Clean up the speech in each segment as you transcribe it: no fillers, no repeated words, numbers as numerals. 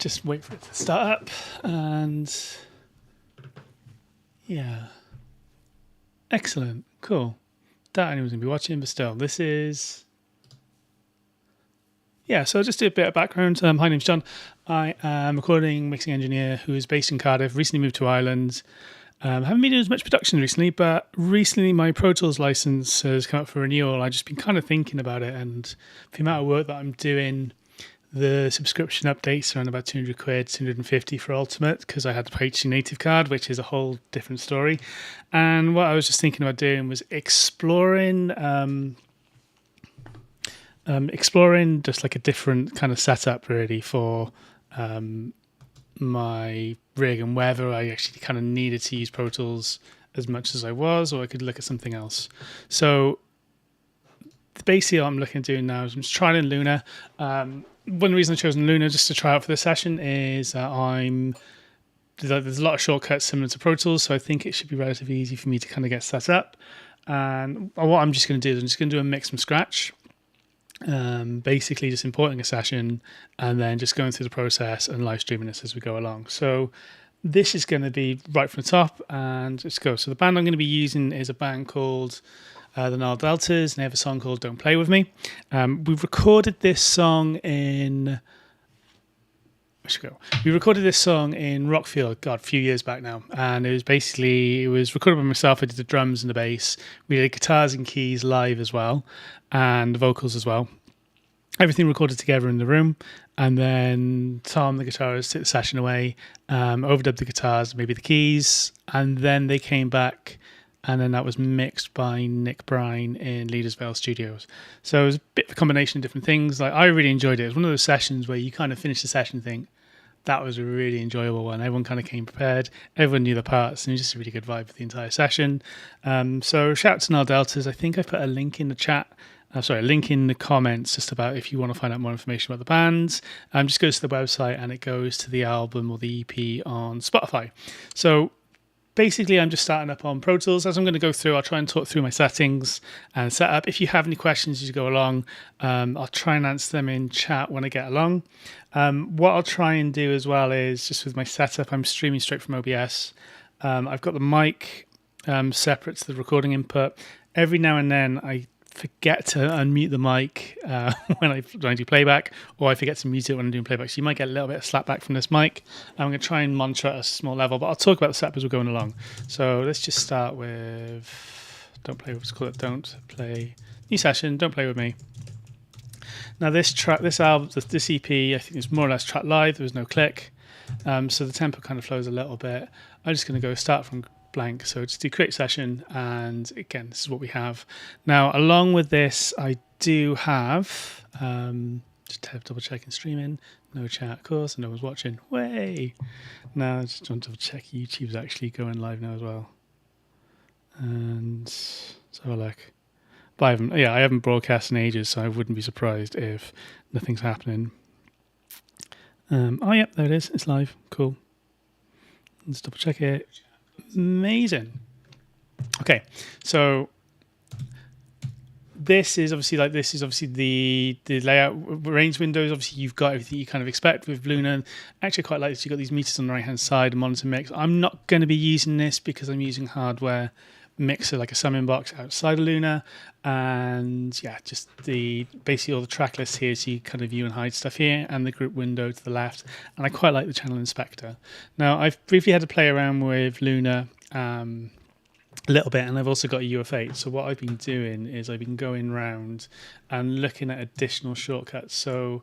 just wait for it to start up, and yeah, excellent, cool. Doubt anyone's gonna be watching, but still, this is So I'll just do a bit of background. My name's John. I am a recording mixing engineer who is based in Cardiff. Recently moved to Ireland. Haven't been doing as much production recently, but recently my Pro Tools license has come up for renewal. I've just been kind of thinking about it, and the amount of work that I'm doing. The subscription updates around about 200 quid, 250 for Ultimate, because I had the HC Native card, which is a whole different story. And what I was just thinking about doing was exploring just like a different kind of setup really for my rig, and whether I actually kind of needed to use Pro Tools as much as I was, or I could look at something else. So basically what I'm looking at doing now is I'm just trying in Luna. One reason I've chosen Luna just to try out for this session is there's a lot of shortcuts similar to Pro Tools, so I think it should be relatively easy for me to kind of get set up. And what I'm just going to do is I'm just going to do a mix from scratch. Basically just importing a session and then just going through the process and live streaming this as we go along. So this is going to be right from the top, and let's go. So the band I'm going to be using is a band called the NIle Deltas, and they have a song called Don't Play With Me. We've recorded this song in... We recorded this song in Rockfield, a few years back now, and it was recorded by myself. I did the drums and the bass. We did guitars and keys live as well, and the vocals as well. Everything recorded together in the room, and then Tom, the guitarist, took the session away, overdubbed the guitars, maybe the keys, and then they came back, and then that was mixed by Nick Brine in Leadersvale Studios. So it was a bit of a combination of different things. Like, I really enjoyed it. It was one of those sessions where you kind of finish the session and think, that was a really enjoyable one. Everyone kind of came prepared. Everyone knew the parts, and it was just a really good vibe for the entire session. So shout out to NIle Deltas. I think I put a link in the chat. A link in the comments just about if you want to find out more information about the bands. Just goes to the website and it goes to the album or the EP on Spotify. So basically, I'm just starting up on Pro Tools. As I'm going to go through, I'll try and talk through my settings and setup. If you have any questions as you go along, I'll try and answer them in chat when I get along. What I'll try and do as well is, just with my setup, I'm streaming straight from OBS. I've got the mic separate to the recording input. Every now and then, I forget to unmute the mic when I do playback, or I forget to mute it when I'm doing playback. So you might get a little bit of slapback from this mic. I'm going to try and monitor at a small level, but I'll talk about the setup as we're going along. So let's just start with Don't Play new session, Don't Play With Me. Now this track, this album, this EP, I think it's more or less tracked live. There was no click, so the tempo kind of flows a little bit. I'm just going to go start from blank, so just do create session, and again, this is what we have. Now, along with this, I do have just have double checking streaming, no chat, of course, and no one's watching. Way! Now, just want to double check YouTube's actually going live now as well. And so look, but I haven't broadcast in ages, so I wouldn't be surprised if nothing's happening. Oh yeah, there it is. It's live. Cool. Let's double check it. Amazing. Okay, so this is obviously the layout range windows. Obviously, you've got everything you kind of expect with Luna. Actually, I quite like that you've got these meters on the right hand side, a monitor mix. I'm not going to be using this because I'm using hardware mixer, like a summing box outside of Luna, and yeah, just basically all the track lists here, so you kind of view and hide stuff here, and the group window to the left. And I quite like the channel inspector. Now, I've briefly had to play around with Luna a little bit, and I've also got a UF8. So what I've been doing is I've been going around and looking at additional shortcuts. So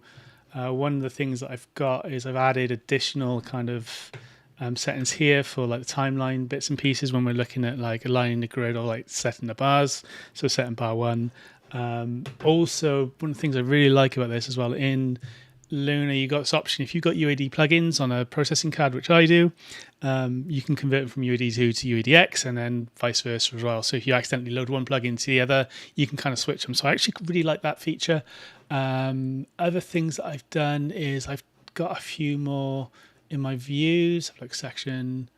one of the things that I've got is I've added additional kind of settings here for like the timeline bits and pieces when we're looking at like aligning the grid or like setting the bars. So setting bar 1. Also, one of the things I really like about this as well, in Luna, you got this option. If you've got UAD plugins on a processing card, which I do, you can convert them from UAD2 to UADX, and then vice versa as well. So if you accidentally load one plugin to the other, you can kind of switch them. So I actually really like that feature. Other things that I've done is I've got a few more in my views, like section,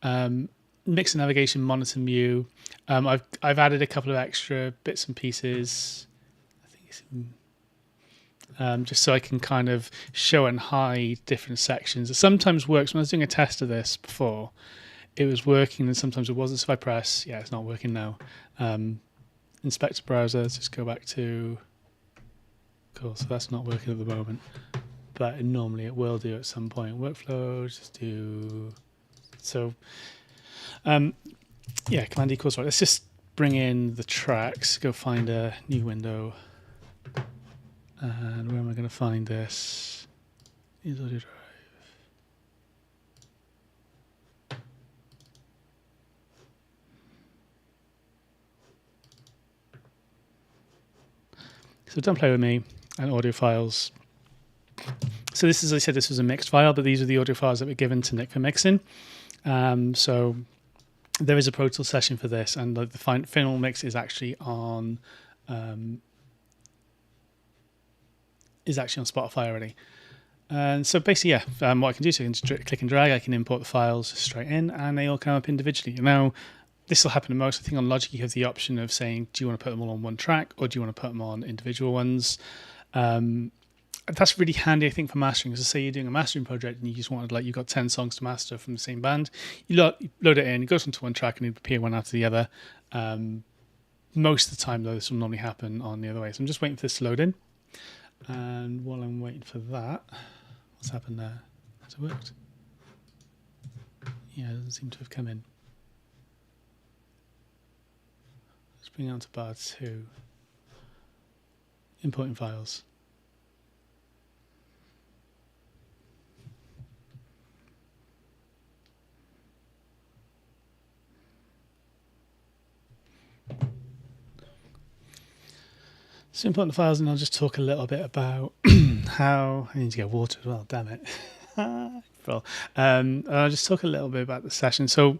mix and navigation, monitor view. I've added a couple of extra bits and pieces. I think it's just so I can kind of show and hide different sections. It sometimes works. When I was doing a test of this before, it was working and sometimes it wasn't. So if I press, yeah, it's not working now. Inspector browser, let's just go back to, cool, so that's not working at the moment, but normally it will do at some point. Workflow, just do, so, yeah, Command equals, right, let's just bring in the tracks, go find a new window, and where am I going to find this? Is audio drive. So don't play with me and audio files. So this is, as I said, this was a mixed file, but these are the audio files that were given to Nick for mixing. So there is a Pro Tools session for this, and the final mix is actually on Spotify already. And so basically, yeah, what I can do is I can just click and drag. I can import the files straight in, and they all come up individually. Now, this will happen the most. I think on Logic you have the option of saying, do you want to put them all on one track or do you want to put them on individual ones? That's really handy, I think, for mastering. Because say you're doing a mastering project and you just wanted, like, you've got 10 songs to master from the same band. You load it in, it goes onto one track and it appear one after the other. Most of the time, though, this will normally happen on the other way. So I'm just waiting for this to load in. And while I'm waiting for that, what's happened there? Has it worked? Yeah, it doesn't seem to have come in. Let's bring it on to bar 2. Importing files. So importing the files, and I'll just talk a little bit about how I need to get water as well. Damn it! I'll just talk a little bit about the session. So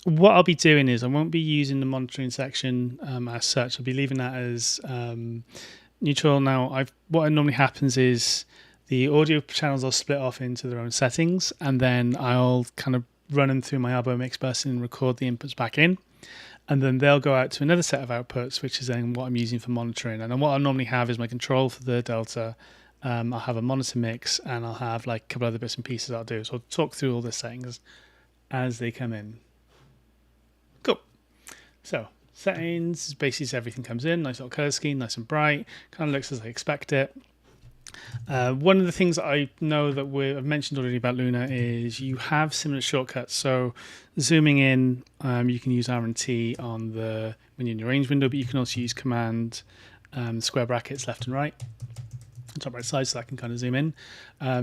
what I'll be doing is I won't be using the monitoring section as such. I'll be leaving that as neutral. Now, what normally happens is the audio channels will split off into their own settings, and then I'll kind of run them through my Albo mix bus and record the inputs back in. And then they'll go out to another set of outputs, which is then what I'm using for monitoring. And then what I normally have is my control for the Delta. I'll have a monitor mix, and I'll have like a couple other bits and pieces I'll do. So I'll talk through all the settings as they come in. Cool. So settings, basically everything comes in, nice little color scheme, nice and bright, kind of looks as I expect it. One of the things that I know that I've mentioned already about Luna is you have similar shortcuts. So zooming in, you can use R and T on when you're in your range window, but you can also use Command square brackets left and right, top right side, so that can kind of zoom in.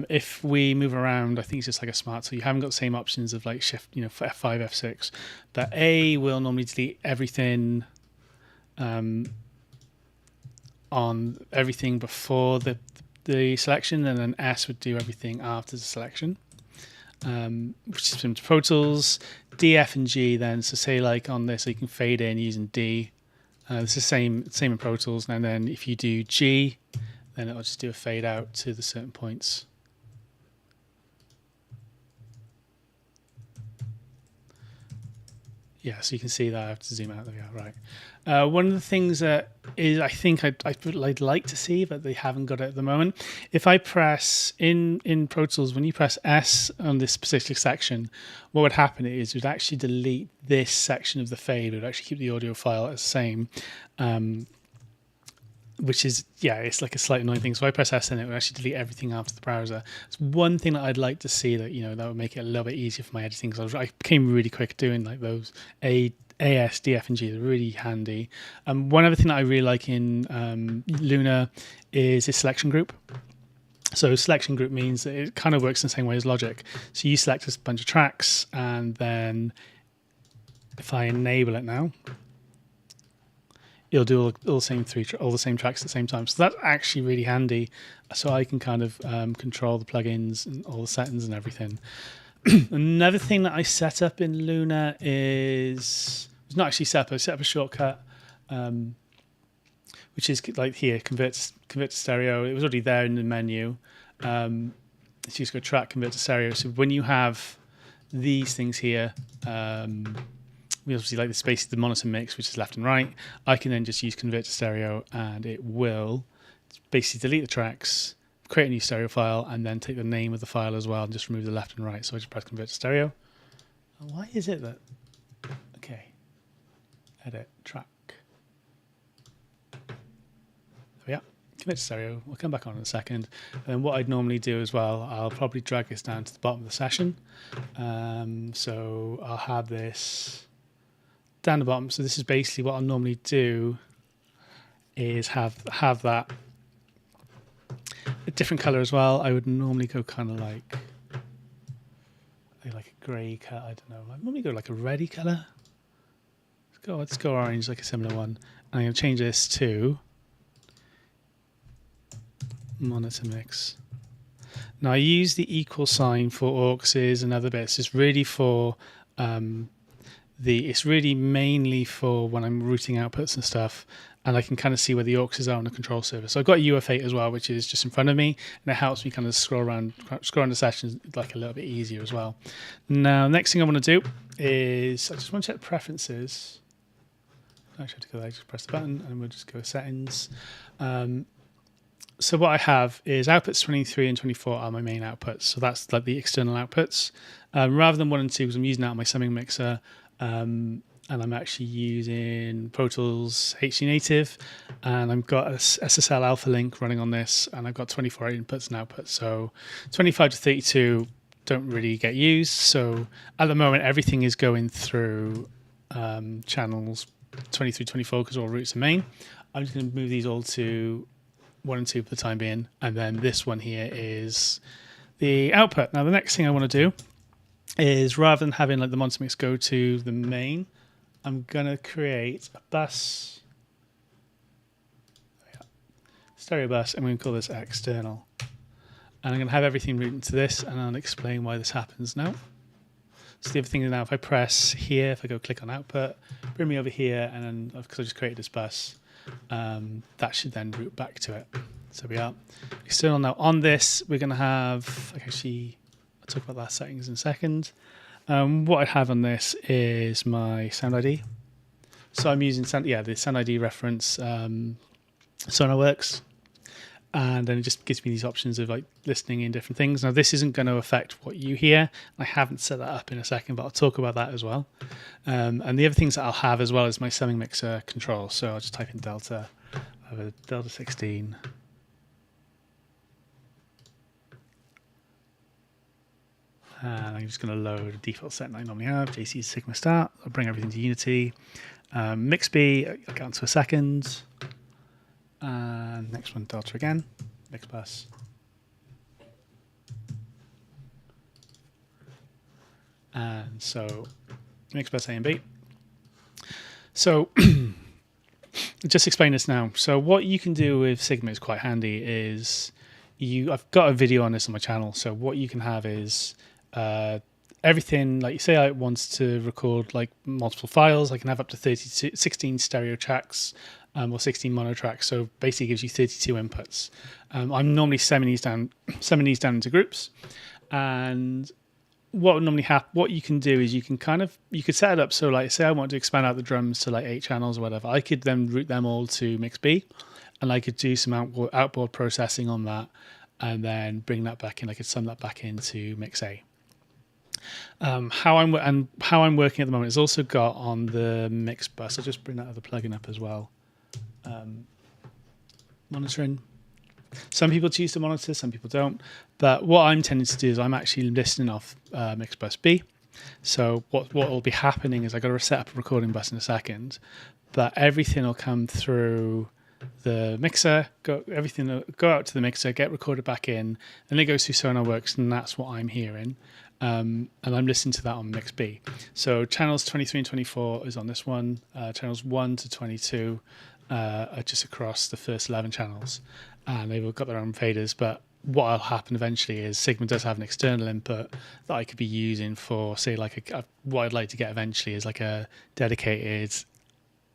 If we move around, I think it's just like a smart, so you haven't got the same options of like shift, for F5, F6. But A will normally delete everything on everything before the selection, and then S would do everything after the selection, which is into Pro Tools. D, F, and G then, so say like on this, so you can fade in using D. It's the same in Pro Tools, and then if you do G, then it'll just do a fade out to the certain points. Yeah, so you can see that I have to zoom out. There we go, right. One of the things that is, I think I'd like to see, but they haven't got it at the moment. If I press in Pro Tools, when you press S on this specific section, what would happen is it would actually delete this section of the fade. It would actually keep the audio file the same, which is, yeah, it's like a slightly annoying thing. So if I press S, then it would actually delete everything after the browser. It's one thing that I'd like to see, that that would make it a little bit easier for my editing, because I became really quick doing like those A, S, D, F, and G. They're really handy. One other thing that I really like in Luna is a selection group. So selection group means that it kind of works in the same way as Logic. So you select a bunch of tracks, and then if I enable it now, it'll do all the same tracks at the same time. So that's actually really handy. So I can kind of control the plugins and all the settings and everything. Another thing that I set up in Luna is, it's not actually set up, I set up a shortcut, which is like here, convert to stereo. It was already there in the menu. So you just go track, convert to stereo. So when you have these things here, we obviously like the space of the monitor mix, which is left and right. I can then just use convert to stereo, and it will basically delete the tracks, create a new stereo file, and then take the name of the file as well and just remove the left and right. So I just press convert to stereo. And why is it that, okay, edit track. There we are. Convert to stereo. We'll come back on in a second. And then what I'd normally do as well, I'll probably drag this down to the bottom of the session. So I'll have this down the bottom. So this is basically what I'll normally do is have that a different color as well. I would normally go kind of like a grey color. I don't know. I normally go like a reddy color. Let's go orange, like a similar one. And I'm going to change this to monitor mix. Now I use the equal sign for auxes and other bits. It's really for it's really mainly for when I'm routing outputs and stuff, and I can kind of see where the auxes are on the control surface. So I've got a UF8 as well, which is just in front of me, and it helps me kind of scroll around the sessions like a little bit easier as well. Now, next thing I want to do is I just want to check the preferences. Actually, I just press the button and we'll just go settings. So what I have is outputs 23 and 24 are my main outputs. So that's like the external outputs. Rather than 1 and 2, because I'm using that on my summing mixer, and I'm actually using Pro Tools HD Native, and I've got a SSL Alphalink running on this, and I've got 24 inputs and outputs. So 25 to 32 don't really get used. So at the moment, everything is going through channels 23, 24, because all routes are main. I'm just going to move these all to 1 and 2 for the time being, and then this one here is the output. Now the next thing I want to do is, rather than having like the monitor mix go to the main, I'm gonna create a bus, stereo bus, and we're gonna call this external, and I'm gonna have everything routed to this, and I'll explain why this happens now. So the other thing is, now if I press here, if I go click on output, bring me over here, and then because I just created this bus, that should then route back to it. So we are external. Now on this, we're going to have, I'll talk about that settings in a second. What I have on this is my sound ID. So I'm using the sound ID reference, Sonorworks. And then it just gives me these options of like listening in different things. Now this isn't going to affect what you hear. I haven't set that up in a second, but I'll talk about that as well. And the other things that I'll have as well is my summing mixer control. So I'll just type in Delta. I have a Delta 16. And I'm just going to load a default setting I normally have, JC Sigma start. I'll bring everything to Unity. Mix-B, I'll get onto a second. And next one, Delta again, mix bus. And so mix bus A and B. So just explain this now. So what you can do with Sigma is quite handy is I've got a video on this on my channel. So what you can have is everything, like you say I want to record like multiple files, I can have up to 16 stereo tracks or 16 mono tracks. So basically it gives you 32 inputs. I'm normally sending these down into groups, and what would normally happen, what you can do is you could set it up so, like, say I want to expand out the drums to like 8 channels or whatever, I could then route them all to mix B, and I could do some outboard processing on that, and then bring that back in. I could sum that back into mix A. How I'm working at the moment is also got on the mix bus. I'll just bring that other plugin up as well. Monitoring. Some people choose to monitor, some people don't. But what I'm tending to do is I'm actually listening off mix bus B. So what will be happening is I've got to set up a recording bus in a second, but everything will come through the mixer, everything will go out to the mixer, get recorded back in, and it goes through Sonorworks, and that's what I'm hearing. And I'm listening to that on mix B. So channels 23 and 24 is on this one. Channels 1 to 22 are just across the first 11 channels, and they've all got their own faders. But what will happen eventually is Sigma does have an external input that I could be using for, say, like what I'd like to get eventually is like a dedicated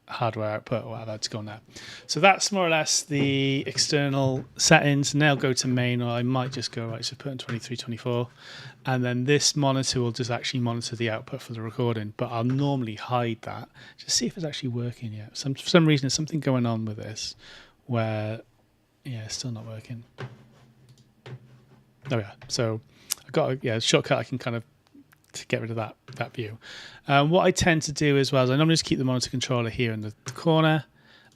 hardware output or whatever to go on there. So that's more or less the external settings. And they'll go to main, or I might just go, right, so put in 23, 24. And then this monitor will just actually monitor the output for the recording, but I'll normally hide that. Just see if it's actually working yet. For some reason, there's something going on with this where Yeah, it's still not working. There we are. So I've got a shortcut I can kind of to get rid of that view. What I tend to do as well is I normally just keep the monitor controller here in the corner,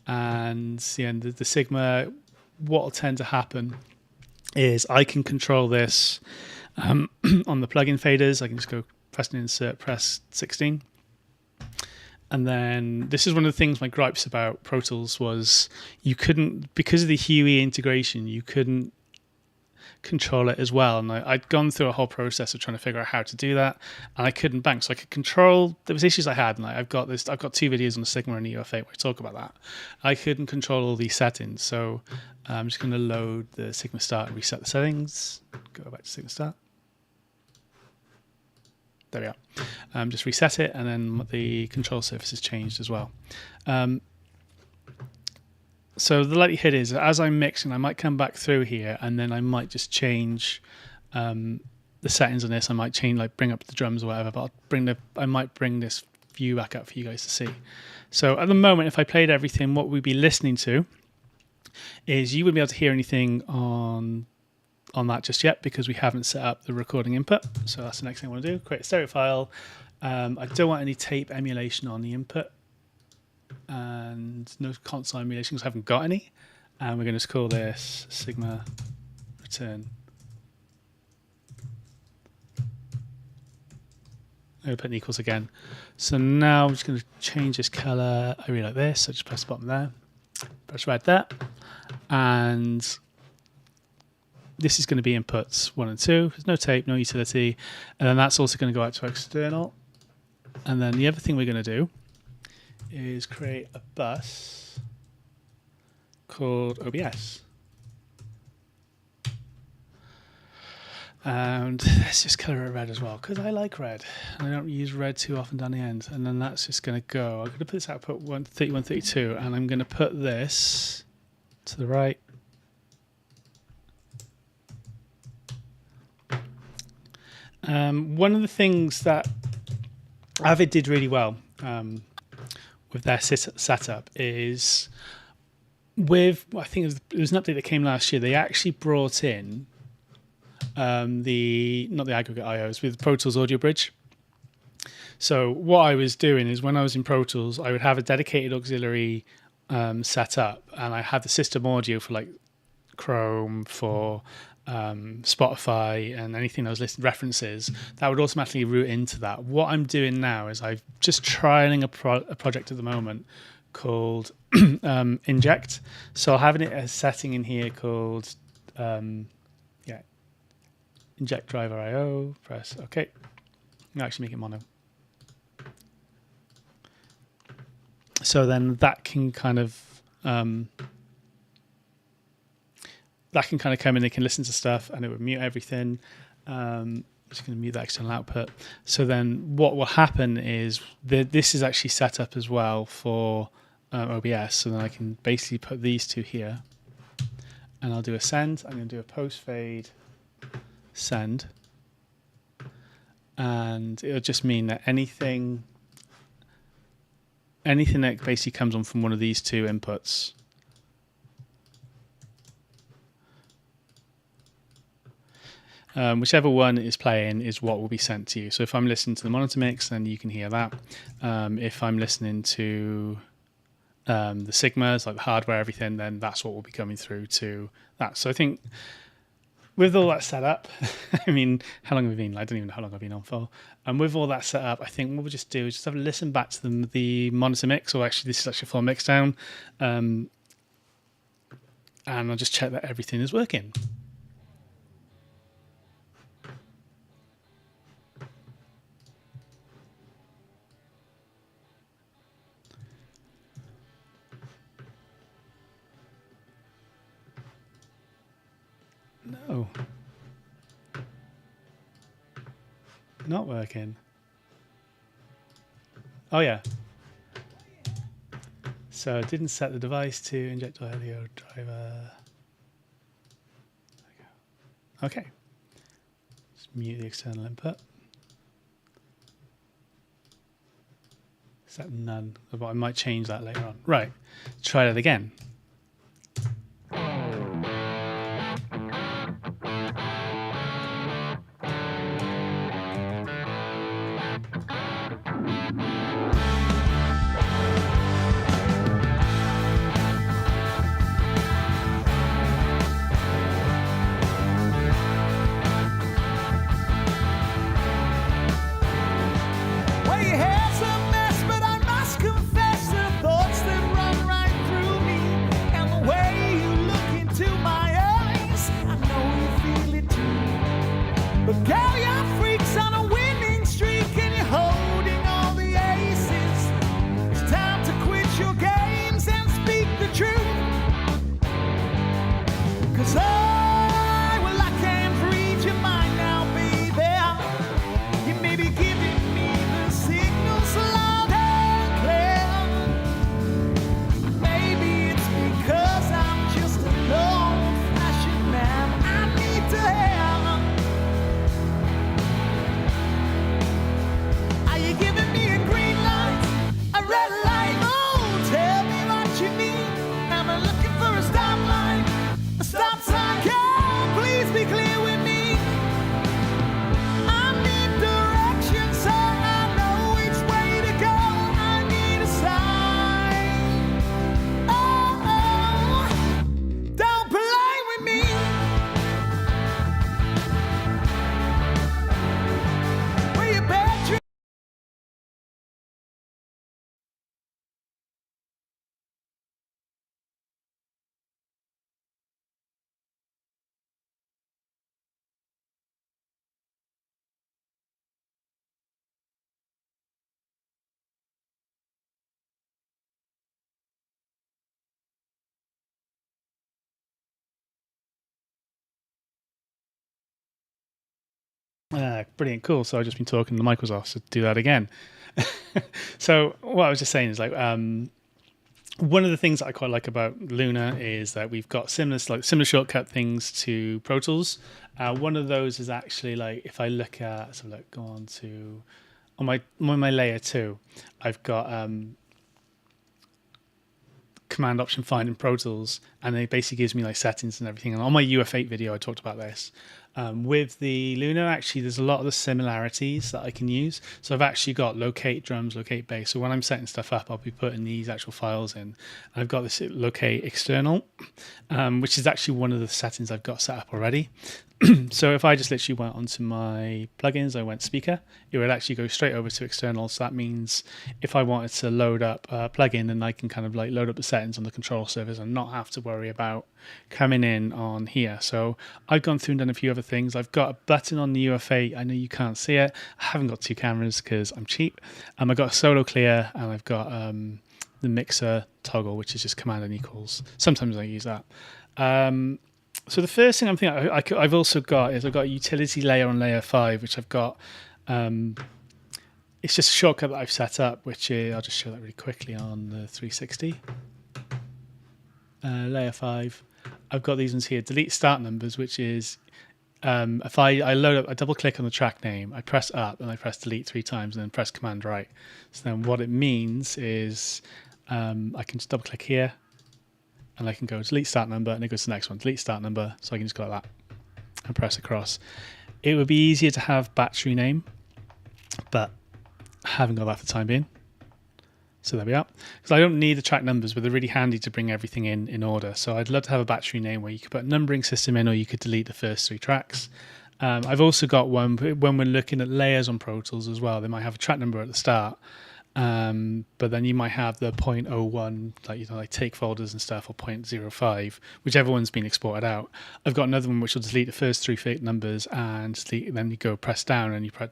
and the Sigma. What will tend to happen is I can control this on the plugin faders. I can just go press and insert, press 16. And then this is one of the things my gripes about Pro Tools was you couldn't, because of the Huey integration, you couldn't control it as well. And I'd gone through a whole process of trying to figure out how to do that, and I couldn't bank. So I could control, there was issues I had, and I've got 2 videos on the Sigma and EUF8 where I talk about that. I couldn't control all these settings. So I'm just going to load the Sigma Start and reset the settings. Go back to Sigma Start. There we are. Just reset it, and then the control surface has changed as well. So the likelihood is that as I'm mixing, I might come back through here, and then I might just change the settings on this. I might change, like bring up the drums or whatever, but I might bring this view back up for you guys to see. So at the moment, if I played everything, what we'd be listening to is you wouldn't be able to hear anything on that just yet because we haven't set up the recording input. So that's the next thing I want to do, create a stereo file. I don't want any tape emulation on the input and no console emulation because I haven't got any. And we're going to just call this Sigma return. Open equals again. So now I'm just going to change this color. I really like this. So just press the bottom there, press red there, and this is going to be inputs 1 and 2. There's no tape, no utility. And then that's also going to go out to external. And then the other thing we're going to do is create a bus called OBS. And let's just color it red as well, because I like red. And I don't use red too often down the end. And then that's just going to go. I'm going to put this output 31, 32, and I'm going to put this to the right. One of the things that Avid did really well with their setup is I think it was an update that came last year. They actually brought in not the aggregate IOs with Pro Tools Audio Bridge. So what I was doing is when I was in Pro Tools, I would have a dedicated auxiliary set up, and I had the system audio for like Chrome, for Spotify, and anything I was listed references that would automatically route into that. What I'm doing now is I'm just trialing a project at the moment called Inject. So I'll have a setting in here called Inject driver IO. Press OK. I'll actually make it mono. So then that can kind of come in, they can listen to stuff, and it would mute everything. I'm just going to mute that external output. So then what will happen is this is actually set up as well for OBS. So then I can basically put these two here, and I'll do a send. I'm going to do a post fade send, and it'll just mean that anything that basically comes on from one of these two inputs whichever one is playing is what will be sent to you. So if I'm listening to the monitor mix, then you can hear that. If I'm listening to the Sigmas, like the hardware, everything, then that's what will be coming through to that. So I think with all that set up, I mean, how long have we been? I don't even know how long I've been on for. And with all that set up, I think what we'll just do is just have a listen back to the monitor mix, or actually this is actually a full mix down. And I'll just check that everything is working. No. Not working. Oh yeah. So I didn't set the device to inject audio driver. Okay. Just mute the external input. Set none. But I might change that later on. Right. Try that again. But girl, you're freaks on a winning streak and you're holding all the aces. It's time to quit your games and speak the truth. 'Cause well, I can't read your mind now, baby. You may be giving me the signals loud and clear. Maybe it's because I'm just an old-fashioned man. I need to hear. Are you giving me a green light, a red light? Oh, tell me what you mean. Am I looking for a stop line, a stop sign? Girl, please be clear with me. I need direction so I know which way to go. I need a sign. Oh, don't play with me. Where you bet Brilliant, cool. So I've just been talking, the mic was off, so do that again. So what I was just saying is like one of the things that I quite like about Luna is that we've got similar shortcut things to Pro Tools. One of those is actually like if I look at go on to on my layer 2, I've got Command Option Find in Pro Tools, and it basically gives me like settings and everything. And on my UF8 video, I talked about this. With the Luna, actually, there's a lot of the similarities that I can use. So I've actually got locate drums, locate bass. So when I'm setting stuff up, I'll be putting these actual files in. And I've got this locate external, which is actually one of the settings I've got set up already. So if I just literally went onto my plugins, I went speaker, it would actually go straight over to external. So that means if I wanted to load up a plugin, then I can kind of like load up the settings on the control surface and not have to worry about coming in on here. So I've gone through and done a few other things. I've got a button on the UF8. I know you can't see it. I haven't got 2 cameras because I'm cheap. I've got a solo clear, and I've got the mixer toggle, which is just command and equals. Sometimes I use that. So the first thing I'm thinking I've also got is I've got a utility layer on layer 5, which I've got. It's just a shortcut that I've set up, which is, I'll just show that really quickly on the 360. Layer 5. I've got these ones here. Delete start numbers, which is if I load up, I double click on the track name, I press up and I press delete 3 times and then press command right. So then what it means is I can just double click here, and I can go delete start number, and it goes to the next one, delete start number. So I can just go like that and press across. It would be easier to have battery name, but I haven't got that for the time being. So there we are. Because I don't need the track numbers, but they're really handy to bring everything in order. So I'd love to have a battery name where you could put a numbering system in, or you could delete the first 3 tracks. I've also got one when we're looking at layers on Pro Tools as well. They might have a track number at the start. But then you might have the 0.01, like take folders and stuff, or 0.05, whichever one's been exported out. I've got another one which will delete the first 3 fake numbers, and then you go press down and you press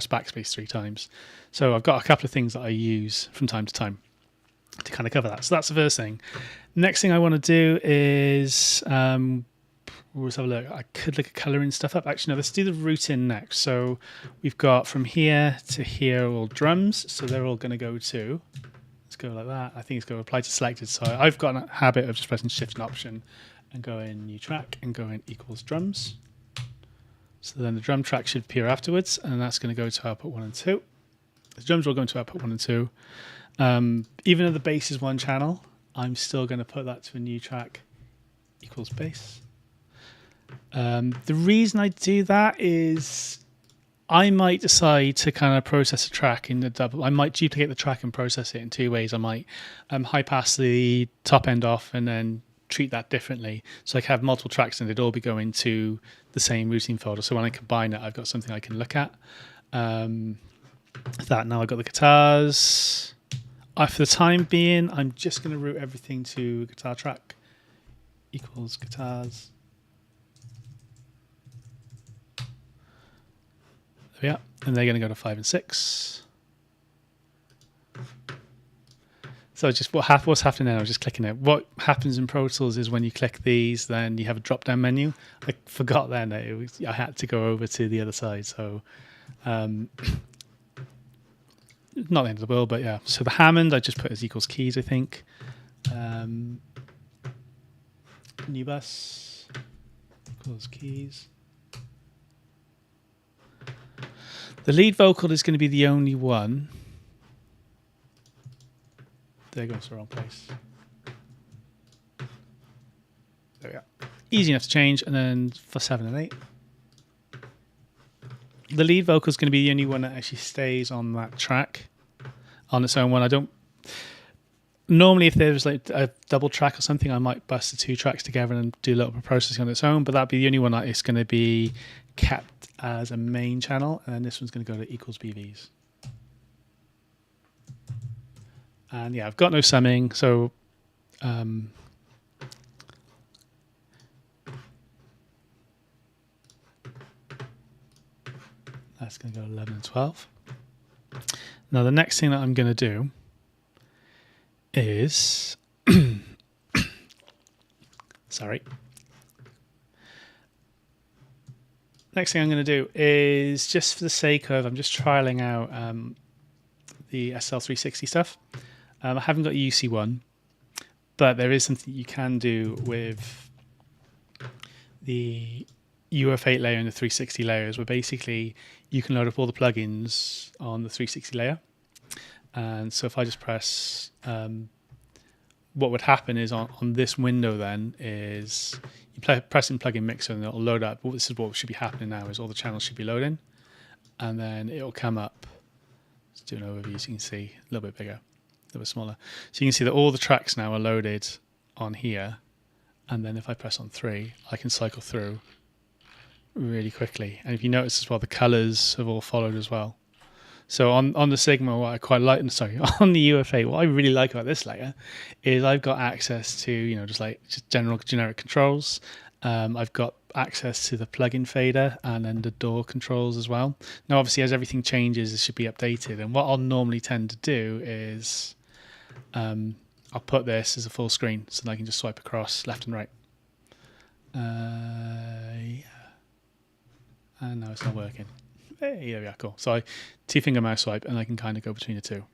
backspace 3 times. So I've got a couple of things that I use from time to time to kind of cover that. So that's the first thing. Next thing I want to do is let's have a look. I could look at colouring stuff up. Actually, no, let's do the routing next. So we've got from here to here all drums. So they're all going to go to, let's go like that. I think it's going to apply to selected. So I've got a habit of just pressing shift and option and going new track and going equals drums. So then the drum track should appear afterwards, and that's going to go to output 1 and 2. The drums are all going to output 1 and 2. Even though the bass is 1 channel, I'm still going to put that to a new track equals bass. The reason I do that is I might decide to kind of process a track in the double. I might duplicate the track and process it in 2 ways. I might high pass the top end off and then treat that differently. So I can have multiple tracks and they'd all be going to the same routing folder. So when I combine it, I've got something I can look at. That now I've got the guitars. For the time being, I'm just going to route everything to guitar track equals guitars. we are. And they're going to go to 5 and 6. So just what's happening now, I was just clicking it. What happens in Pro Tools is when you click these, then you have a drop-down menu. I forgot then that I had to go over to the other side. So not the end of the world, but yeah. So the Hammond, I just put as equals keys, I think. New bus equals keys. The lead vocal is going to be the only one. There goes the wrong place. There we are. Easy enough to change. And then for 7 and 8. The lead vocal is going to be the only one that actually stays on that track on its own one. I don't... Normally, if there was like a double track or something, I might bust the 2 tracks together and do a little bit of processing on its own, but that'd be the only one that is going to be kept as a main channel, and then this one's going to go to equals BVs. And yeah, I've got no summing, so that's going to go 11 and 12. Now, the next thing that I'm going to do is sorry. Next thing I'm going to do is, just for the sake of, I'm just trialing out the SSL 360 stuff. I haven't got UC1, but there is something you can do with the UF8 layer and the 360 layers, where basically you can load up all the plugins on the 360 layer. And so if I just press, what would happen is on this window then is you press in plugin mixer and it'll load up. Well, this is what should be happening now, is all the channels should be loading. And then it'll come up. Let's do an overview so you can see a little bit bigger, a little bit smaller. So you can see that all the tracks now are loaded on here. And then if I press on 3, I can cycle through really quickly. And if you notice as well, the colors have all followed as well. So on the Sigma, what I quite like, sorry, on the UFA, what I really like about this layer is I've got access to, just general generic controls. I've got access to the plugin fader and then the DAW controls as well. Now, obviously, as everything changes, it should be updated. And what I'll normally tend to do is I'll put this as a full screen so that I can just swipe across left and right. Yeah. And now it's not working. Hey, there we are, cool. So I 2-finger mouse swipe and I can kind of go between the two.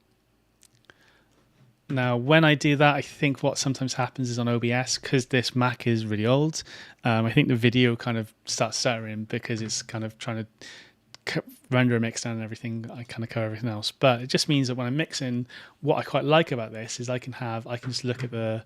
Now, when I do that, I think what sometimes happens is on OBS, because this Mac is really old, I think the video kind of starts stuttering because it's kind of trying to render a mix down and everything. I kind of cover everything else. But it just means that when I'm mixing, what I quite like about this is I can just look at the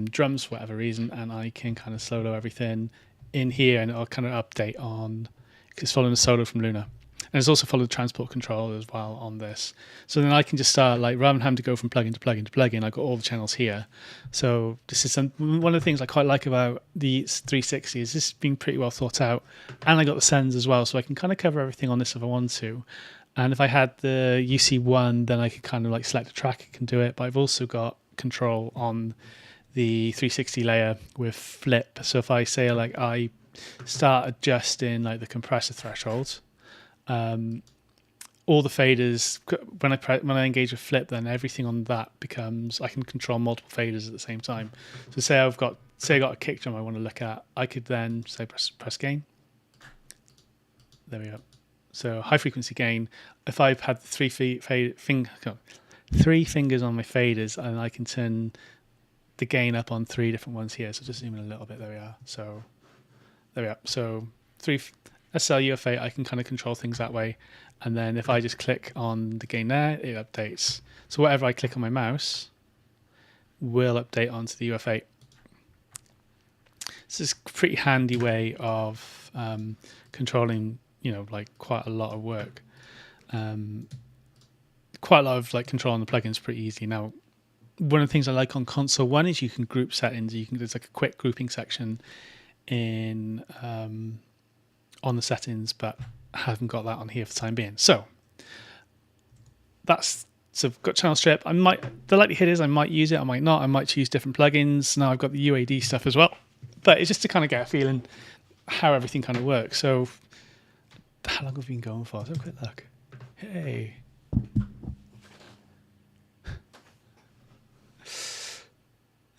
drums for whatever reason, and I can kind of solo everything in here, and it'll kind of update on, because it's following a solo from Luna. And it's also followed transport control as well on this. So then I can just start, like, rather than having to go from plugin to plugin to plugin, I've got all the channels here. So this is one of the things I quite like about the 360 is this being pretty well thought out. And I got the sends as well, so I can kind of cover everything on this if I want to. And if I had the UC1, then I could kind of like select a track and do it. But I've also got control on the 360 layer with flip. So if I say, like, I start adjusting like the compressor threshold, all the faders, when I engage with flip, then everything on that becomes, I can control multiple faders at the same time. So say I got a kick drum I want to look at, I could then say press gain. There we go. So high frequency gain. If I've had 3 fingers on my faders, and I can turn the gain up on 3 different ones here. So just zoom in a little bit. There we are. So there we are. So 3 SSL UFA, I can kind of control things that way. And then if I just click on the gain there, it updates. So whatever I click on my mouse will update onto the UF8. This is a pretty handy way of controlling, like quite a lot of work. Quite a lot of like control on the plugins pretty easy. Now, one of the things I like on console one is you can group settings. There's like a quick grouping section in on the settings, but I haven't got that on here for the time being. So I've got channel strip. The likelihood is I might use it, I might not. I might choose different plugins. Now I've got the UAD stuff as well, but it's just to kind of get a feeling how everything kind of works. So How long have we been going for? Let's have a quick look. Hey.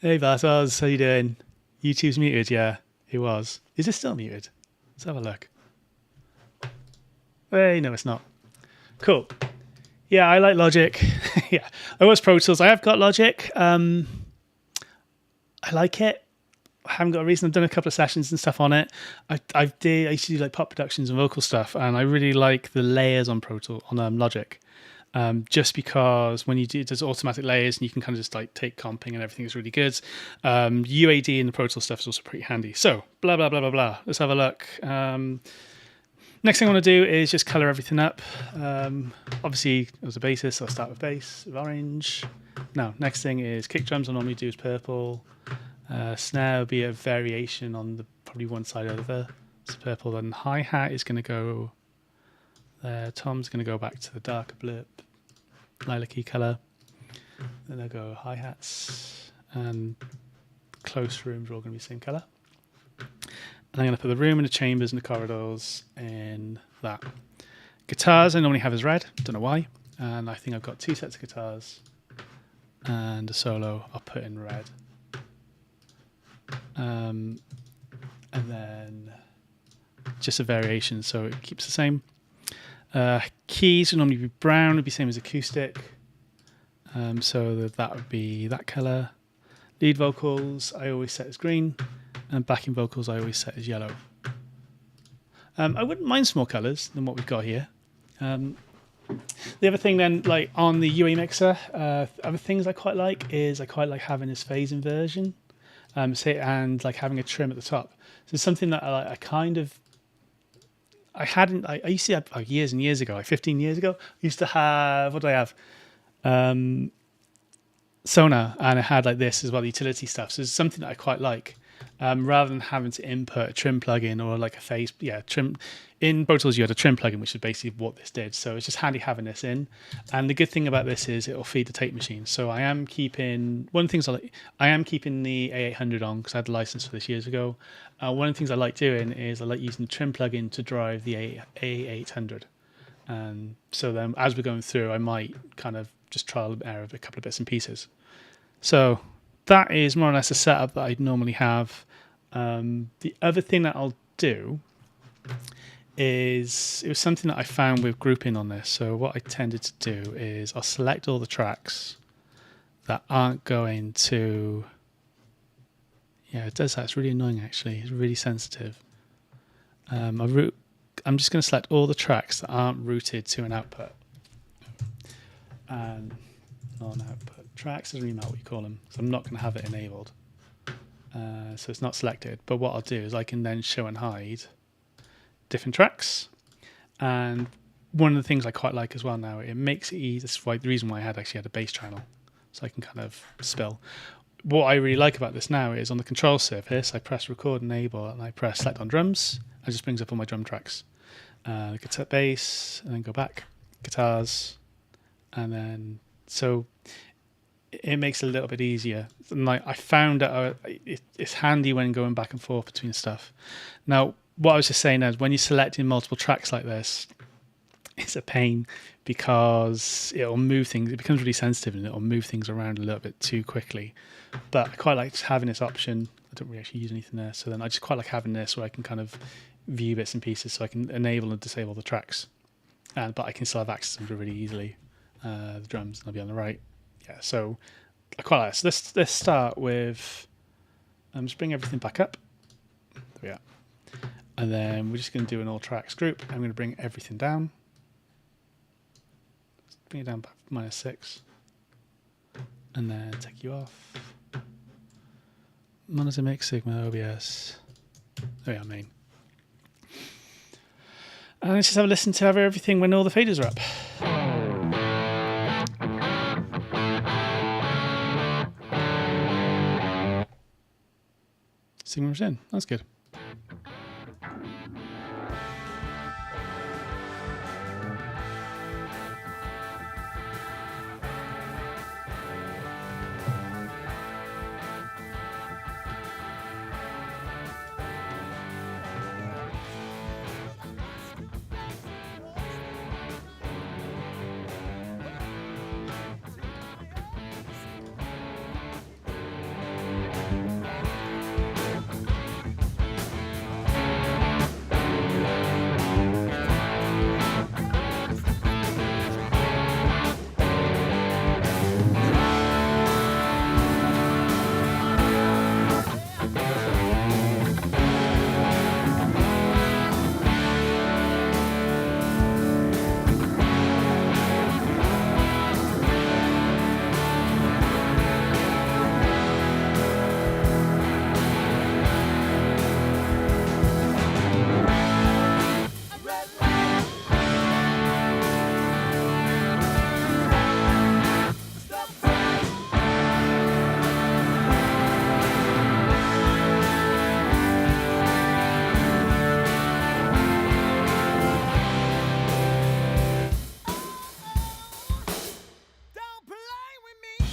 Hey, Bartos, how you doing? YouTube's muted, yeah, it was. Is it still muted? Let's have a look. Hey, no, it's not. Cool. Yeah, I like Logic. Yeah, I was Pro Tools. I have got Logic. I like it. I haven't got a reason. I've done a couple of sessions and stuff on it. I used to do like pop productions and vocal stuff, and I really like the layers on Pro Tools on Logic. Just because when you do, there's automatic layers and you can kind of just like take comping and everything is really good. UAD and the Pro Tools stuff is also pretty handy. So blah, blah, blah, blah, blah. Let's have a look. Next thing I want to do is just color everything up. Obviously, as a bassist, I'll start with bass, with orange. Now, next thing is kick drums. I normally do is purple. Snare will be a variation on the probably one side or the other. It's purple. Then hi-hat is going to go there. Tom's going to go back to the darker blip, lilac-y colour. Then I'll go hi-hats and close rooms are all going to be the same colour. And I'm going to put the room and the chambers and the corridors in that. Guitars I normally have as red, don't know why. And I think I've got 2 sets of guitars and a solo I'll put in red. And then just a variation so it keeps the same. Keys would normally be brown, would be same as acoustic. So that would be that colour. Lead vocals I always set as green. And backing vocals I always set as yellow. I wouldn't mind some more colours than what we've got here. The other thing then, like on the UE mixer, other things I quite like is I quite like having this phase inversion, and like having a trim at the top. So it's something that I used to have years and years ago, like 15 years ago, I used to have, what did I have? Sonar, and it had like this as well, the utility stuff. So it's something that I quite like. Rather than having to input a trim plugin or like a phase, trim. In Pro Tools, you had a trim plugin, which is basically what this did. So it's just handy having this in. And the good thing about this is it'll feed the tape machine. So I am keeping one of the things I am keeping the A800 on because I had the license for this years ago. One of the things I like doing is I like using the trim plugin to drive the A800. And so then as we're going through, I might kind of just trial and error a couple of bits and pieces. So that is more or less a setup that I'd normally have. The other thing that I'll do is, it was something that I found with grouping on this. So what I tended to do is I'll select all the tracks that aren't going to, it does that. It's really annoying actually. It's really sensitive. I'm just going to select all the tracks that aren't routed to an output. And non-output tracks, doesn't really matter what you call them, so I'm not going to have it enabled. So it's not selected, but what I'll do is I can then show and hide different tracks. And one of the things I quite like as well now, it makes it easy. That's why the reason why I actually had a bass channel, so I can kind of spill. What I really like about this now is on the control surface, I press record enable and I press select on drums. It just brings up all my drum tracks. Guitar, bass, and then go back, guitars, and then so it makes it a little bit easier. And I found that it's handy when going back and forth between stuff. Now, what I was just saying is when you're selecting multiple tracks like this, it's a pain because it'll move things. It becomes really sensitive and it'll move things around a little bit too quickly. But I quite like just having this option. I don't really actually use anything there. So then I just quite like having this where I can kind of view bits and pieces so I can enable and disable the tracks. But I can still have access to them really easily. The drums, and I'll be on the right. Yeah, so I quite like this. So let's start with, just bring everything back up. There we are. And then we're just going to do an all tracks group. I'm going to bring everything down. Bring it down back -6. And then take you off. Monitor mix, Sigma, OBS. There we are, main. And let's just have a listen to everything when all the faders are up. Sigma's in. That's good. Don't play with me.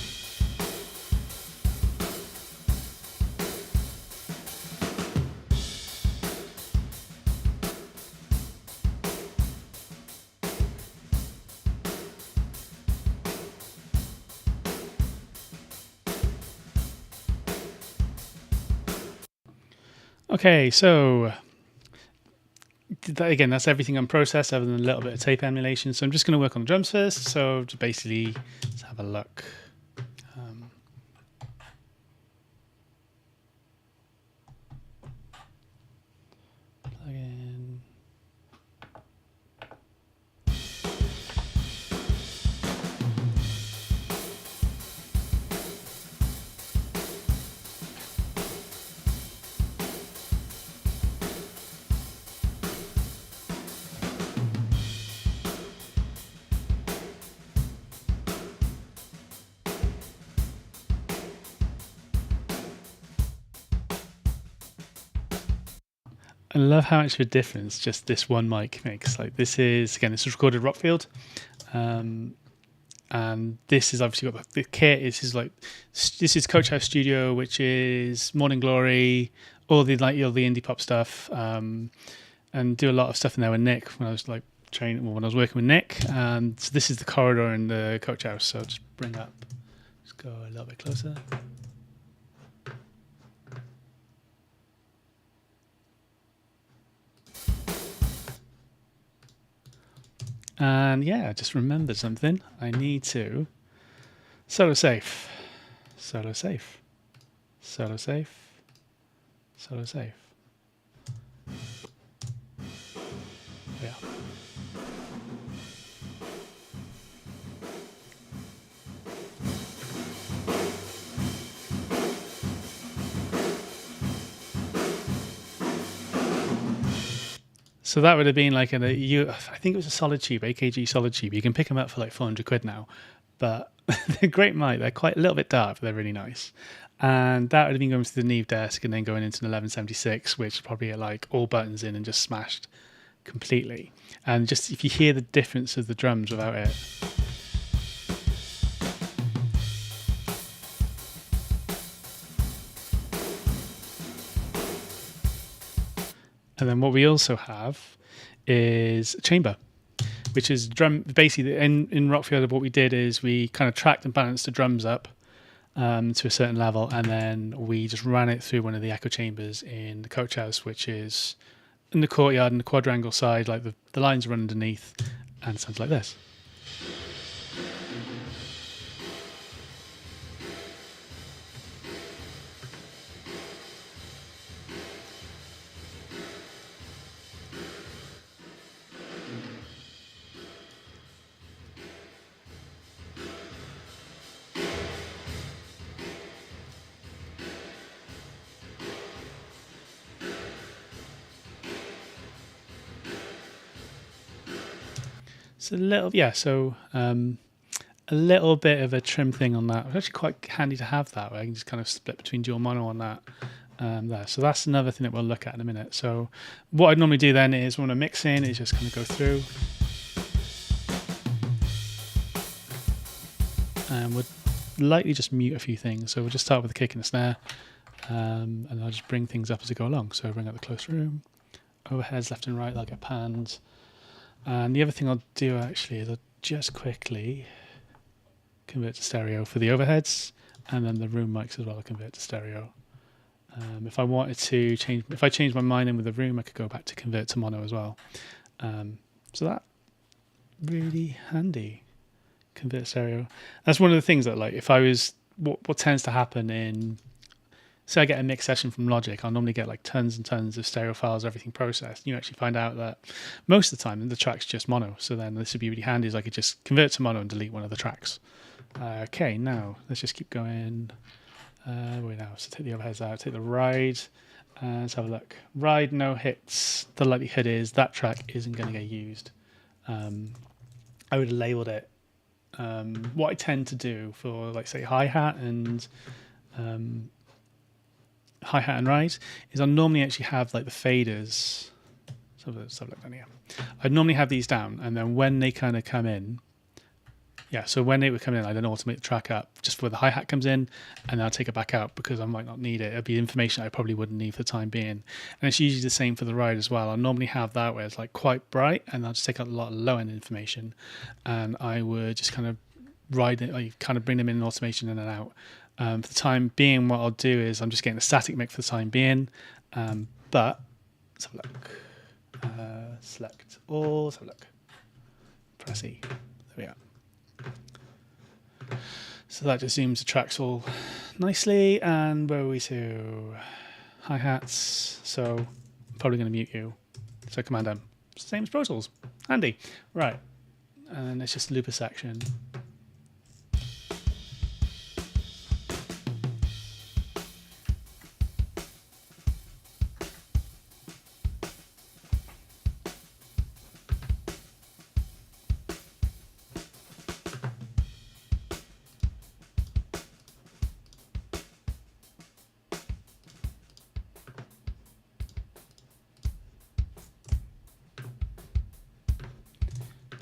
Okay, so again, that's everything unprocessed other than a little bit of tape emulation. So I'm just going to work on the drums first. So just basically, let's have a look. Plug in. I love how much of a difference just this one mic makes. Like this is recorded at Rockfield, and this is obviously got the kit. This is Coach House Studio, which is Morning Glory, all the indie pop stuff, and do a lot of stuff in there with Nick when I was like training, when I was working with Nick. And so this is the corridor in the Coach House. So just go a little bit closer. And yeah, I just remembered something. I need to solo safe, solo safe, solo safe, solo safe. Yeah. So that would have been like I think it was a solid tube, AKG solid tube. You can pick them up for like 400 quid now, but they're great mic. They're quite a little bit dark, but they're really nice. And that would have been going to the Neve desk and then going into an 1176, which probably are like all buttons in and just smashed completely. And just if you hear the difference of the drums without it. And then what we also have is a chamber, which is drum. Basically, in Rockfield, what we did is we kind of tracked and balanced the drums up to a certain level, and then we just ran it through one of the echo chambers in the Coach House, which is in the courtyard in the quadrangle side. Like the lines run underneath, and it sounds like this. It's a little, a little bit of a trim thing on that. It's actually quite handy to have that, where I can just kind of split between dual mono on that there. So that's another thing that we'll look at in a minute. So what I'd normally do then is when I'm mixing is just kind of go through and we'll lightly just mute a few things. So we'll just start with the kick and the snare, and I'll just bring things up as I go along. So bring up the close room, overheads left and right, they'll get panned. And the other thing I'll do actually is I'll just quickly convert to stereo for the overheads, and then the room mics as well I'll convert to stereo. If I wanted to change, if I change my mind in with the room, I could go back to convert to mono as well. So that really handy, convert stereo. That's one of the things that, like, if I was, what tends to happen in, say I get a mix session from Logic, I'll normally get like tons and tons of stereo files, everything processed. You actually find out that most of the time the track's just mono. So then this would be really handy, is I could just convert to mono and delete one of the tracks. Okay, now let's just keep going. Wait now, so take the overheads out, take the ride. Let's have a look. Ride no hits. The likelihood is that track isn't going to get used. I would have labeled it. What I tend to do for, like, say, hi-hat and ride is I normally actually have like the faders. Let's have a look down here. I normally have these down, and then when they kind of come in, so when they would come in, I then automate the track up just where the hi-hat comes in, and then I'll take it back out because I might not need it. It'll be information I probably wouldn't need for the time being. And it's usually the same for the ride as well. I normally have that where it's like quite bright, and I'll just take out a lot of low-end information, and I would just kind of ride it, like kind of bring them in automation in and out. For the time being, what I'll do is I'm just getting a static mix for the time being, but let's have a look. Select all, let's have a look. Press E. There we are. So that just zooms the tracks all nicely. And where are we to? Hi-hats. So I'm probably going to mute you. So Command M. Same as Pro Tools. Handy. Right. And then let's just loop a section.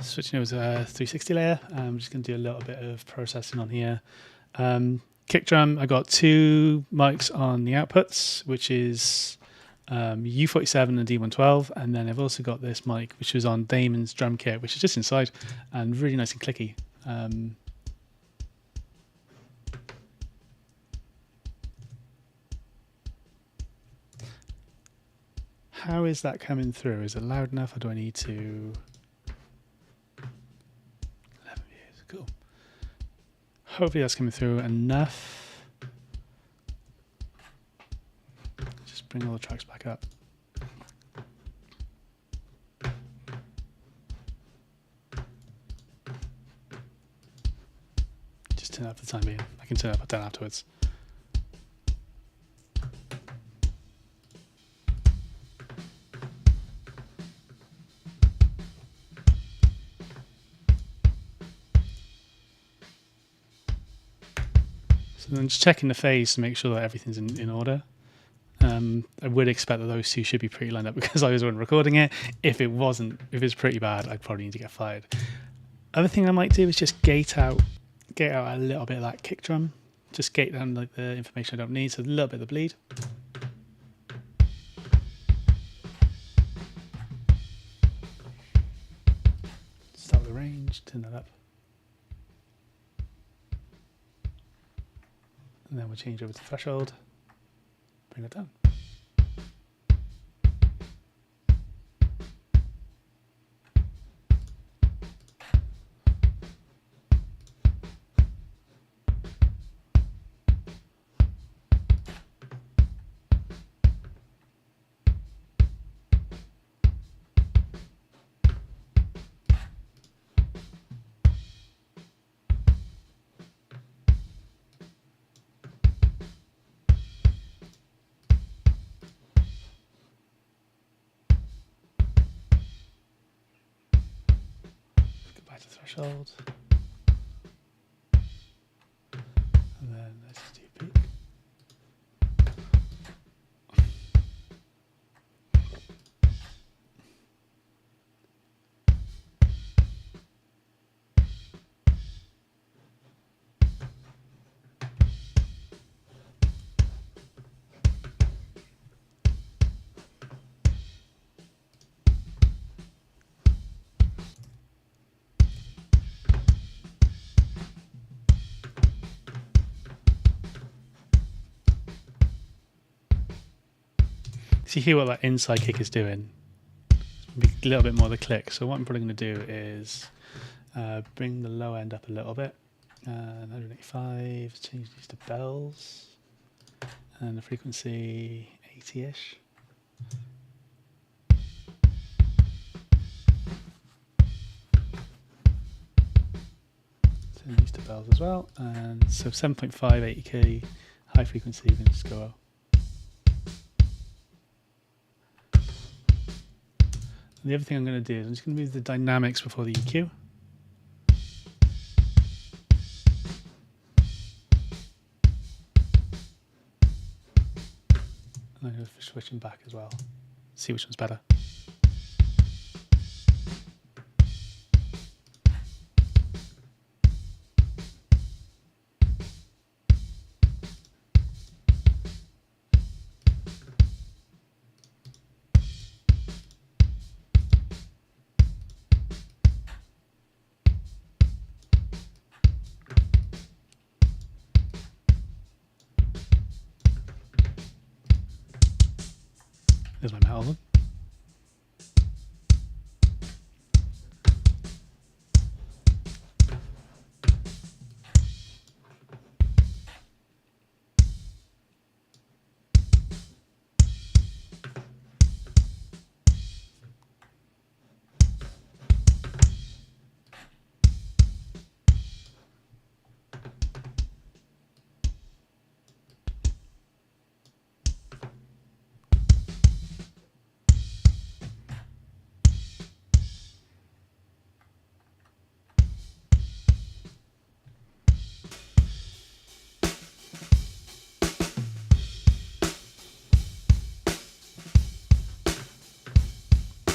Switching over to a 360 layer. I'm just going to do a little bit of processing on here. Kick drum, I got 2 mics on the outputs, which is U47 and D112, and then I've also got this mic, which was on Damon's drum kit, which is just inside and really nice and clicky. How is that coming through? Is it loud enough, or do I need to? Cool. Hopefully that's coming through enough. Just bring all the tracks back up. Just turn it up for the time being. I can turn it up and down afterwards. So then just checking the phase to make sure that everything's in order. I would expect that those two should be pretty lined up because I was recording it. If it's pretty bad, I'd probably need to get fired. Other thing I might do is just gate out a little bit of that kick drum. Just gate down like the information I don't need, so a little bit of the bleed. Start with the range, turn that up. And then we'll change over to threshold, bring it down. Threshold, and then let's just do peak. So you hear what that inside kick is doing. A little bit more of the click. So what I'm probably going to do is bring the low end up a little bit. 185, change these to bells. And the frequency 80-ish. Turn these to bells as well. And so 7.5, 80k, high frequency, we can just go up. The other thing I'm going to do is I'm just going to move the dynamics before the EQ. And I'm going to switch them back as well. See which one's better. There's my metal one.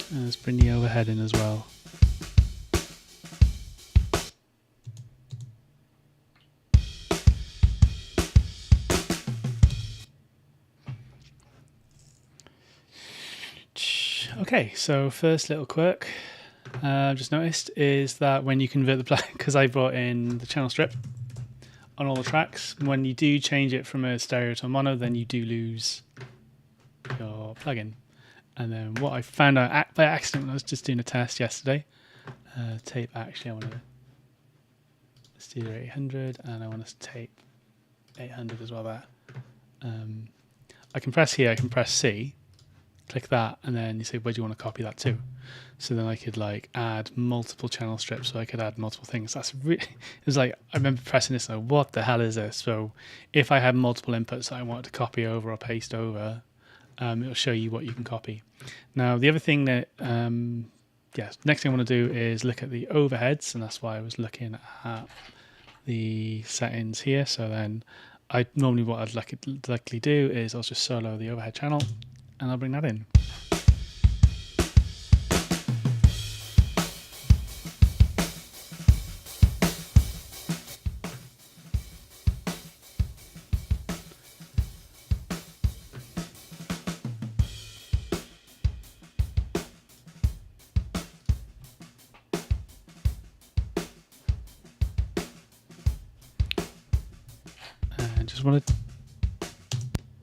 And let's bring the overhead in as well. Okay, so first little quirk I've just noticed is that when you convert the plug, because I brought in the channel strip on all the tracks, when you do change it from a stereo to a mono, then you do lose your plugin. And then what I found out by accident when I was just doing a test yesterday, tape actually, I want to Studio 800 and I want to tape 800 as well there. I can press here, I can press C, click that, and then you say, where do you want to copy that to? So then I could like add multiple channel strips, so I could add multiple things. That's really, it was like, I remember pressing this and like, what the hell is this? So if I had multiple inputs that I wanted to copy over or paste over, it'll show you what you can copy. Now, the other thing that, next thing I want to do is look at the overheads, and that's why I was looking at the settings here. So then what I'd likely do is I'll just solo the overhead channel and I'll bring that in.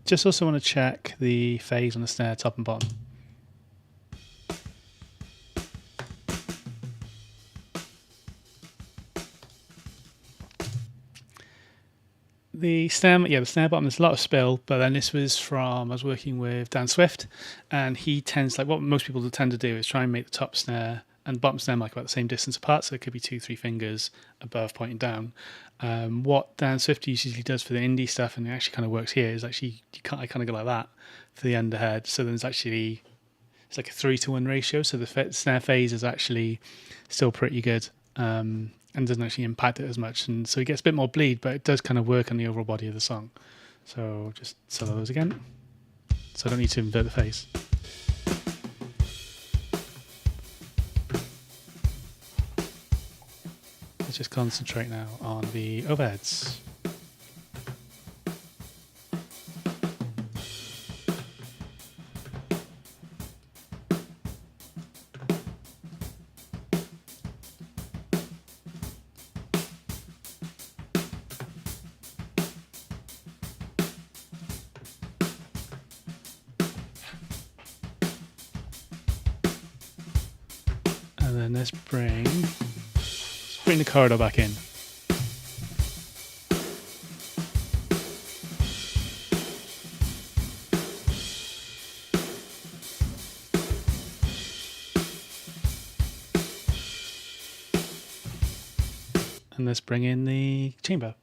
Just also want to check the phase on the snare top and bottom. The snare bottom, there's a lot of spill, but then this was from, I was working with Dan Swift, and he tends, like what most people tend to do is try and make the top snare and bottom snare mic about the same distance apart, so it could be 2-3 fingers above pointing down. What Dan Swift usually does for the indie stuff, and it actually kind of works here, is actually I kind of go like that for the underhead. So then it's like a 3-to-1 ratio. So the snare phase is actually still pretty good, and doesn't actually impact it as much. And so it gets a bit more bleed, but it does kind of work on the overall body of the song. So just solo those again. So I don't need to invert the phase. Let's just concentrate now on the overheads. And then let's bring the corridor back in. And let's bring in the chamber.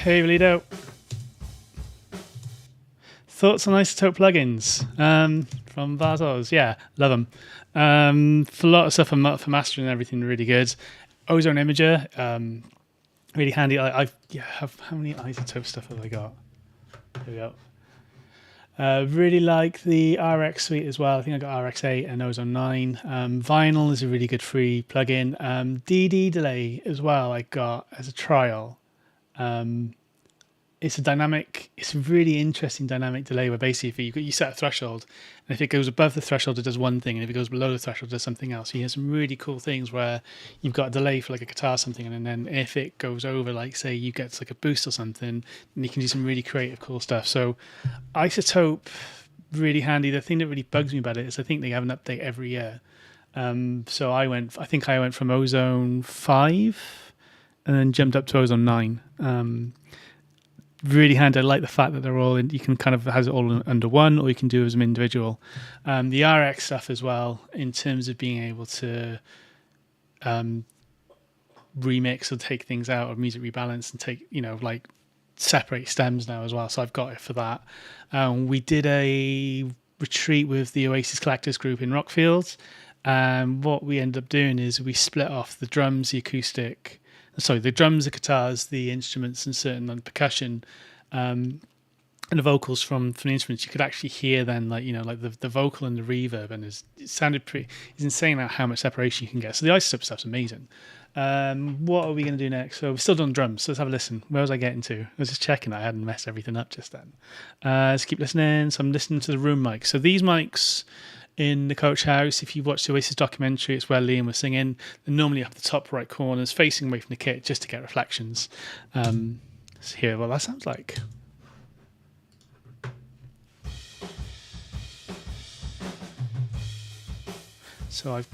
Hey, Lido. Thoughts on isotope plugins from Vasos? Yeah, love them. For a lot of stuff for mastering and everything, really good. Ozone Imager, really handy. I have how many isotope stuff have I got? There we go. Really like the RX suite as well. I think I got RX8 and Ozone 9. Vinyl is a really good free plugin. DD Delay as well. I got as a trial. It's a really interesting dynamic delay where basically you set a threshold, and if it goes above the threshold, it does one thing, and if it goes below the threshold, it does something else. You hear some really cool things where you've got a delay for like a guitar or something, and then if it goes over, like say you get like a boost or something, then you can do some really creative, cool stuff. So Isotope, really handy. The thing that really bugs me about it is I think they have an update every year. So I think I went from Ozone 5 and then jumped up to Ozone 9. Really handy. I like the fact that they're all in, you can kind of has it all under one, or you can do it as an individual. The RX stuff as well, in terms of being able to remix or take things out of music rebalance and take, like separate stems now as well. So I've got it for that. We did a retreat with the Oasis Collectors group in Rockfields, and what we ended up doing is we split off the drums, the drums, the guitars, the instruments, and certain percussion, and the vocals from the instruments. You could actually hear then, like the vocal and the reverb, and it sounded pretty. It's insane how much separation you can get. So the isotope stuff's amazing. What are we going to do next? So we're still done drums. So let's have a listen. Where was I getting to? I was just checking. I hadn't messed everything up just then. Let's keep listening. So I'm listening to the room mics. So these mics in the coach house, if you watch the Oasis documentary, it's where Liam was singing. They're normally up the top right corners, facing away from the kit, just to get reflections. Let's hear what that sounds like. So I've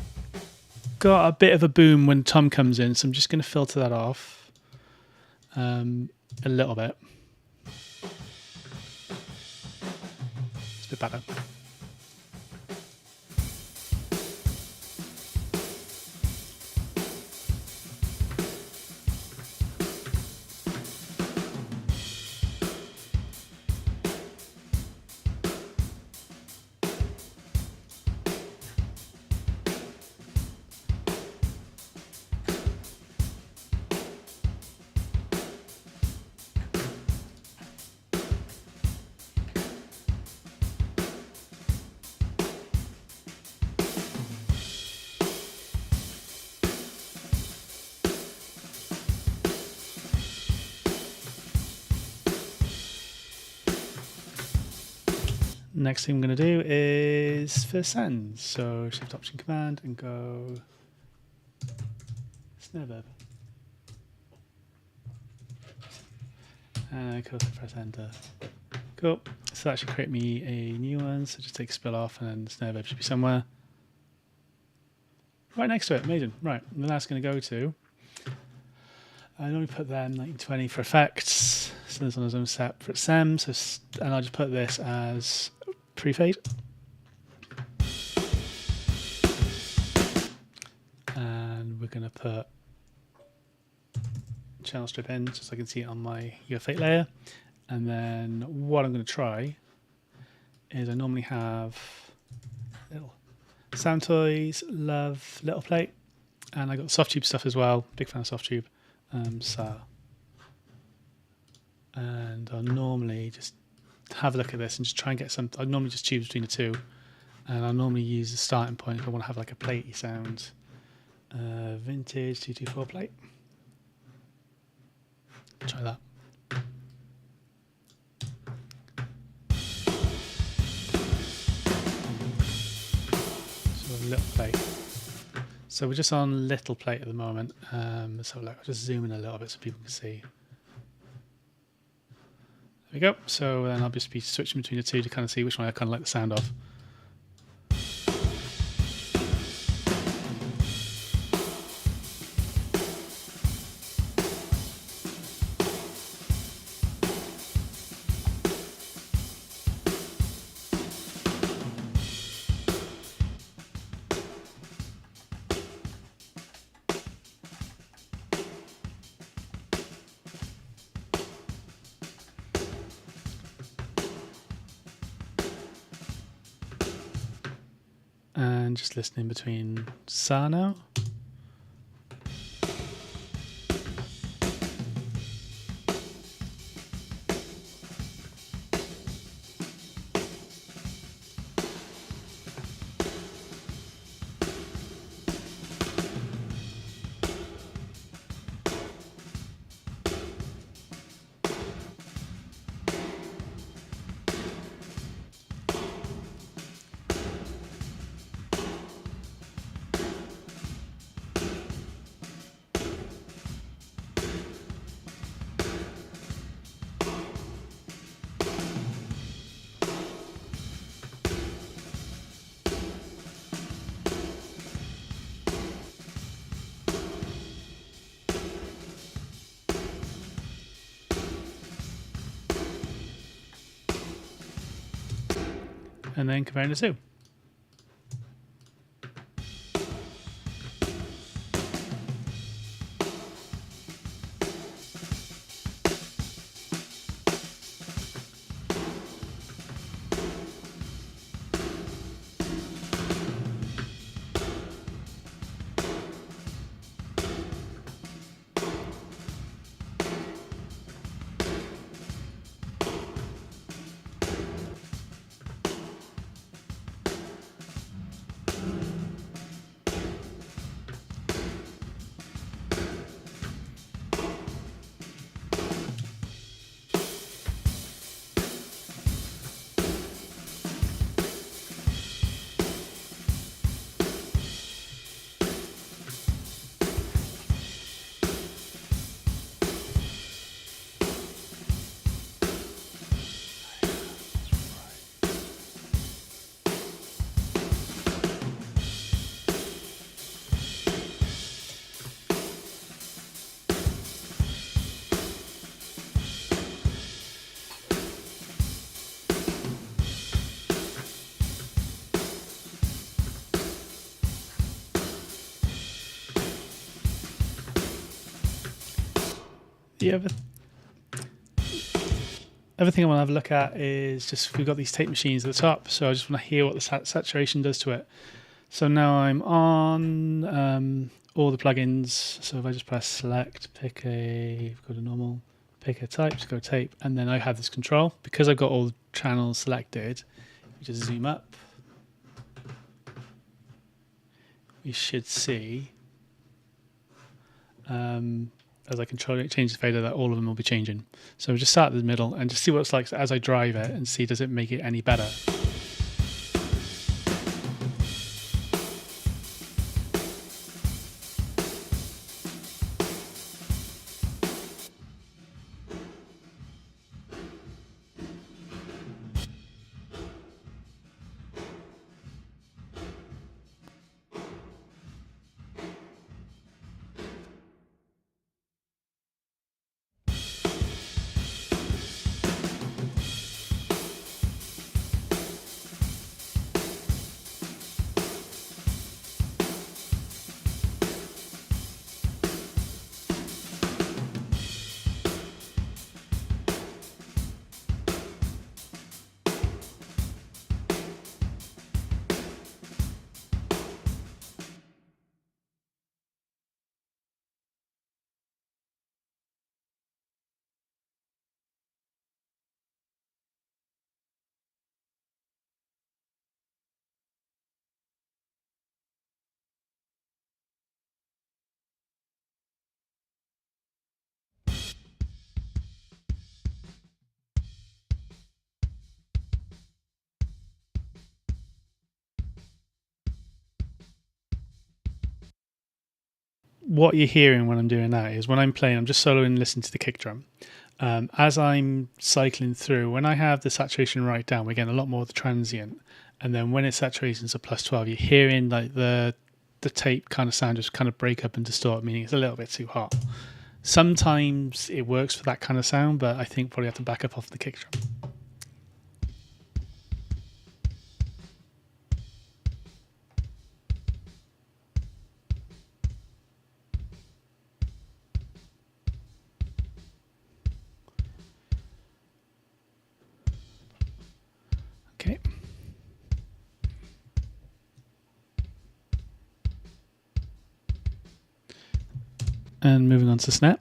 got a bit of a boom when Tom comes in, so I'm just going to filter that off a little bit. It's a bit better. Next thing I'm going to do is for sends. So Shift Option Command and go snare verb. And press enter. Cool. So that should create me a new one. So just take spill off, and then the snare verb should be somewhere right next to it. Amazing. Right. And then that's going to go to. I normally put them 1920 for effects. So this one is on a separate SEM. And I'll just put this as pre-fade. And we're going to put channel strip in just so I can see it on my UF8 layer. And then what I'm going to try is I normally have little Sound Toys, love Little Plate, and I got soft tube stuff as well. Big fan of soft tube. And I'll normally just have a look at this and just try and get some. I normally just choose between the two, and I'll normally use the starting point if I want to have like a platey sound. Vintage 224 plate. Try that. So a little plate. So we're just on little plate at the moment. Let's have a look. I'll just zoom in a little bit so people can see. There we go. So then I'll just be switching between the two to kind of see which one I kind of like the sound of. and just listening between sa now. And then comparing the two. The other thing I want to have a look at is just we've got these tape machines at the top, so I just want to hear what the saturation does to it. So now I'm on all the plugins. So if I just press select, pick a, go to normal, pick a type, go tape, and then I have this control because I've got all the channels selected. We just zoom up. We should see. As I control it, change the fader, that all of them will be changing. So we'll just start at the middle and just see what it's like as I drive it and see does it make it any better. What you're hearing when I'm doing that is when I'm playing, I'm just soloing and listening to the kick drum. As I'm cycling through, when I have the saturation right down, we're getting a lot more of the transient. And then when it's saturation to plus 12, you're hearing like the tape kind of sound just kind of break up and distort, meaning it's a little bit too hot. Sometimes it works for that kind of sound, but I think probably have to back up off the kick drum. Okay. And moving on to snare.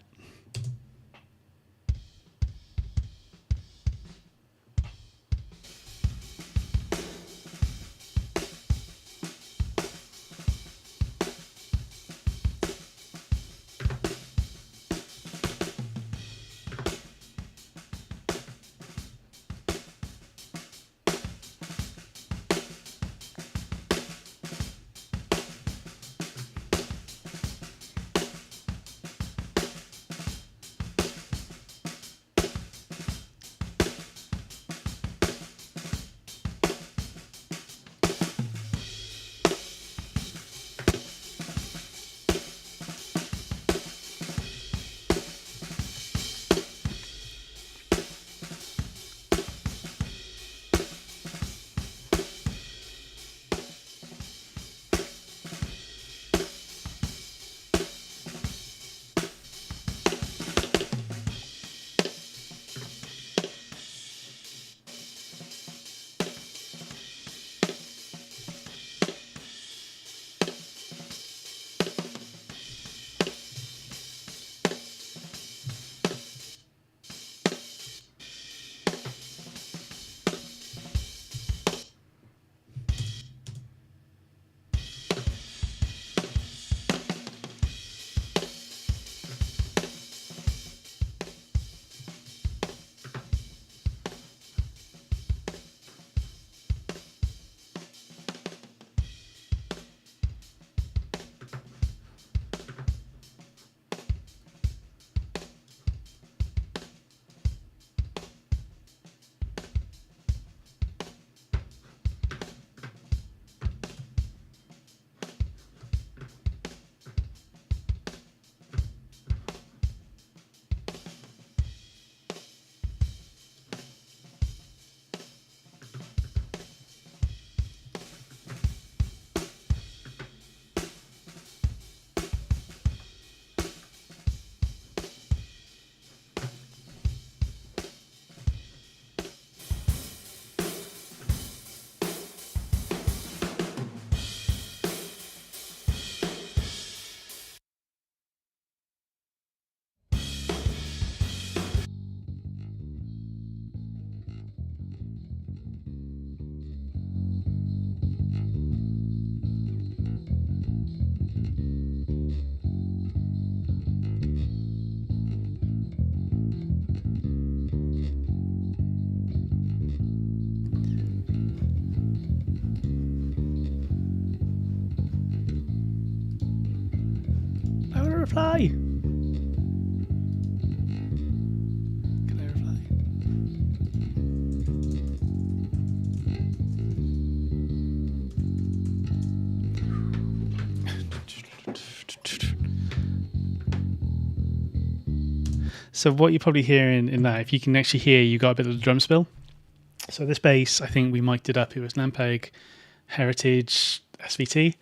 I want to reply. Can I reply? So what you're probably hearing in that, if you can actually hear, you got a bit of the drum spill. So this bass, I think we mic'd it up. It was an Ampeg Heritage SVT,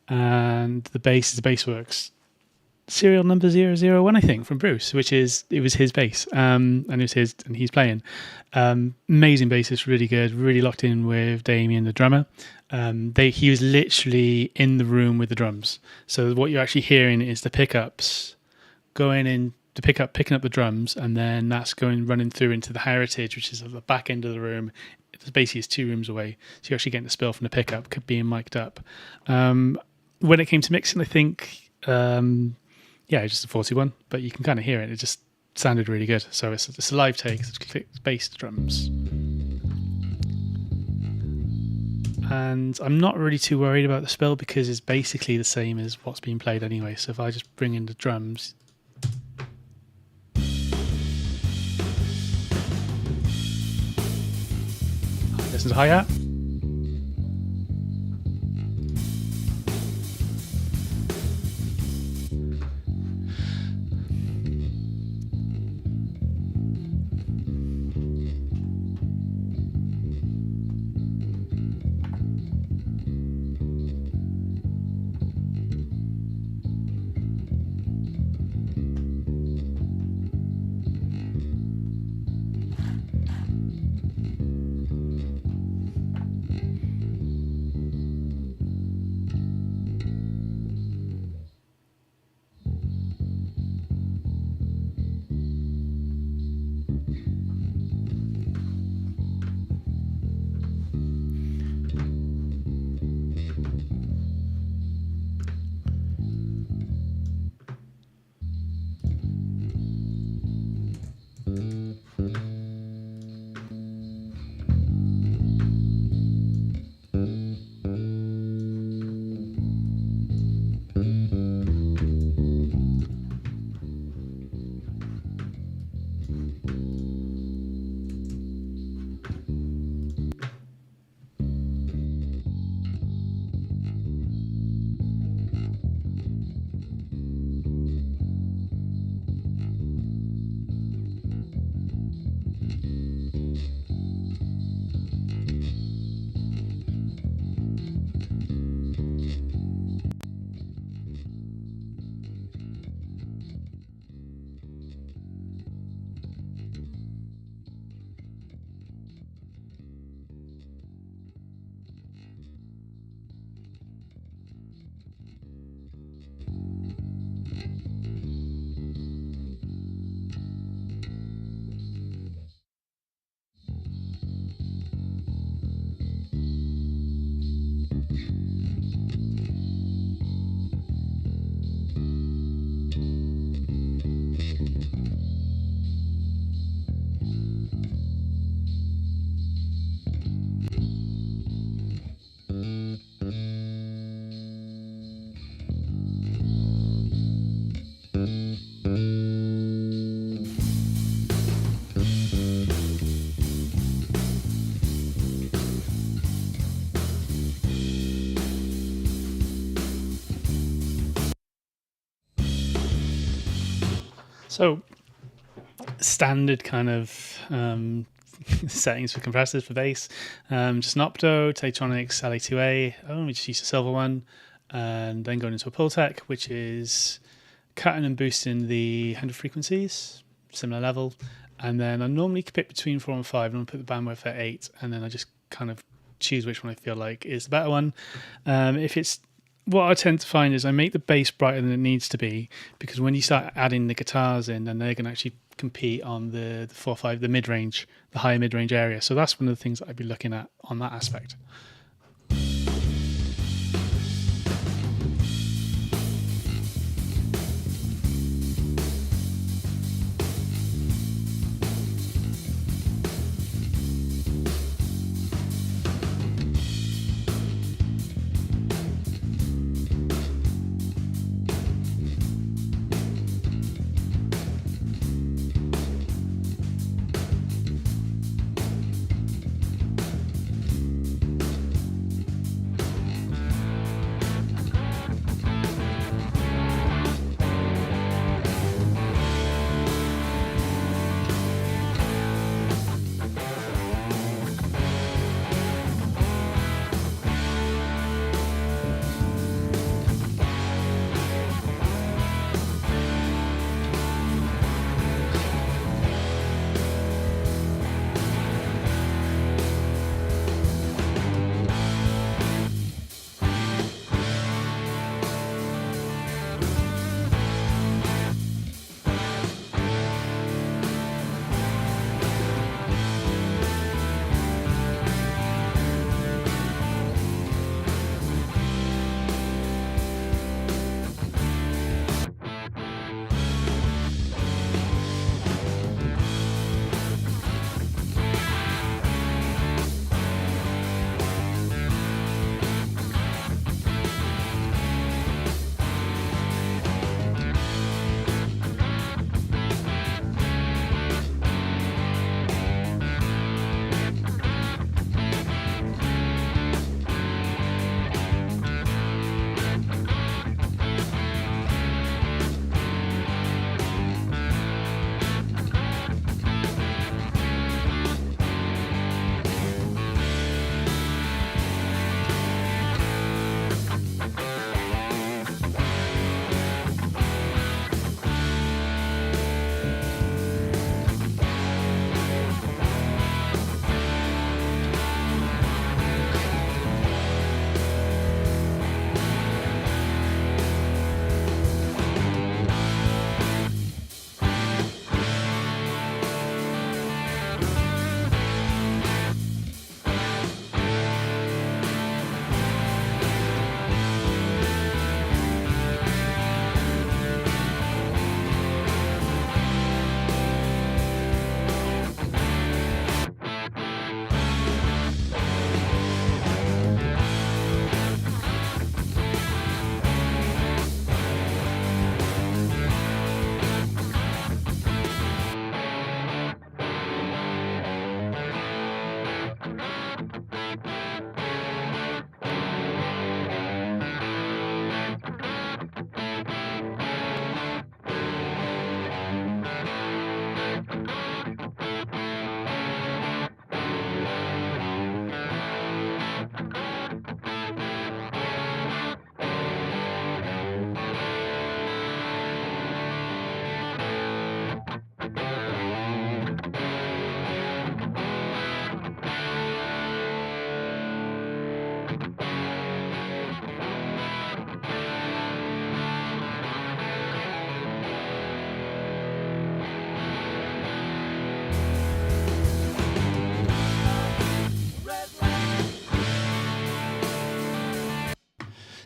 and the bass is the Bassworks serial number 001, I think, from Bruce, it was his bass, and it was his, and he's playing. Amazing bassist, really good, really locked in with Damien, the drummer. He was literally in the room with the drums. So what you're actually hearing is the pickups going in to picking up the drums, and then that's running through into the Heritage, which is at the back end of the room. It's basically 2 rooms away, so you're actually getting the spill from the pickup being mic'd up. When it came to mixing, I think it's just a 41, but you can kind of hear it. It just sounded really good. So it's a live take. It's bass drums, and I'm not really too worried about the spill because it's basically the same as what's being played anyway. So if I just bring in the drums. Listen to hi-hat. So standard kind of settings for compressors for bass. Just an Opto, Tektronix LA2A. We just use a silver one, and then going into a Pultec, which is cutting and boosting the 100 frequencies, similar level. And then I normally pick between 4 and 5, and I'll put the bandwidth at 8, and then I just kind of choose which one I feel like is the better one. If it's what I tend to find is I make the bass brighter than it needs to be, because when you start adding the guitars in, then they're going to actually compete on the 4-5, the mid-range, the higher mid-range area. So that's one of the things that I'd be looking at on that aspect.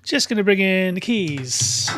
Just going to bring in the keys.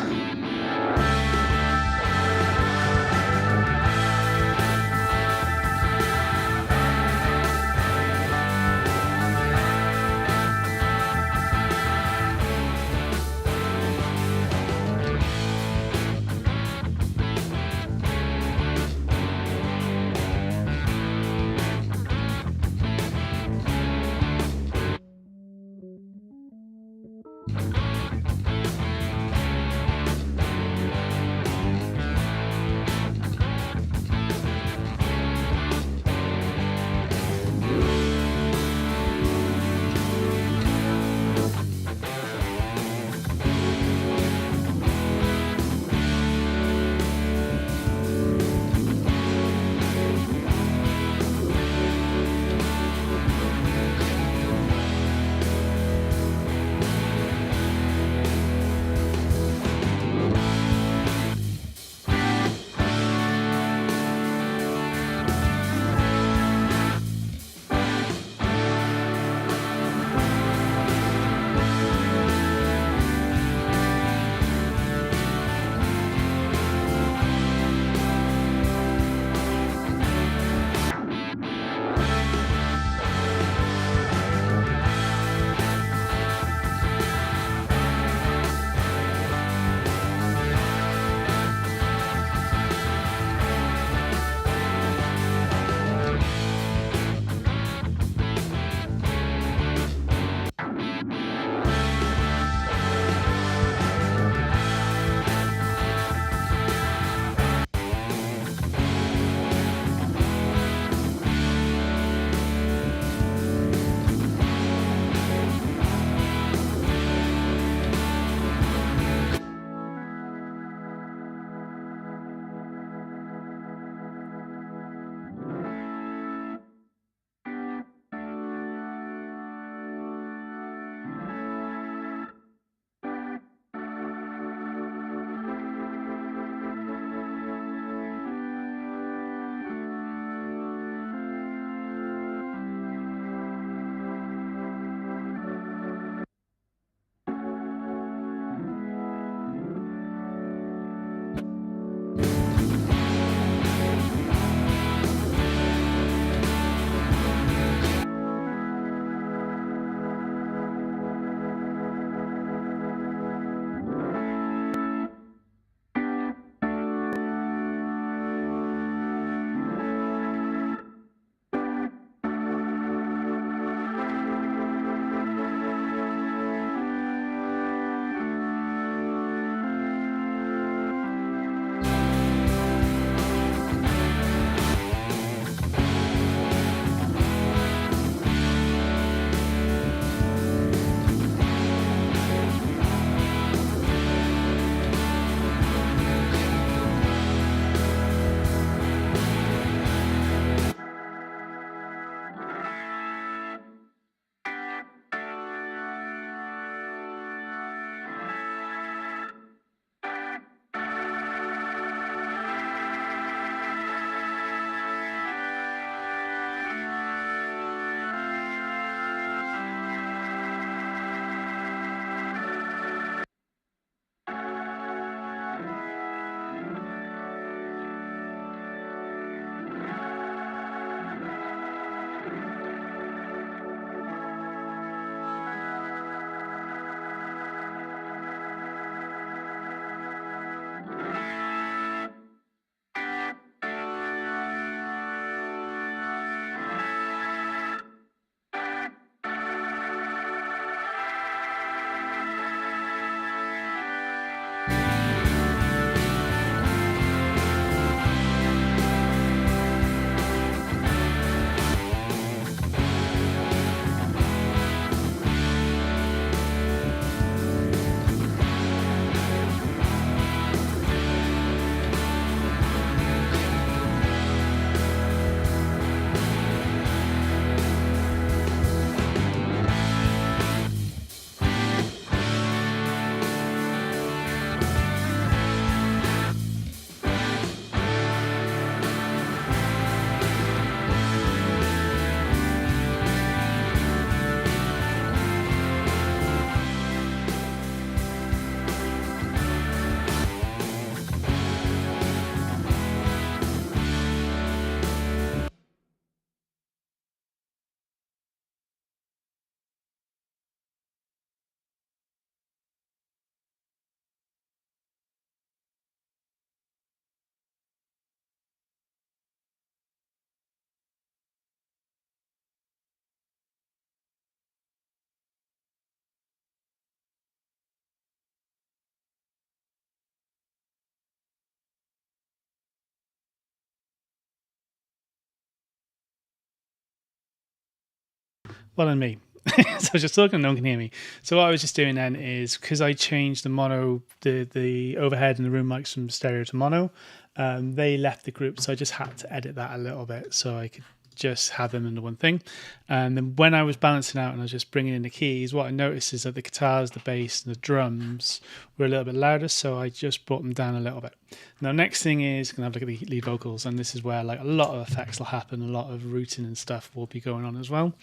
well, and me. So I was just talking and no one can hear me. So what I was just doing then is, because I changed the mono, the overhead and the room mics from stereo to mono, they left the group. So I just had to edit that a little bit so I could just have them into one thing. And then when I was balancing out and I was just bringing in the keys, what I noticed is that the guitars, the bass and the drums were a little bit louder, so I just brought them down a little bit. Now next thing is going to have a look at the lead vocals, and this is where like a lot of effects will happen, a lot of routing and stuff will be going on as well.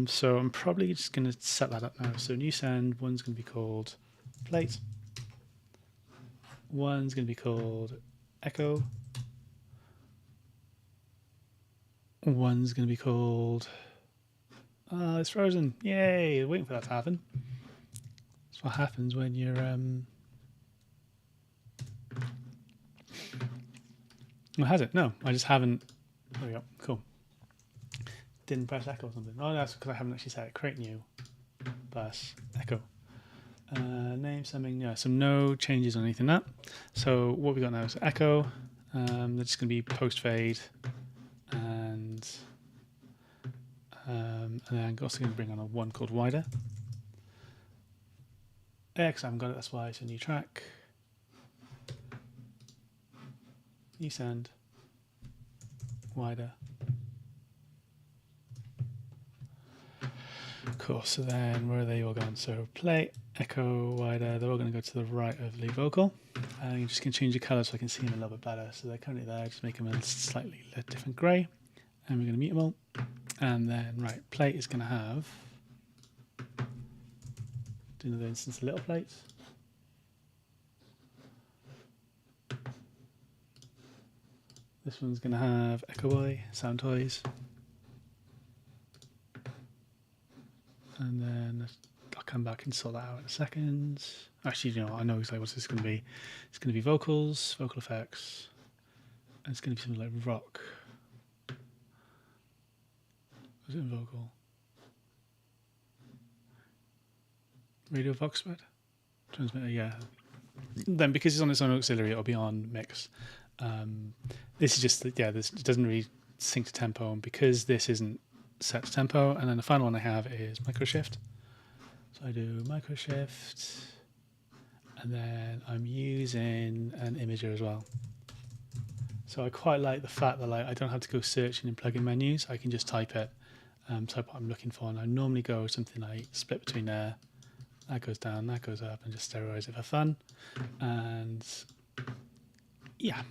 So I'm probably just going to set that up now. So new sound, one's going to be called plate, one's going to be called echo, one's going to be called... Oh, it's frozen. Yay, waiting for that to happen. That's what happens when you're... Oh, has it? No, I just haven't... There we go, cool. Didn't press echo or something. Oh, that's because I haven't actually set it. Create new, bus, echo. Name something, yeah, so no changes on anything that. So what we got now is echo. That's just going to be post-fade. And then I'm also going to bring on a one called wider. X, I haven't got it, that's why it's a new track. New sound, wider. Cool, so then where are they all going? So play, echo, wider, they're all going to go to the right of lead vocal. I'm just going to change the colour so I can see them a little bit better. So they're currently there, just make them a slightly different grey. And we're going to mute them all. And then, right, plate is going to have, do another instance of little plates. This one's going to have Echo Boy, Sound Toys. And then I'll come back and sort that out in a second. Actually, you know, I know exactly what this is going to be. It's going to be vocals, vocal effects, and it's going to be something like rock. Was it in vocal? Radio Vox spread? Transmitter, yeah. Then because it's on its own auxiliary, it'll be on mix. This is just, yeah, this doesn't really sync to tempo, and because this isn't set to tempo, and then the final one I have is micro shift. So I do micro shift, and then I'm using an imager as well. So I quite like the fact that like I don't have to go searching in plugin menus. I can just type it, type what I'm looking for, and I normally go something like split between there. That goes down, that goes up, and just stereoize it for fun. And yeah.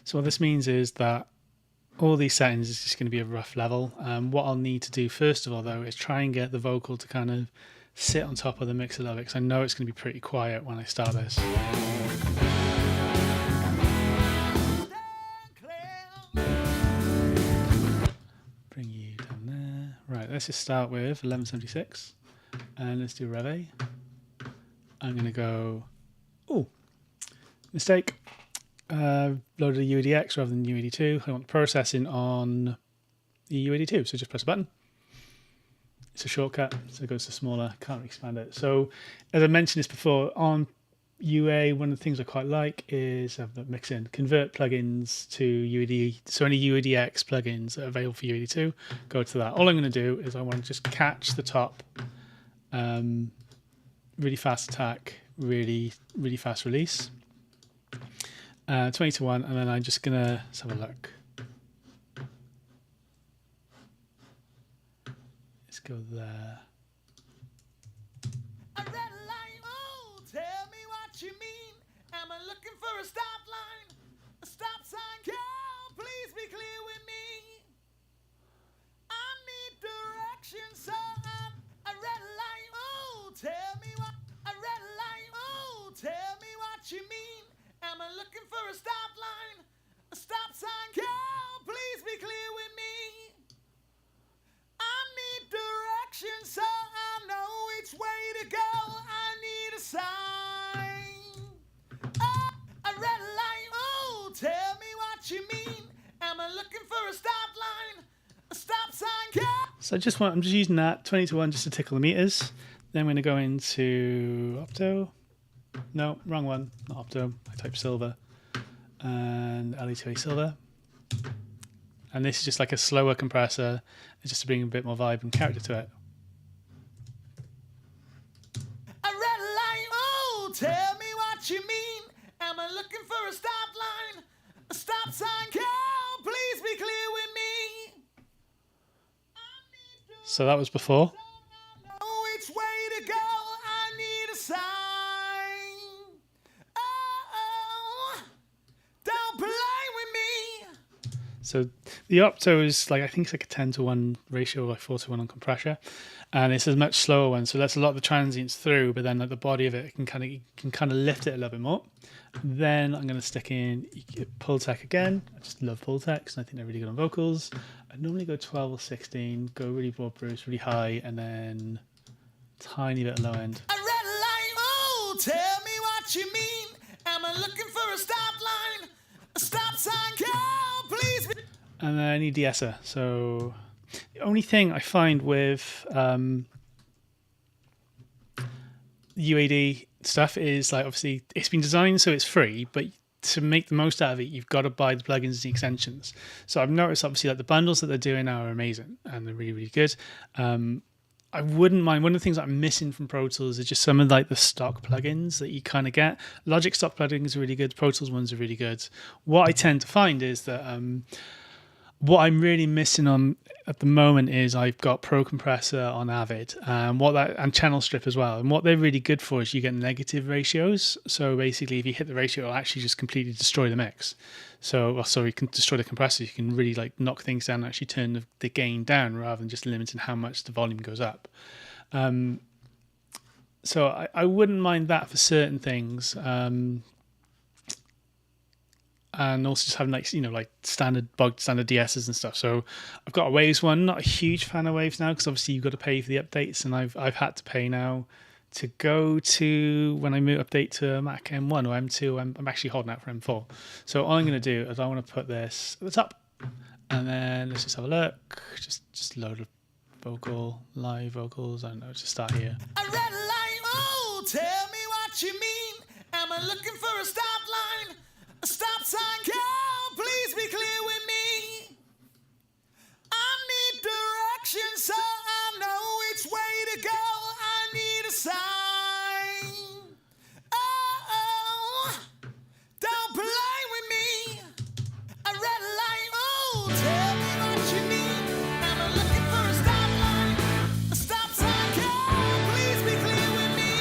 So what this means is that all these settings is just going to be a rough level. What I'll need to do first of all, though, is try and get the vocal to kind of sit on top of the mix a little bit, because I know it's going to be pretty quiet when I start this. Bring you down there. Right, let's just start with 1176. And let's do Rev A. I'm going to go... Oh, mistake. Loaded a UADX rather than UAD2. I want processing on the UAD2, so just press a button. It's a shortcut, so it goes to smaller, can't expand it. So as I mentioned this before, on UA, one of the things I quite like is mix in, convert plugins to UAD. So any UADX plugins that are available for UAD2, go to that. All I'm going to do is I want to just catch the top, really fast attack, really fast release. 20 to 1, and then I'm just gonna let's have a look. Let's go there. A red light, oh, tell me what you mean. Am I looking for a stop line? A stop sign, girl, please be clear with me. I need direction, so I'm a red light, oh, tell me what. A red light, oh, tell me what you mean. Am I looking for a stop line? A stop sign, girl, please be clear with me. I need direction so I know which way to go. I need a sign. Oh, a red light, oh, tell me what you mean. Am I looking for a stop line? A stop sign, girl. So I'm just using that 20 to 1 just to tickle the meters. Then I'm going to go into Opto. No, wrong one, not Opto. I type silver. And LE2A silver. And this is just like a slower compressor, just to bring a bit more vibe and character to it. A red light, oh, tell me what you mean. Am I looking for a stop line? A stop sign, girl, please be clear with me. So that was before. Oh, which way to go? I need a sign. Oh, don't play with me. So the opto is like, I think it's like a 10-to-1 ratio, like 4-to-1 on compressor, and it's a much slower one. So lets a lot of the transients through, but then like the body of it can kind of lift it a little bit more. Then I'm going to stick in Pultec again. I just love Pultecs, and I think they're really good on vocals. I normally go 12 or 16, go really broad bruce, really high, and then tiny bit of low end. A red light, oh, tell me what you mean. Am I looking for a stop line? A stop sign, girl, please be. And then I need de-esser. So the only thing I find with UAD stuff is like, obviously it's been designed so it's free, but to make the most out of it, you've got to buy the plugins and the extensions. So I've noticed obviously that the bundles that they're doing now are amazing and they're really, really good. I wouldn't mind. One of the things that I'm missing from Pro Tools is just some of like the stock plugins that you kind of get. Logic stock plugins are really good. Pro Tools ones are really good. What I tend to find is that what I'm really missing on at the moment is I've got Pro Compressor on Avid, and Channel Strip as well. And what they're really good for is you get negative ratios. So basically, if you hit the ratio, it'll actually just completely destroy the mix. So you can destroy the compressor. You can really like knock things down and actually turn the gain down rather than just limiting how much the volume goes up. So I wouldn't mind that for certain things. And also just having like standard DSs and stuff. So I've got a Waves one. Not a huge fan of Waves now because obviously you've got to pay for the updates, and I've had to pay now to go to when I update to a Mac M1 or M2. I'm actually holding out for M4. So all I'm going to do is I want to put this at the top, and then let's just have a look. Just load of live vocals. I don't know. Just start here. A red light, oh, tell me what you mean. Am I looking for a stop line? A stop sign, girl, please be clear with me. I need direction so I know which way to go. I need a sign. Oh, don't play with me. A red light, oh, tell me what you mean. Am I looking for a stop line? A stop sign, girl, please be clear with me.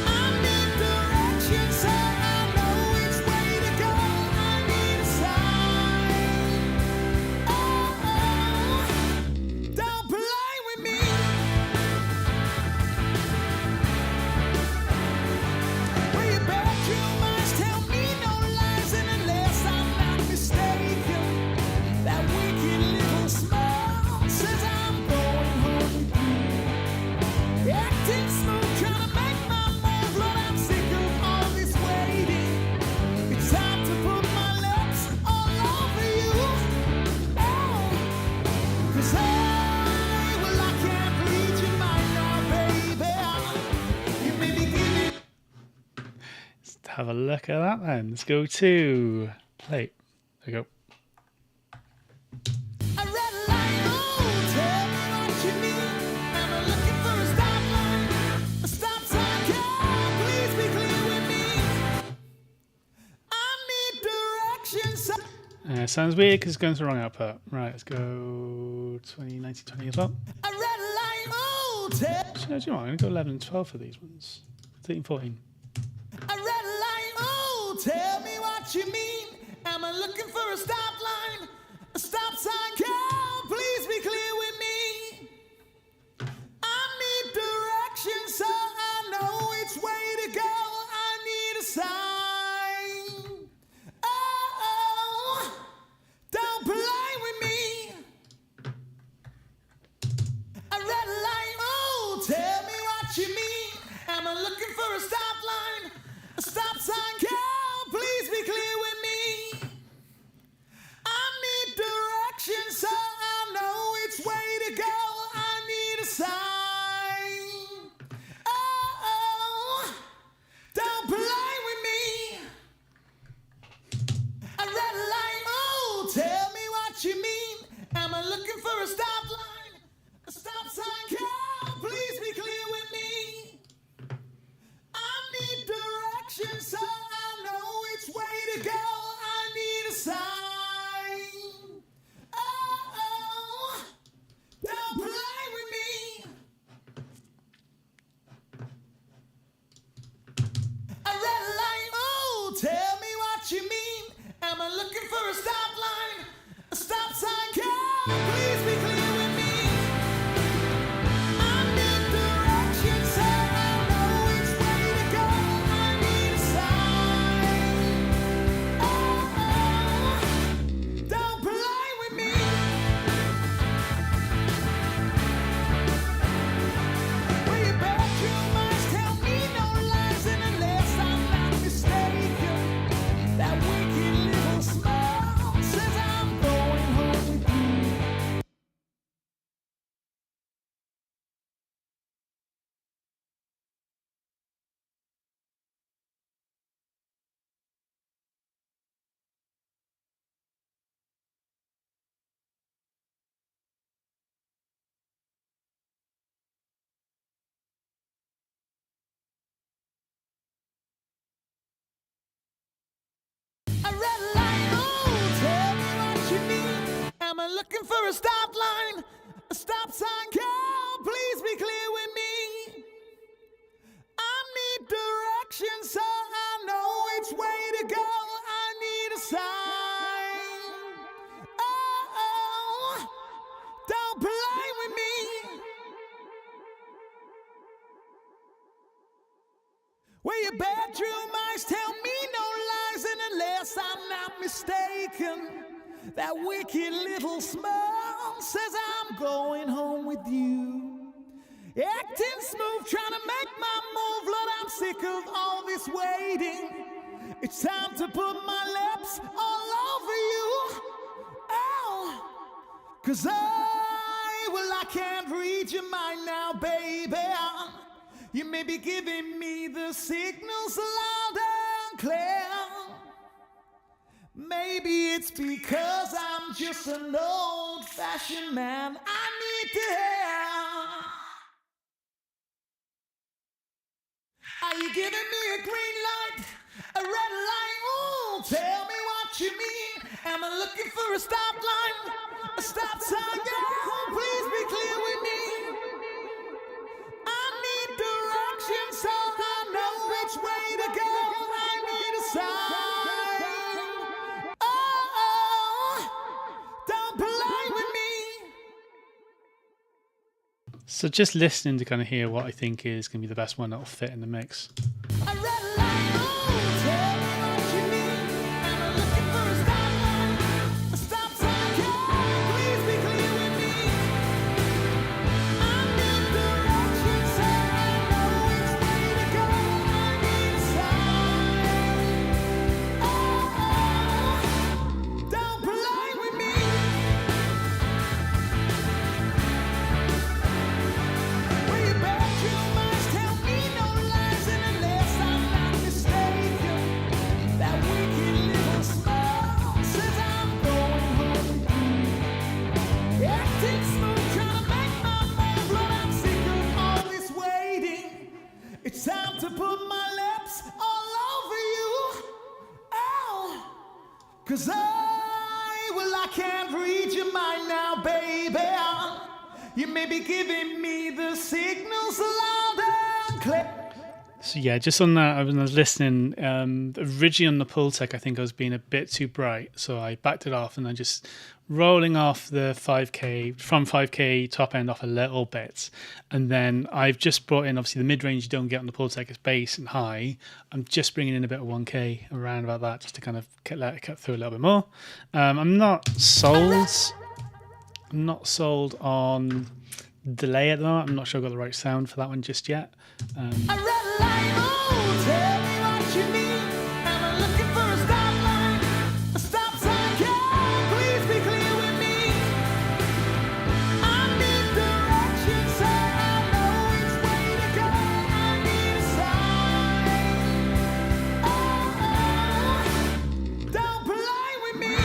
I need direction so I know which way to go. I need a sign. Oh, don't play with me. Well, you bet your minds tell me no lies, and unless I'm not mistaken, that wicked little smile says I'm going home with you. Acting smooth, trying to make my move, Lord, I'm sick of all this waiting. It's time to put my lips all over you. Oh, 'cause I can't read your mind now, baby. You may be giving. Let's have a look at that then. Let's go to play. There we go. A red light, oh, tell me what you mean. Am I looking for a stop line? A stop sign, girl, please be clear with me. I need directions. Sounds weird because it's going to the wrong output. Right, let's go 20, 19, 20 as well. A red light, oh, tell. Actually, no, do you know what? I'm going to go 11 and 12 for these ones. 13, 14. A red light, oh, tell me what you mean. Am I looking for a stop line? A stop sign, girl, please be clear with me. I need directions so I know which way to go. I need a sign. Oh, don't play with me. A red light, oh, tell me what you mean. Am I looking for a stop line? A stop sign, girl, please be clear with me. I for a stop line, a stop sign, girl, please be clear with me. I need directions so I know which way to go. I need a sign. Oh, don't play with me. A red light, oh, tell me what you mean. Am I looking for a stop line, a stop sign, girl, please be clear with me. I need directions so I know which way to go. I need a sign. Oh, don't play with me. Well, your bedroom eyes tell me no lies, and unless I'm not mistaken, that wicked little smile says I'm going home with you. A red light, oh, tell me what you mean. Am I looking for a stop line, a stop sign, girl, please be clear with me. I need directions so I know which way to go. I need a sign. Oh, don't play with me. Well, your bedroom eyes tell me no lies, and unless I'm not mistaken, that wicked little smile says I'm going home with you. Acting smooth, trying to make my move, Lord, I'm sick of all this waiting. It's time to put my lips all over you. Oh, 'cause I can't read your mind now, baby. You may be giving me the signals loud and clear. Maybe it's because I'm just an old-fashioned man. I need to hear. Are you giving me a green light, a red light? Ooh, tell me what you mean. Am I looking for a stop line, a stop sign? Girl, please be clear with me. I need directions so I know which way to go. I need a sign. Oh, don't play with me. So just listening to kind of hear what I think is going to be the best one that'll fit in the mix. A red light, oh, tell me what you mean. Am I looking for a stop line, a stop sign? Girl, please be clear with me. I need directions so I know which way to go. I need a sign. Oh, don't play with me. Well, your bedroom eyes tell me no lies, and unless I'm not mistaken, that wicked little smile says I'm going home with you. Acting smooth, trying to make my move, Lord, I'm sick of all this waiting. It's time to put my lips all over you. Oh, 'cause I can't read your mind now, baby. You may be giving me the signals loud and clear. So yeah, just on that, when I was listening, originally on the Pultec, I think I was being a bit too bright, so I backed it off, and I'm just rolling off the 5K, from 5K top end off a little bit, and then I've just brought in, obviously the mid-range you don't get on the Pultec is bass and high. I'm just bringing in a bit of 1K around about that, just to kind of let it cut through a little bit more. I'm not sold on delay at the moment. I'm not sure I got the right sound for that one just yet. A red light, oh, tell me what you mean. Am I looking for a stop line, a stop sign? Girl, please be clear with me. I need directions so I know which way to go. I need a sign. Oh, don't play with me.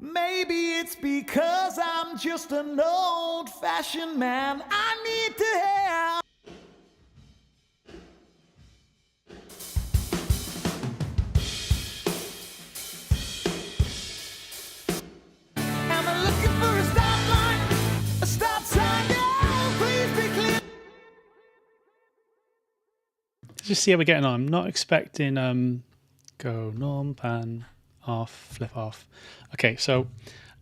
Maybe it's because I'm just an old-fashioned man. I need to have. I'm looking for a stop line, a stop sign. Yeah, please be clear. Let's just see how we're getting on. I'm not expecting go norm, pan, off, flip off. Okay, so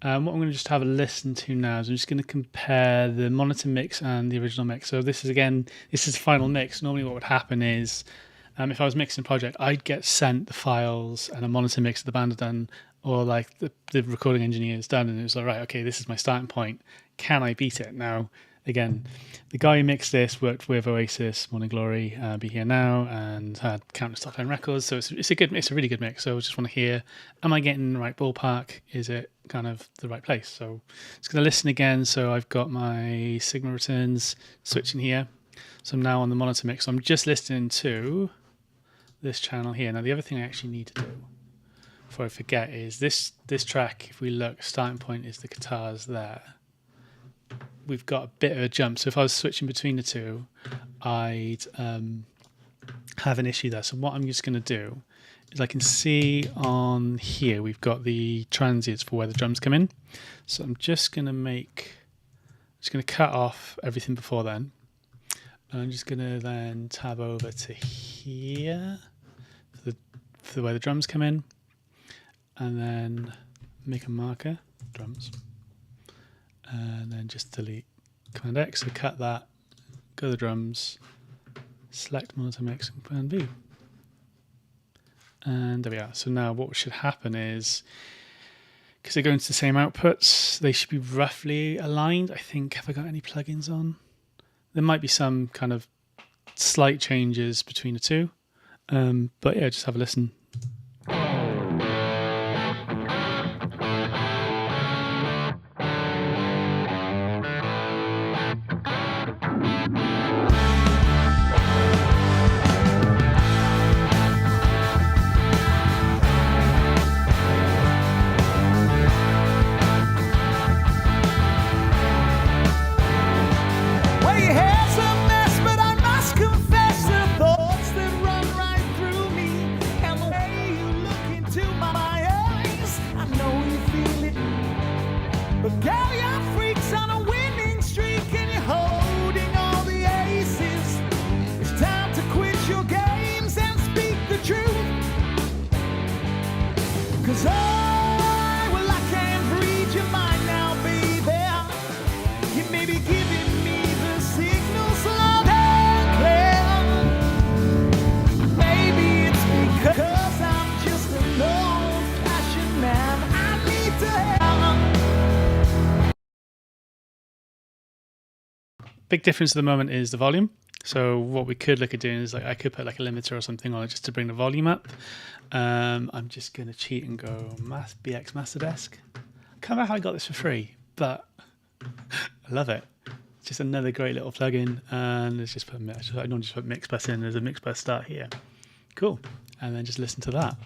what I'm going to just have a listen to now is I'm just going to compare the monitor mix and the original mix. So this is the final mix. Normally what would happen is if I was mixing a project, I'd get sent the files and a monitor mix that the band had done, or like the recording engineer has done, and it was like, right, okay, this is my starting point. Can I beat it? Now, again, the guy who mixed this worked with Oasis, Morning Glory, Be Here Now, and had Countless Top 10 records. So it's a really good mix. So I just want to hear, am I getting the right ballpark? Is it kind of the right place? So just going to listen again. So I've got my Sigma returns switching here. So I'm now on the monitor mix. So I'm just listening to this channel here. Now the other thing I actually need to do before I forget is this track. If we look, starting point is the guitars there. We've got a bit of a jump. So if I was switching between the two, I'd have an issue there. So what I'm just going to do is I can see on here we've got the transients for where the drums come in. So I'm just going to cut off everything before then. And I'm just going to then tab over to here for where the drums come in, and then make a marker, drums. And then just delete Command X, so cut that, go to the drums, select monitor mix and Command V. And there we are. So now what should happen is, because they're going to the same outputs, they should be roughly aligned. I think, have I got any plugins on? There might be some kind of slight changes between the two. But yeah, just have a listen. Well, your hair's a mess, but I must confess the thoughts that run right through me, and the way you look into my eyes, I know you feel it. But girl, you're freaks on a winning streak, and you're holding all the aces. It's time to quit your games and speak the truth. 'Cause well, I can't read your mind now, baby. You may be giving me the signals loud and clear. Maybe it's because I'm just an old-fashioned man. I need to have. Big difference at the moment is the volume. So what we could look at doing is, like, I could put like a limiter or something on it just to bring the volume up. I'm just going to cheat and go BX Masterdesk. I can't remember how I got this for free, but I love it. It's just another great little plugin, and let's just put I don't just put mix bus in. There's a mix bus start here. Cool, and then just listen to that.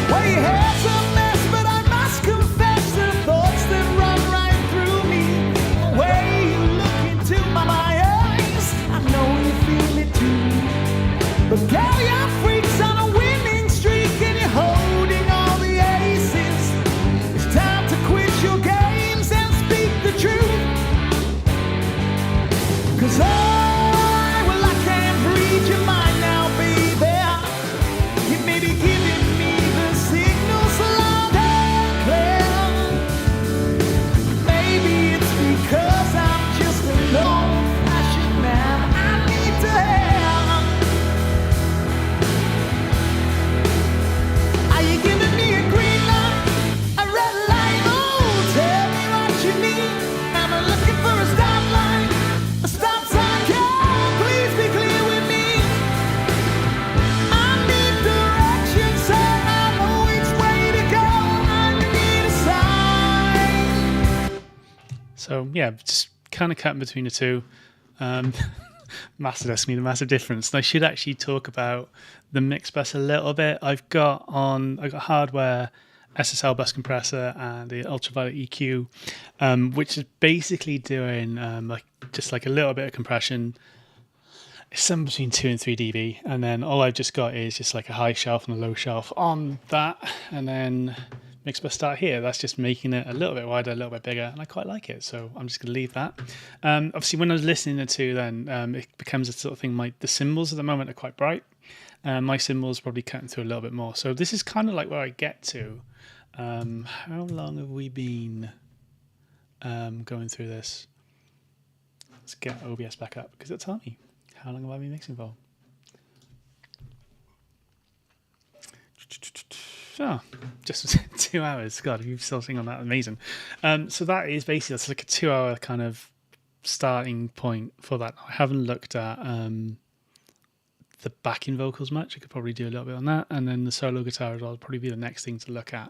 Well, your hair's a mess, but I must confess the thoughts that run right through me. The way you yeah, just kind of cutting between the two. Massive, that's me the massive difference. And I should actually talk about the mix bus a little bit. I got hardware, SSL Bus Compressor, and the ultraviolet EQ, which is basically doing just a little bit of compression. It's somewhere between 2 and 3 dB, and then all I've just got is just like a high shelf and a low shelf on that, and then mix bus start here. That's just making it a little bit wider, a little bit bigger, and I quite like it, so I'm just going to leave that. Obviously, when I was listening to two, then it becomes a sort of thing. The cymbals at the moment are quite bright. My cymbals probably cutting through a little bit more. So this is kind of like where I get to. How long have we been going through this? Let's get OBS back up because it'll tell me how long have I been mixing for. Oh, just 2 hours. God, if you're still sitting on that, amazing. So that is basically, that's like a 2-hour kind of starting point for that. I haven't looked at the backing vocals much. I could probably do a little bit on that, and then the solo guitar as well would probably be the next thing to look at.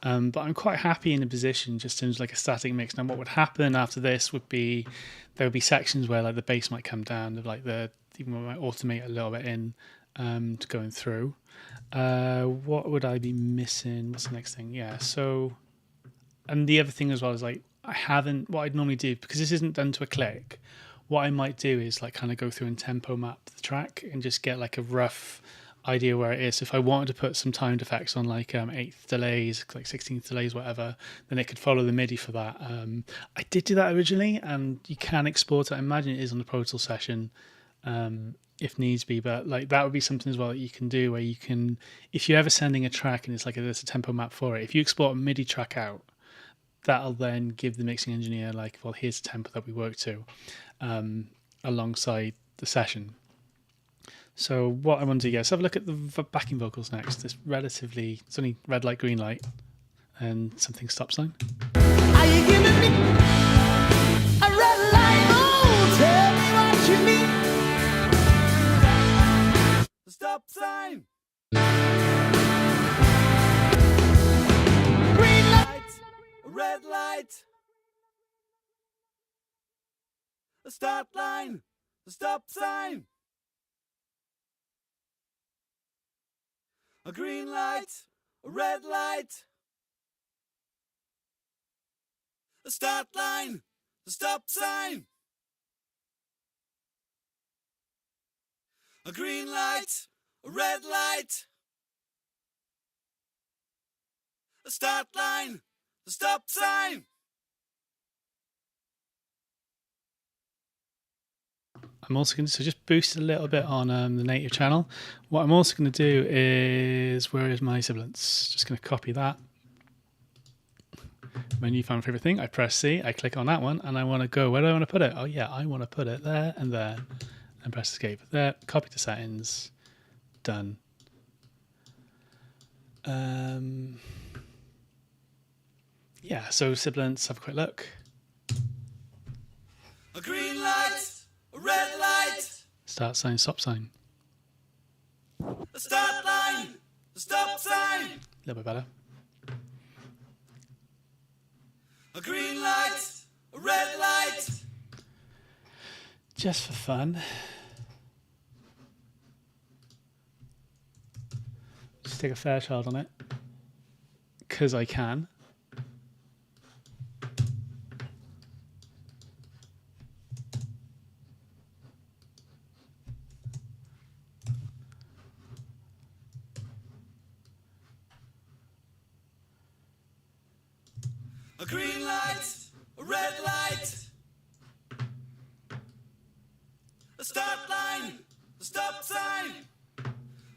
But I'm quite happy in a position just in terms of like a static mix. Now, what would happen after this would be there would be sections where like the bass might come down, like even might automate a little bit in to going through. What would I be missing? What's the next thing? Yeah. So, and the other thing as well is like what I'd normally do, because this isn't done to a click. What I might do is like kind of go through and tempo map the track and just get like a rough idea where it is. If I wanted to put some timed effects on like 8th delays, like 16th delays, whatever, then it could follow the MIDI for that. I did do that originally, and you can export it. I imagine it is on the Pro Tools session if needs be, but like that would be something as well that you can do where you can, if you're ever sending a track and it's like there's a tempo map for it, if you export a MIDI track out, that'll then give the mixing engineer like, well, here's the tempo that we work to alongside the session. So what I want to do, let's have a look at the backing vocals next. It's only red light, green light, and something stop sign. Are you giving me a red light? Oh, tell me what you mean. Stop sign. Green light, red light. A start line, a stop sign. A green light, a red light. A start line, a stop sign. A green light, a red light. A start line, a stop sign. I'm also going to just boost a little bit on the native channel. What I'm also going to do is, where is my sibilance? Just going to copy that. Menu, find my favorite thing. I press C, I click on that one, and I want to go, where do I want to put it? Oh yeah, I want to put it there and there. And press escape. There, copy to settings, done. Yeah, so sibilance, have a quick look. A green light, a red light. Start sign, stop sign. A start line, a stop sign. A little bit better. A green light, a red light. Just for fun. Just take a fair child on it. Because I can. A green light, a red light. A start line, a stop sign.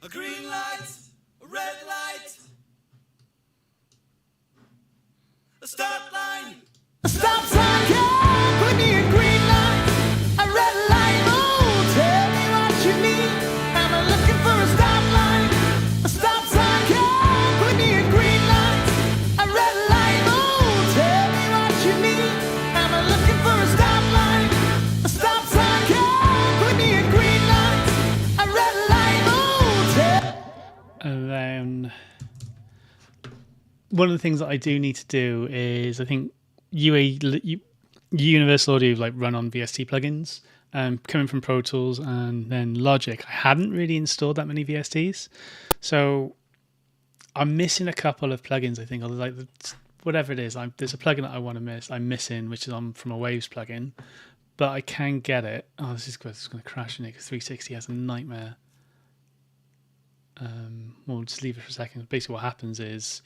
A green light, a red light. A start line, a stop sign. Yeah, put me a green light, a red light. Oh, tell me what you mean. I'm looking for a stop line, a stop sign. Yeah, put me a green light, a red light. Oh, tell me what you mean. I'm looking for a stop line, a stop sign. Yeah, put me a green light, a red light. Oh, tell. And then one of the things that I do need to do is, I think Universal Audio like run on VST plugins, coming from Pro Tools and then Logic. I hadn't really installed that many VSTs, so I'm missing a couple of plugins. I think, or like whatever it is. There's a plugin that I want to miss. I'm missing, which is on from a Waves plugin, but I can get it. Oh, this is going to crash in it because 360 has a nightmare. We'll just leave it for a second. Basically, what happens is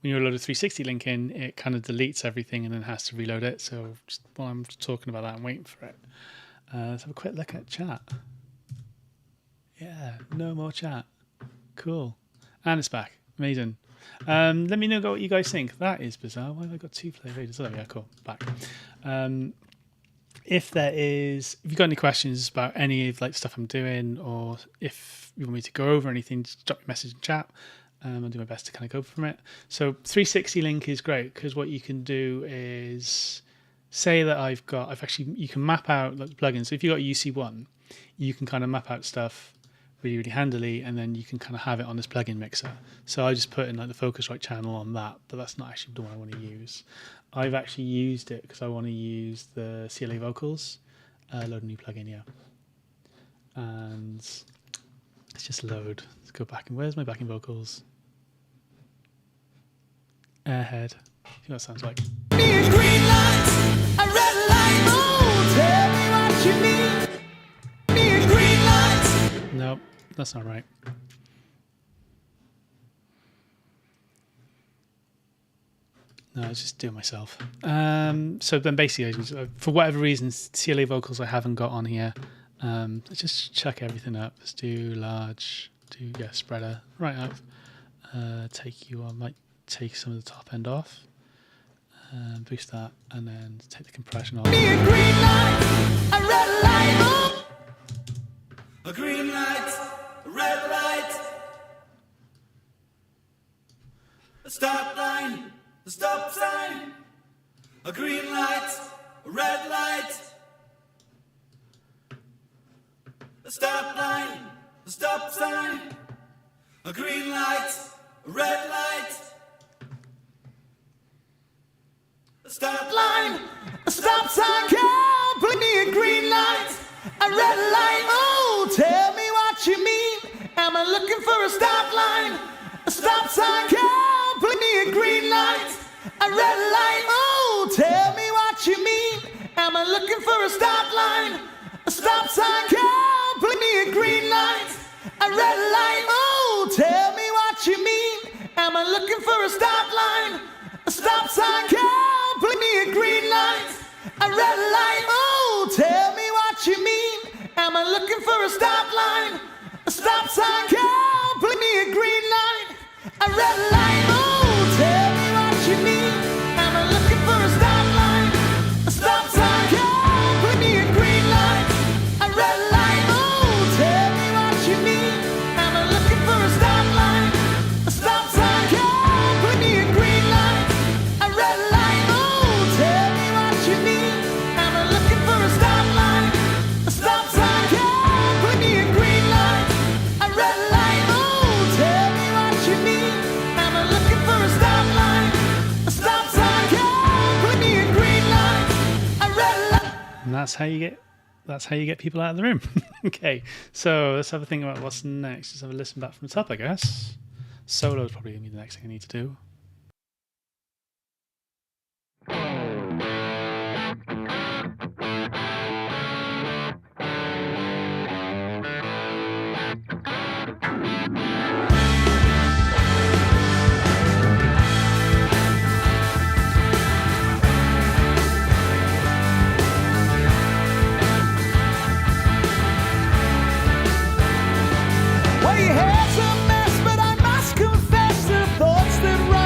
when you load a 360 link in, it kind of deletes everything and then has to reload it. So just while I'm talking about that, I'm waiting for it. Let's have a quick look at chat. Yeah, no more chat. Cool. And it's back. Amazing. Let me know what you guys think. That is bizarre. Why have I got 2 play readers? Oh, yeah, cool. Back. If you've got any questions about any of like stuff I'm doing, or if you want me to go over anything, just drop me a message in chat. I'll do my best to kind of go from it. So 360 link is great because what you can do is say that you can map out like the plugins. So if you've got UC1, you can kind of map out stuff really, really handily, and then you can kind of have it on this plugin mixer. So I just put in like the Focusrite channel on that, but that's not actually the one I want to use. I've actually used it because I want to use the CLA vocals. Load a new plugin, yeah. And let's just load. Let's go back. And where's my backing vocals? Airhead. See what that sounds like. Green lights, a red light. Oh, tell me what you mean. Green lights. Nope, that's not right. No, I was just doing myself. So then basically, for whatever reasons, CLA vocals I haven't got on here. Let's just chuck everything up. Let's do large, spreader right up. I might take some of the top end off. Boost that, and then take the compression off. Green light, a red light. Oh. A green light, a red light. A stop line. The stop sign, a green light, a red light. A stop line, a stop sign, a green light, a red light. A stop line, a stop sign, can't put me a green light, a red light. Oh, tell me what you mean. Am I looking for a stop line, a stop sign, can't put me a green light. A red light, oh, tell me what you mean. Am I looking for a stop line? A stop sign, can't put me a green light. A red light, oh, tell me what you mean. Am I looking for a stop line? A stop sign, can't put me a green light. A red light, oh, tell me what you mean. Am I looking for a stop line? A stop sign, can't put me a green light. A red light, oh, tell me what you mean. Am I looking for a stop line? A stop sign, can't put me a green light. A red light, oh, tell me what you mean. Am I looking for a stop line? A stop sign, can't put me a green light. A red light, oh, tell me what you mean. Am I looking for a stop line? A stop sign, can't put me a green light. A red light, oh, tell me what you mean. Am I looking for a stop line? A stop sign, can't put me a green light. A red light. And that's how you get people out of the room. Okay, so let's have a think about what's next. Let's have a listen back from the top, I guess. Solo is probably going to be the next thing I need to do. Well, your hair's a mess, but I must confess the thoughts that run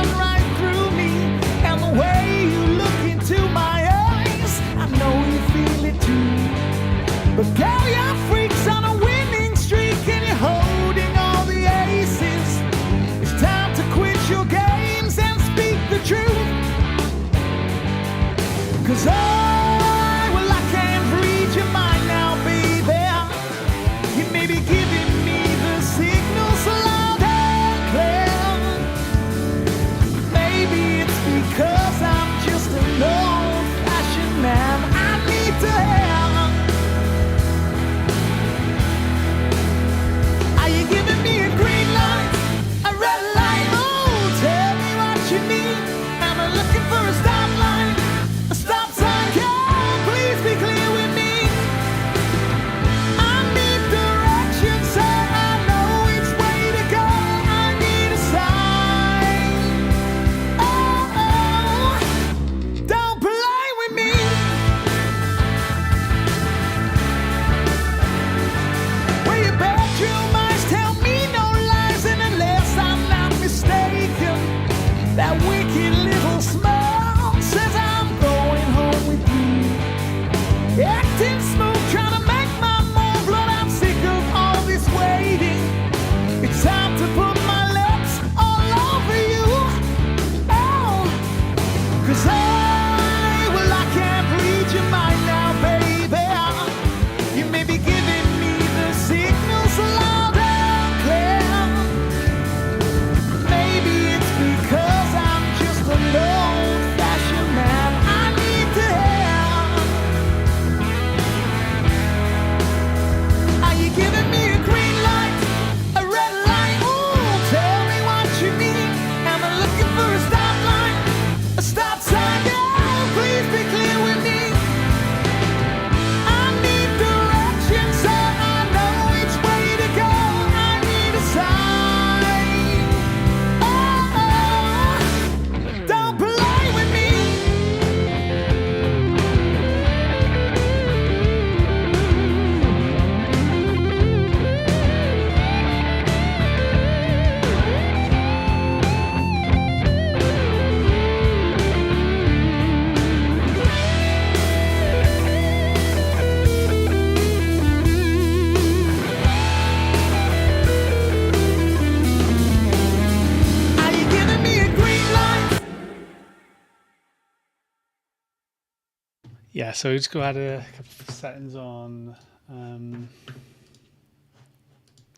yeah, so just go add a couple of settings on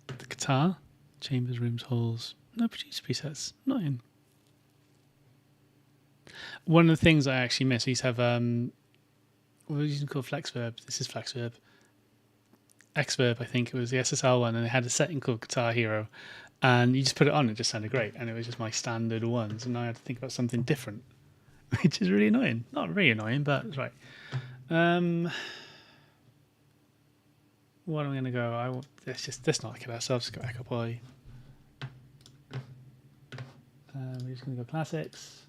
the guitar, chambers, rooms, holes. No producer presets, not in. One of the things I actually miss, these have what was using called FlexVerb. This is FlexVerb. Xverb, I think it was the SSL one, and it had a setting called Guitar Hero, and you just put it on, it just sounded great, and it was just my standard one. So now I had to think about something different, which is really annoying. Not really annoying, but it's right. What I'm going to go, let's not look at ourselves, go back up Y. We're just going to go classics.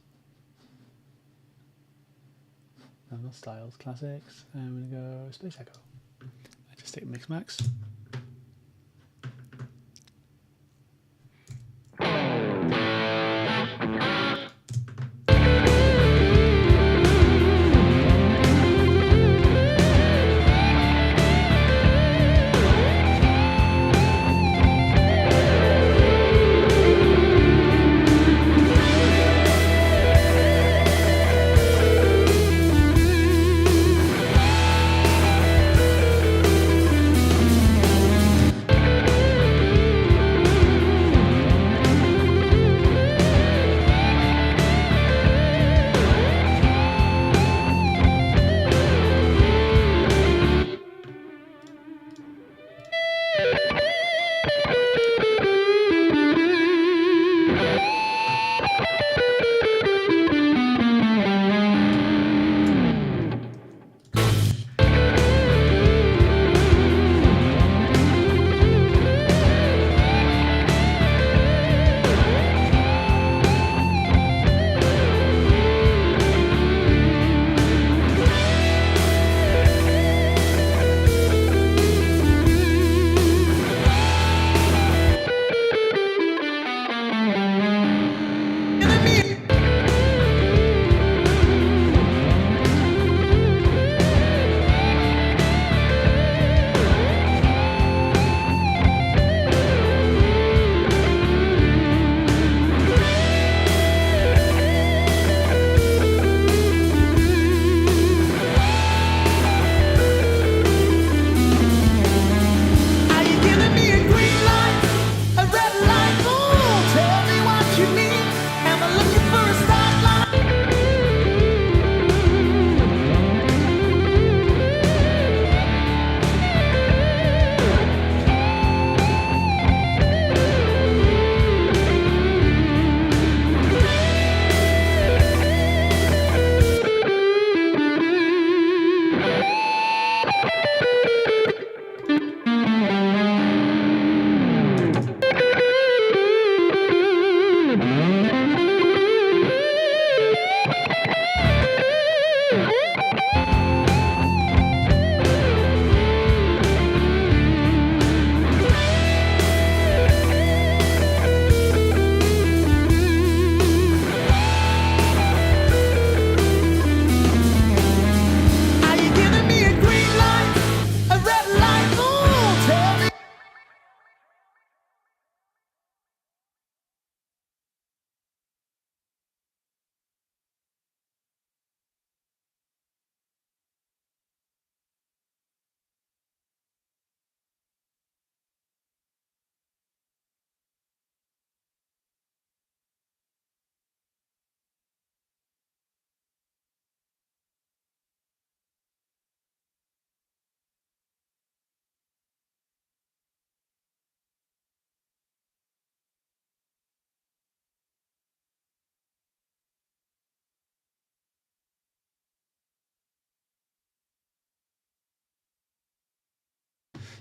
No, not styles, classics. And I'm going to go space echo. I just take mix max.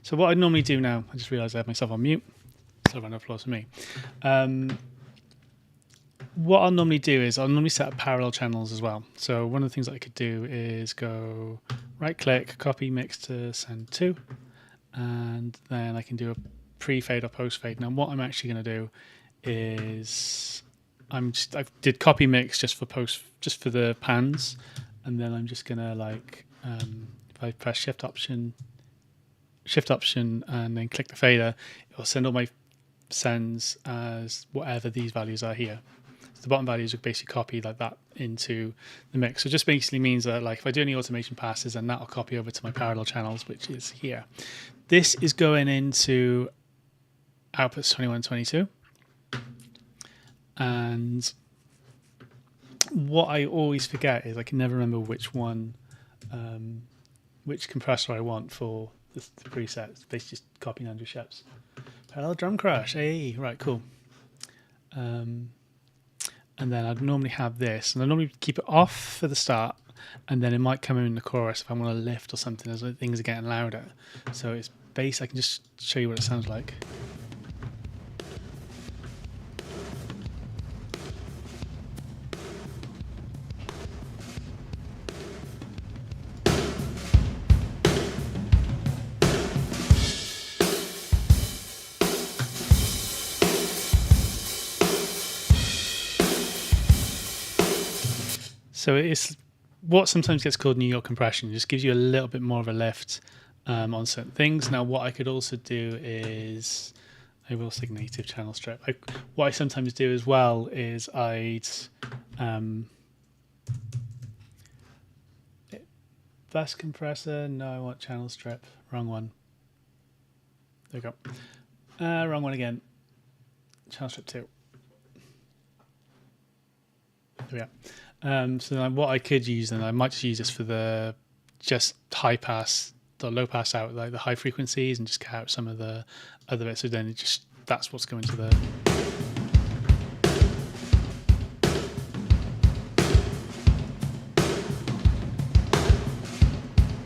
So what I normally do now, I just realised I have myself on mute, so round of applause for me. What I'll normally do is I'll normally set up parallel channels as well. So one of the things that I could do is go right click, copy mix to send to, and then I can do a pre-fade or post-fade. Now what I'm actually going to do is I did copy mix just for the pans, and then I'm just going to like if I press shift option and then click the fader, it'll send all my sends as whatever these values are here. the bottom values are basically copied like that into the mix. So it just basically means that like if I do any automation passes, then that'll copy over to my parallel channels, which is here. This is going into outputs 21, 22. And what I always forget is I can never remember which one, which compressor I want for the preset. It's basically just copying Andrew Shep's parallel drum crash. Hey, right, cool. And then I'd normally have this, and I normally keep it off for the start, and then it might come in the chorus if I want to lift or something as things are getting louder. So it's bass. I can just show you what it sounds like. So it's what sometimes gets called New York compression. It just gives you a little bit more of a lift on certain things. Now, what I could also do is I will say native channel strip. What I sometimes do as well is I'd bus compressor. No, I want channel strip. Wrong one. There we go. Wrong one again. Channel strip 2. There we go. So then what I could use, then I might just use this for the just high pass, the low pass out, like the high frequencies, and just cut out some of the other bits. So then it just that's what's going to the.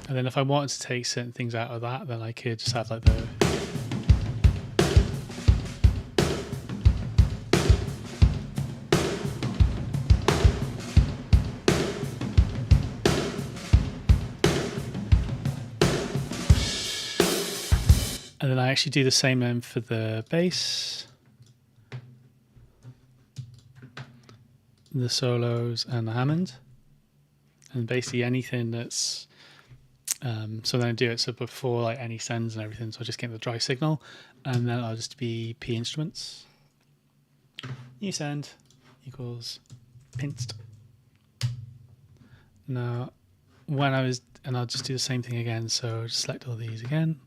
And then if I wanted to take certain things out of that, then I could just have like the. And then I actually do the same then for the bass, the solos, and the Hammond. And basically anything that's... so then I do it so before like any sends and everything. So I just get the dry signal, and then I'll just be P instruments. New send equals pinched. Now, when I was... And I'll just do the same thing again. So just select all these again.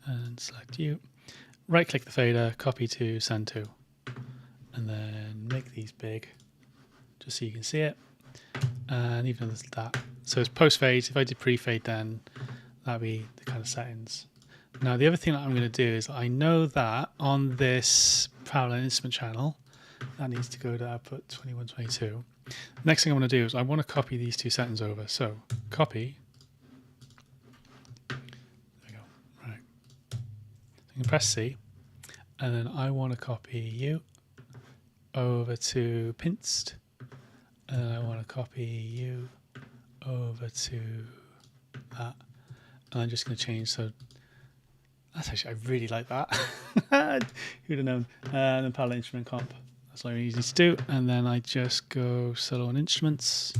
And select you, right click the fader, copy to, send to, and then make these big just so you can see it. And even though there's that, so it's post fade. If I did pre fade, then that'd be the kind of settings. Now the other thing that I'm going to do is I know that on this parallel instrument channel that needs to go to output 21, 22. Next thing I want to do is I want to copy these two settings over. So copy. You can press C, and then I want to copy you over to pinched, and then I want to copy you over to that, and I'm just going to change. So that's actually, I really like that. Who'd have known? And then parallel instrument comp. That's very easy to do. And then I just go solo on instruments.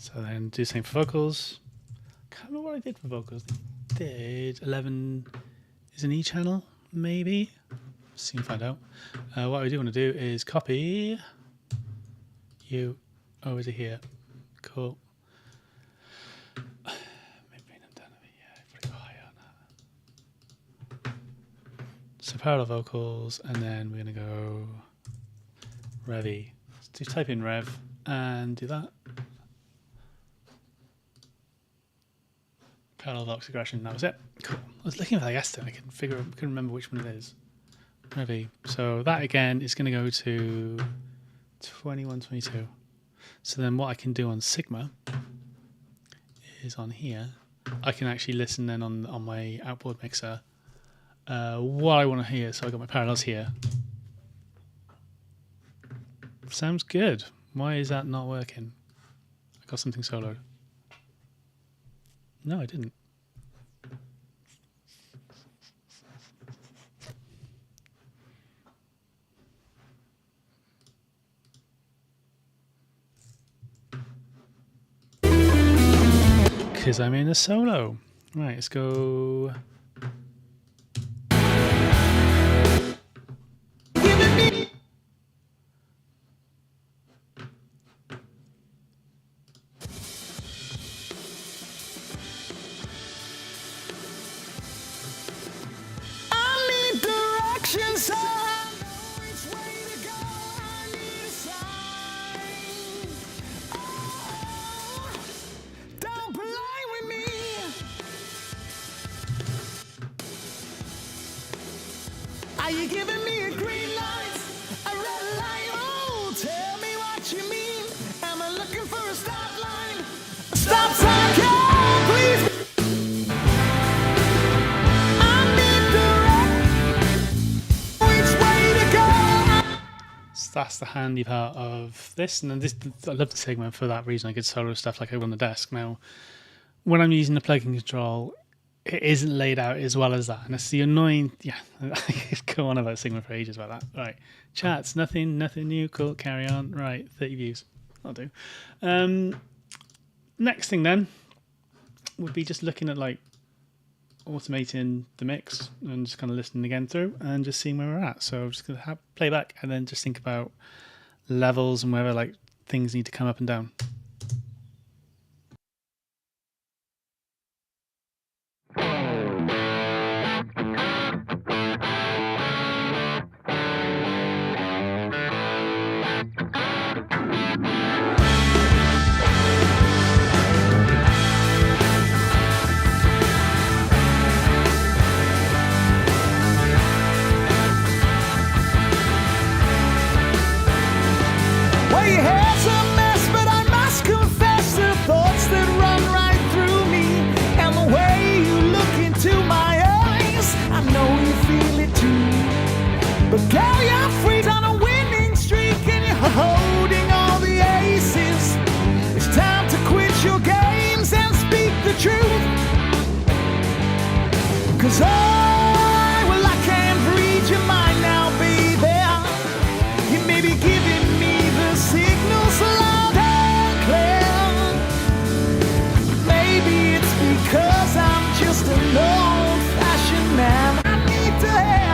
So then do the same for vocals. Can't remember what I did for vocals. I did 11 is an E channel, maybe. Soon find out. What I do want to do is copy you over to here. Cool. Maybe bring them down a bit. Yeah, pretty high on that. So parallel vocals, and then we're going to go Rev E. So type in Rev, and do that. Parallel Vox aggression, that was it. Cool. I was looking for that yesterday, I couldn't remember which one it is. Maybe. So that again is going to go to 2122. So then what I can do on Sigma is on here, I can actually listen then on my outboard mixer what I want to hear. So I got my parallels here. Sounds good. Why is that not working? I got something soloed. No, I didn't. Because I'm in a solo. Right, let's go. Are you giving me a green light, a red light? Oh, tell me what you mean. Am I looking for a stop line? A stop sign, yeah, please. I need direction. Which way to go? So that's the handy part of this. And then this, I love the Sigma for that reason. I could solo stuff like over on the desk. Now, when I'm using the plugin control, it isn't laid out as well as that, and it's the annoying. Yeah, I could go on about Sigma for ages about that. Right, chats, nothing new. Cool, carry on. Right, 30 views. I'll do. Next thing then would be just looking at like automating the mix and just kind of listening again through and just seeing where we're at. So I'm just gonna have playback and then just think about levels and whether like things need to come up and down. Well, your hair's a mess, but I must confess the thoughts that run right through me, and the way you look into my eyes, I know you feel it too. But girl, you're free on a winning streak, and you're holding all the aces. It's time to quit your games and speak the truth. 'Cause well, I can't read your mind now, baby. You may be giving me the signals loud and clear. Maybe it's because I'm just an old-fashioned man. I need to hear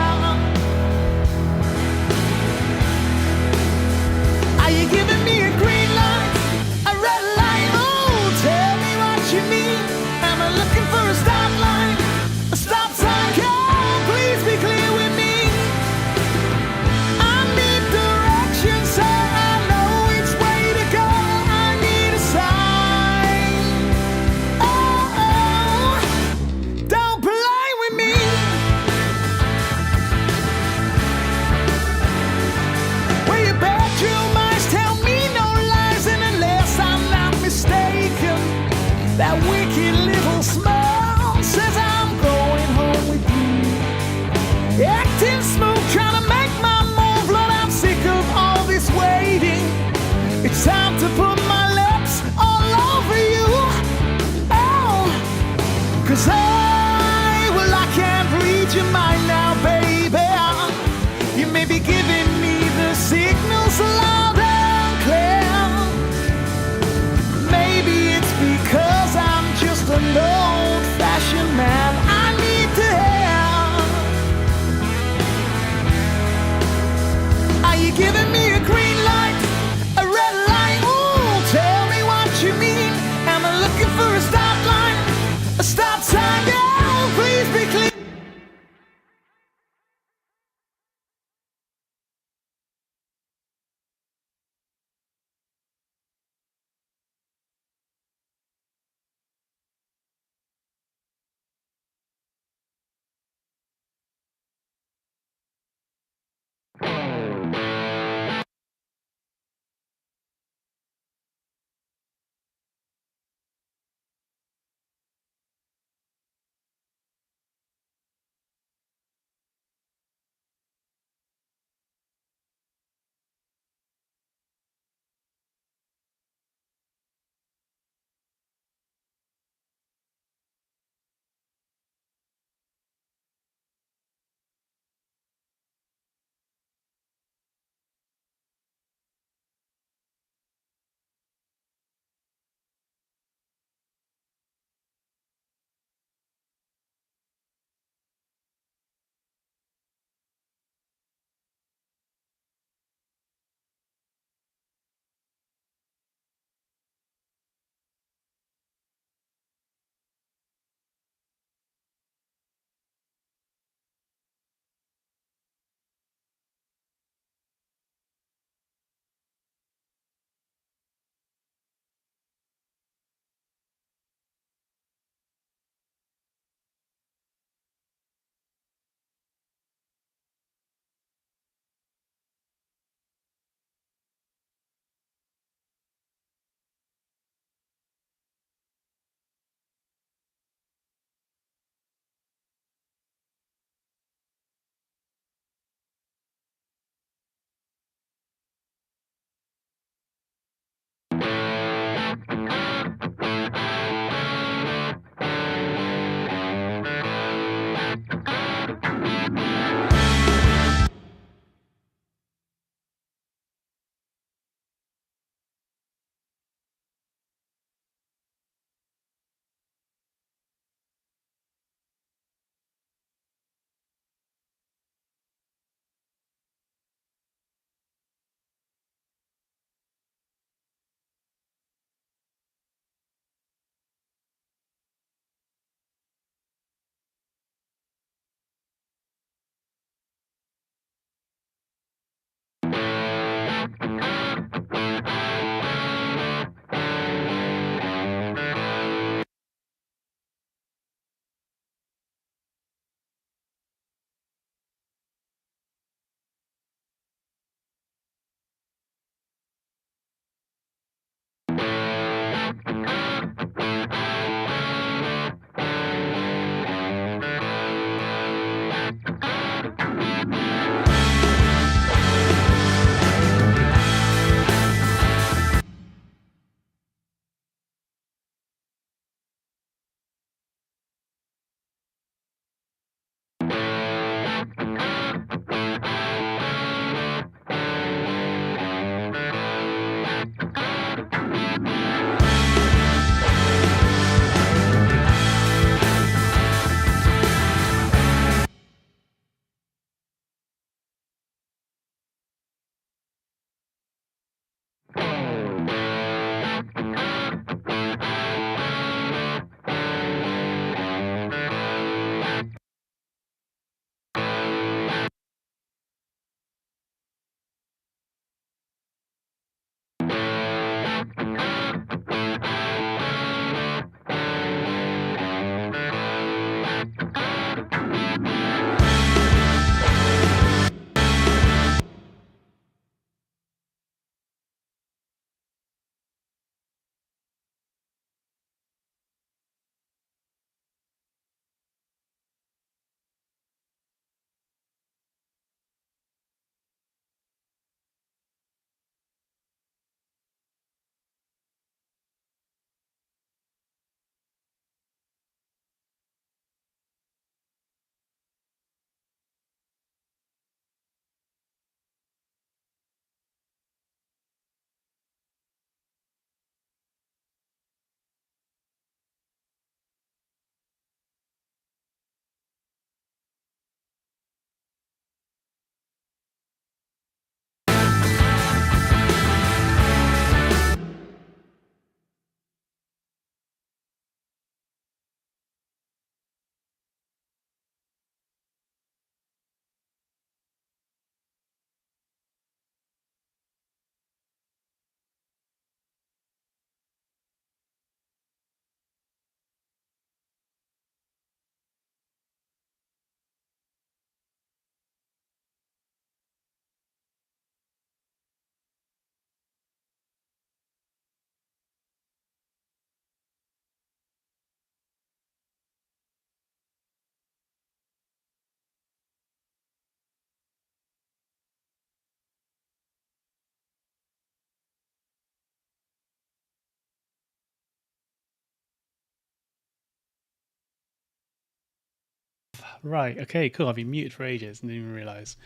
Right. Okay. Cool. I've been muted for ages and didn't even realize.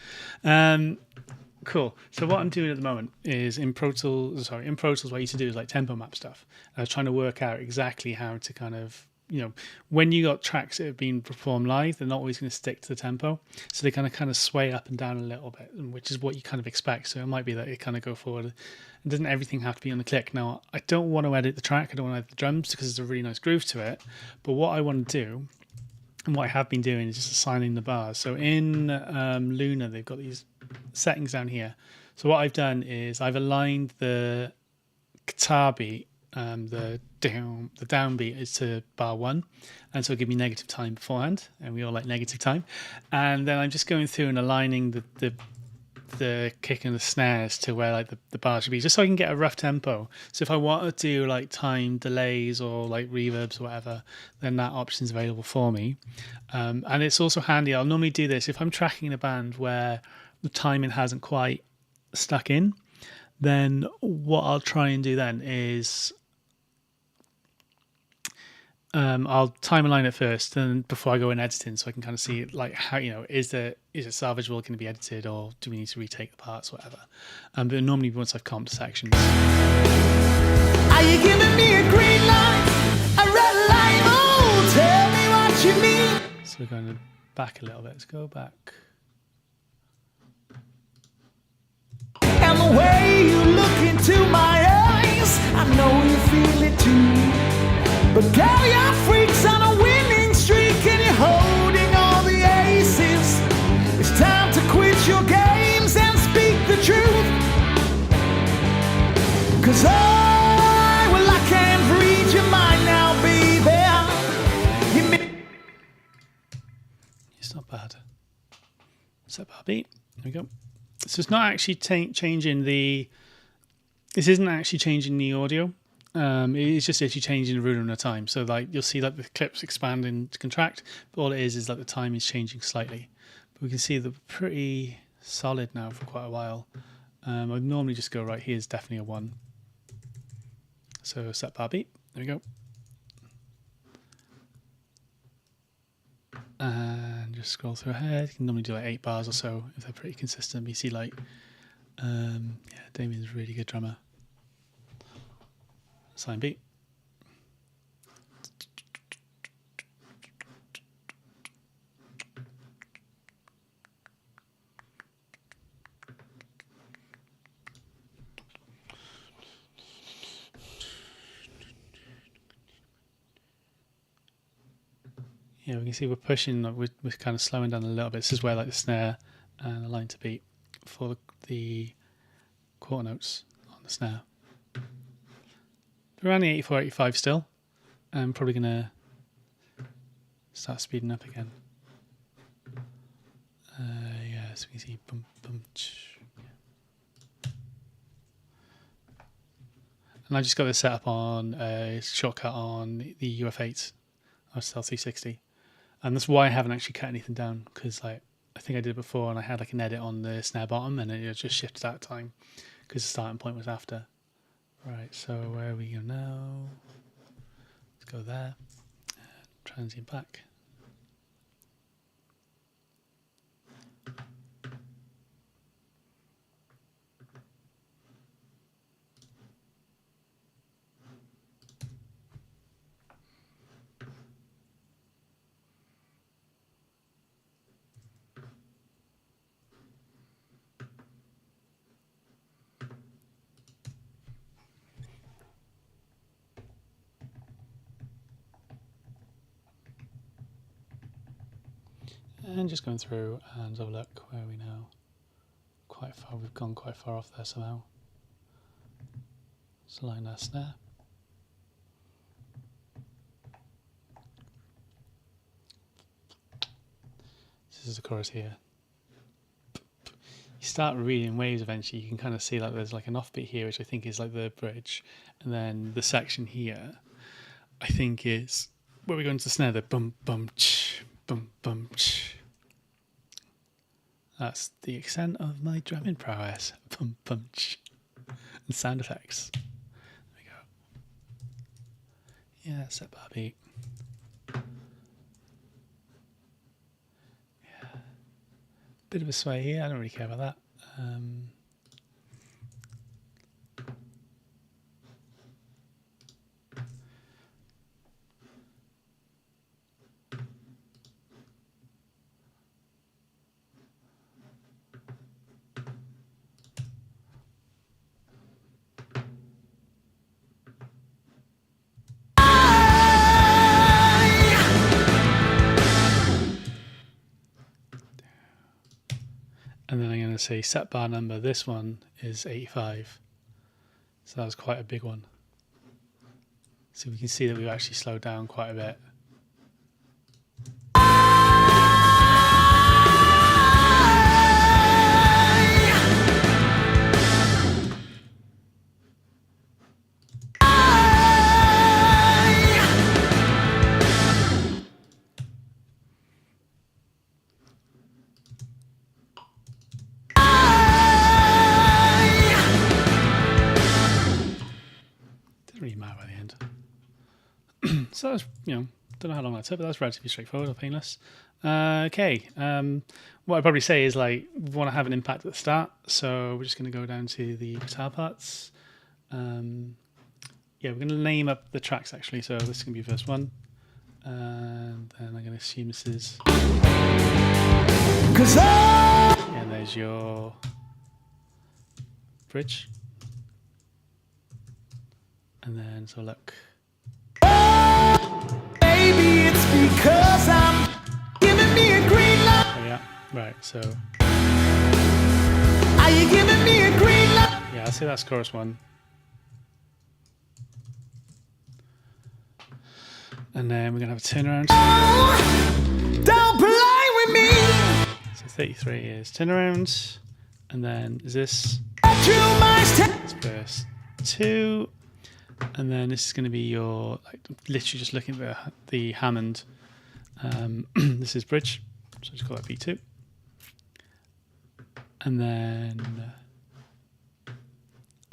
Cool. So what I'm doing at the moment is in Pro Tools. What I used to do is like tempo map stuff. I was trying to work out exactly how to kind of, when you got tracks that have been performed live, they're not always going to stick to the tempo, so they kind of sway up and down a little bit, which is what you kind of expect. So it might be that it kind of go forward. It doesn't everything have to be on the click. Now I don't want to edit the track. I don't want to edit the drums because there's a really nice groove to it. But what I want to do, and what I have been doing, is just assigning the bars. So in Luna, they've got these settings down here. So what I've done is I've aligned the guitar beat, the downbeat is to bar 1, and so it'll give me negative time beforehand, and we all like negative time. And then I'm just going through and aligning the kick and the snares to where like the bar should be, just so I can get a rough tempo. So if I want to do like time delays or like reverbs or whatever, then that option's available for me. And it's also handy. I'll normally do this if I'm tracking in a band where the timing hasn't quite stuck in. Then what I'll try and do then is I'll time align it first, and before I go in editing, so I can kind of see like how, is it salvageable, can it be edited, or do we need to retake the parts, whatever. But normally once I've comped sections. Are you giving me a green light, a red light? Oh, tell me what you mean. So we're going back a little bit. Let's go back. And the way you look into my eyes, I know you feel it too. But girl, you're freaks on a winning streak, and you're holding all the aces. It's time to quit your games and speak the truth. 'Cause I can't read your mind now, baby. It's not bad. Set bar beat. There we go. So it's not actually changing the. This isn't actually changing the audio. It's just actually changing the rhythm of time. So like you'll see like the clips expand and contract, but all it is like the time is changing slightly. But we can see they're pretty solid now for quite a while. I'd normally just go right here is definitely a 1. So set bar beat. There we go. And just scroll through ahead. You can normally do like 8 bars or so if they're pretty consistent. You see like, Damien's a really good drummer. Sign beat. Yeah, we can see we're pushing, we're kind of slowing down a little bit. This is where like the snare and the line to beat for the quarter notes on the snare. We're around the 84, 85 still. I'm probably going to start speeding up again. Yeah, so we can see boom, boom, and I just got this set up on a shortcut on the UF8 SSL 360. And that's why I haven't actually cut anything down, because like I think I did it before and I had like an edit on the snare bottom and it just shifted that time because the starting point was after. Right, so where are we go now? Let's go there. Transient back. And just going through and have a look, where are we now? Quite far, we've gone quite far off there somehow. Let's align our snare. This is the chorus here. You start reading waves eventually, you can kind of see like there's like an offbeat here, which I think is like the bridge, and then the section here, I think is where we go into the snare, the bum bum ch, bum bum ch. That's the extent of my drumming prowess. Bum bum ch. And sound effects. There we go. Yeah, set bar beat. Bit of a sway here. I don't really care about that. And then I'm going to say set bar number. This one is 85. So that was quite a big one. So we can see that we've actually slowed down quite a bit. Really mad by the end. So that was, don't know how long that took, but that was relatively straightforward or painless. Okay. What I'd probably say is we want to have an impact at the start, so we're just going to go down to the guitar parts. We're going to name up the tracks actually, so this is going to be the first one. And then I'm going to assume this is... And there's your bridge. And then, so look. Maybe it's because I'm giving me a green light. Oh, yeah, right, so. Are you giving me a green light? Yeah, I'll say that's chorus one. And then we're going to have a turnaround. Oh, don't play with me. So 33 is turnaround. And then is this? It's verse 2. And then this is going to be your, literally just looking at the Hammond. This is bridge, so just call that B2. And then,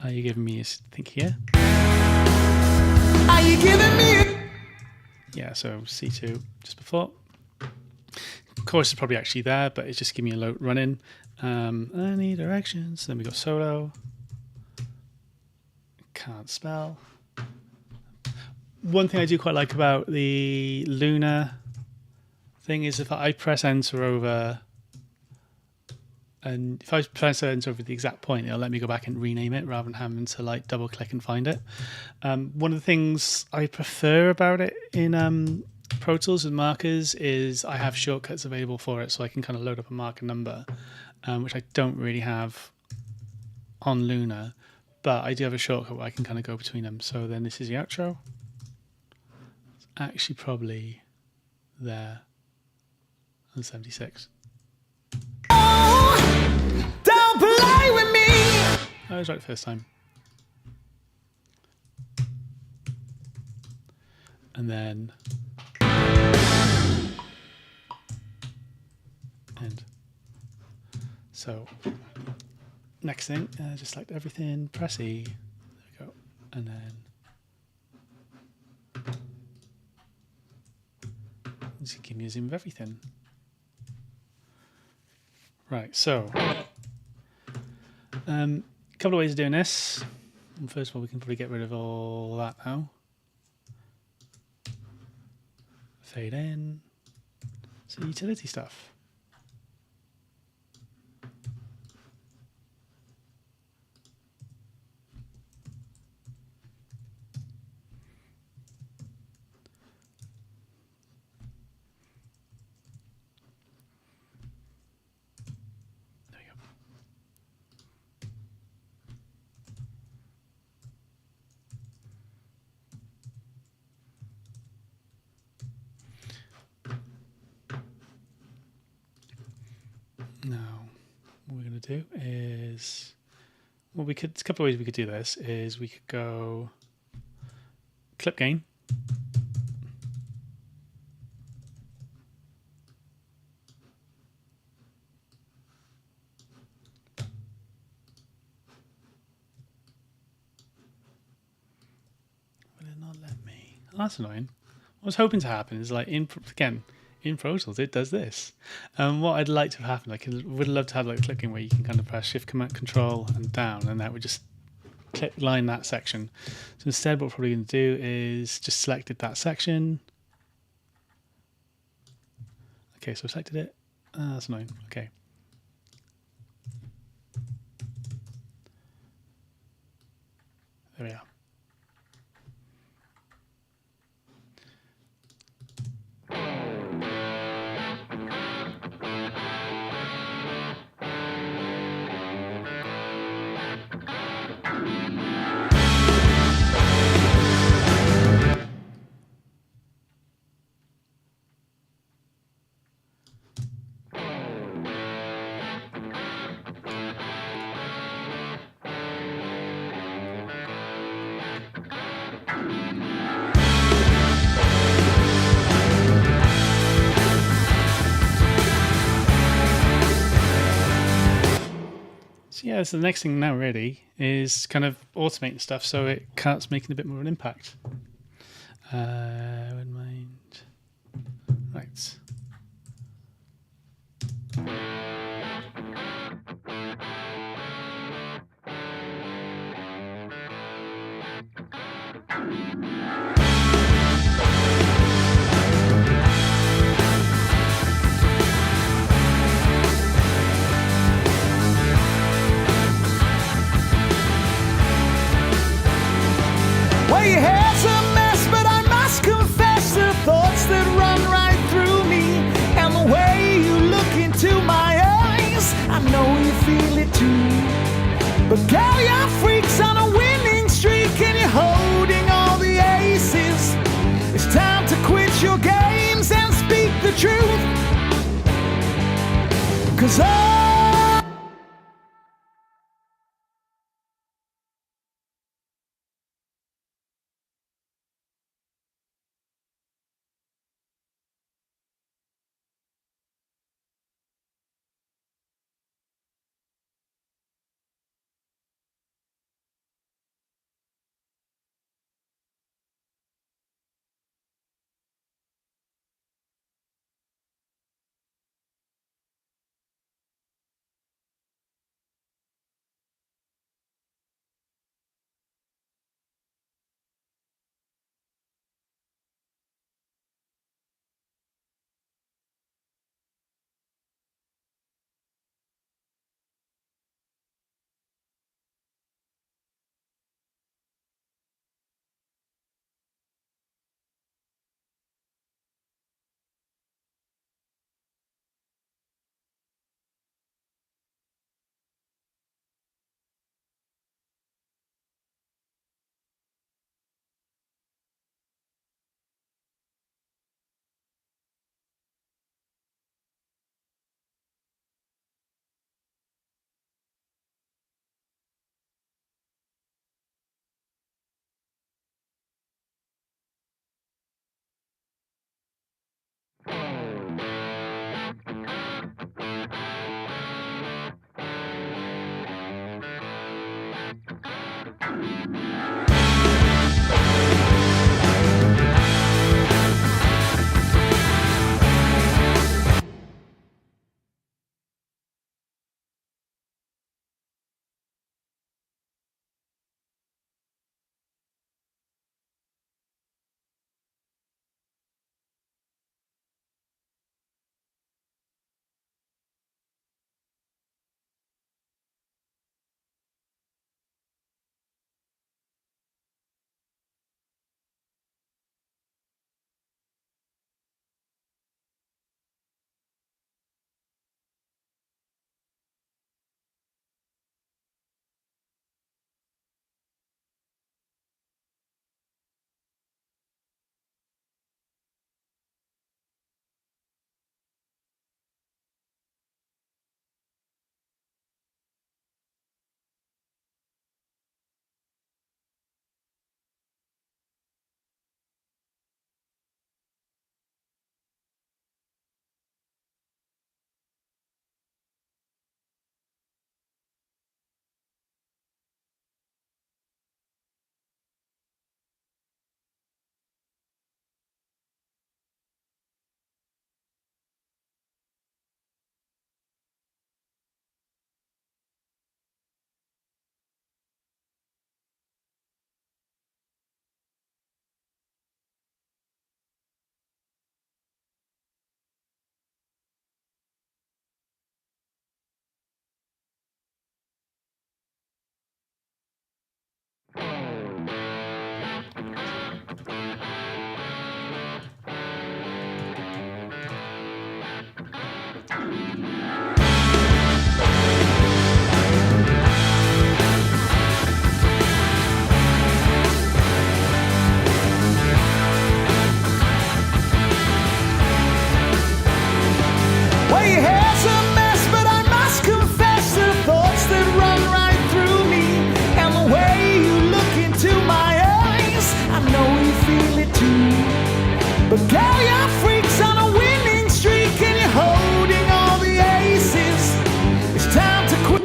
are you giving me, I think here? Are you giving me? Yeah, so C2 just before. Chorus is probably actually there, but it's just giving me a low run in. Any directions. Then we got solo. Can't spell. One thing I do quite like about the Luna thing is if I press enter over, and if I press enter over the exact point, it'll let me go back and rename it rather than having to double click and find it. One of the things I prefer about it in Pro Tools with markers is I have shortcuts available for it, so I can kind of load up a marker number, which I don't really have on Luna, but I do have a shortcut where I can kind of go between them. So then this is the outro. Actually probably there on 76. Oh, don't play with me. I was right the first time. And then end. So next thing, just select everything, press E, there we go, and then just give me a zoom of everything. Right, so a couple of ways of doing this. And first of all, we can probably get rid of all that now. Fade in. So utility stuff. Now, what we're going to do is, well, a couple of ways we could do this is we could go clip gain. Will it not let me? Oh, that's annoying. What I was hoping to happen is in in Pro Tools it does this. What I'd like to have happen, I would love to have like clicking where you can kind of press Shift Command Control and down, and that would just line that section. So instead, what we're probably going to do is just selected that section. Okay, so I selected it. That's annoying. Okay. There we are. So yeah, so the next thing now really is kind of automating stuff so it starts making a bit more of an impact. Wouldn't mind. Right. Well, your hair's a mess, but I must confess the thoughts that run right through me, and the way you look into my eyes, I know you feel it too. But girl, you're freaks on a winning streak, and you're holding all the aces. It's time to quit your games and speak the truth. 'Cause But girl, you're freaks on a winning streak and you're holding all the aces. It's time to quit.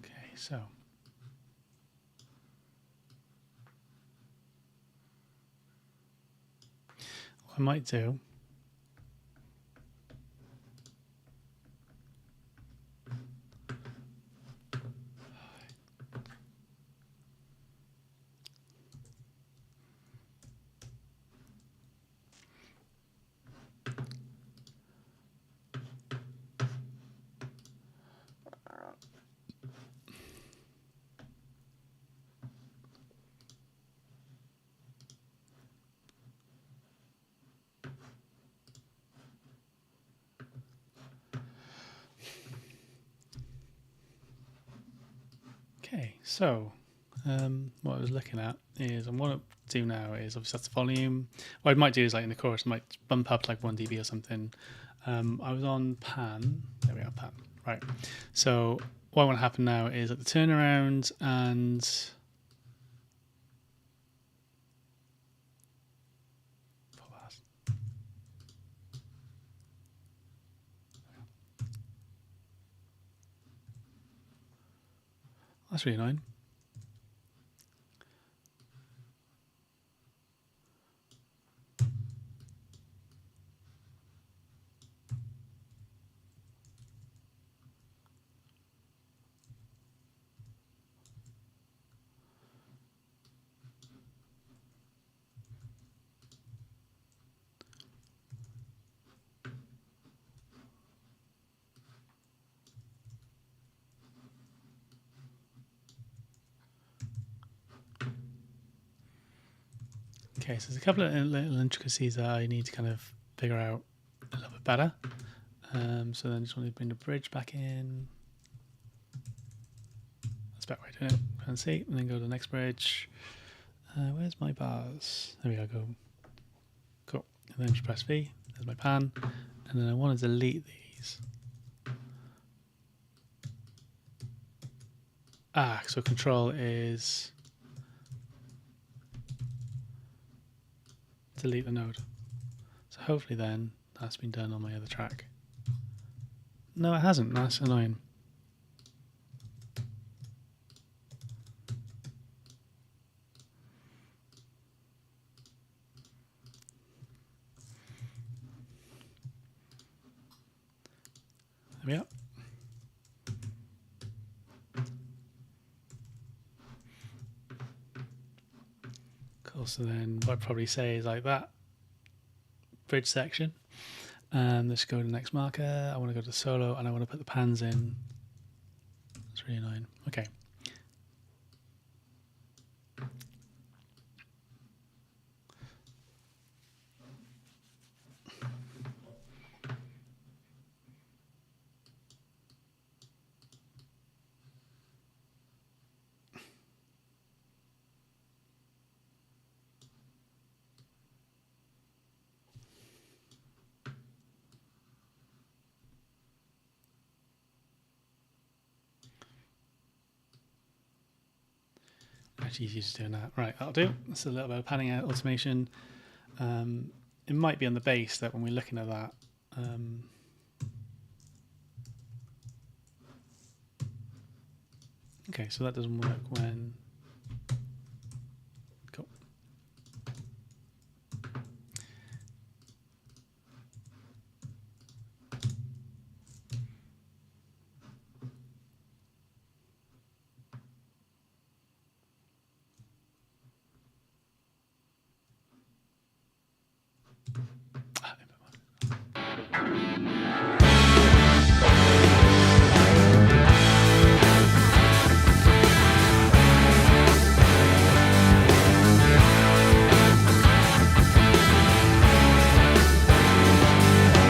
Okay, so what I might do, okay, so what I was looking at is, and what I do now is obviously that's the volume. What I might do is like in the chorus, I might bump up like 1 dB or something. I was on pan. There we are, pan. Right. So what I want to happen now is at the turnaround and that's really annoying. Okay, so there's a couple of little intricacies that I need to kind of figure out a little bit better. So then I just want to bring the bridge back in. That's a better way of doing it. Can't see. And then go to the next bridge. Where's my bars? There we go. Cool. And then just press V. There's my pan. And then I want to delete these. So control is delete the node. So hopefully then that's been done on my other track. No, it hasn't. That's annoying. There we are. Cool. So then what I'd probably say is like that bridge section. Let's go to the next marker. I want to go to solo and I want to put the pans in. That's really annoying. Okay. Actually, easier just doing that. Right, that'll do. That's a little bit of panning out automation. It might be on the bass that when we're looking at that. Okay, so that doesn't work when. Cool.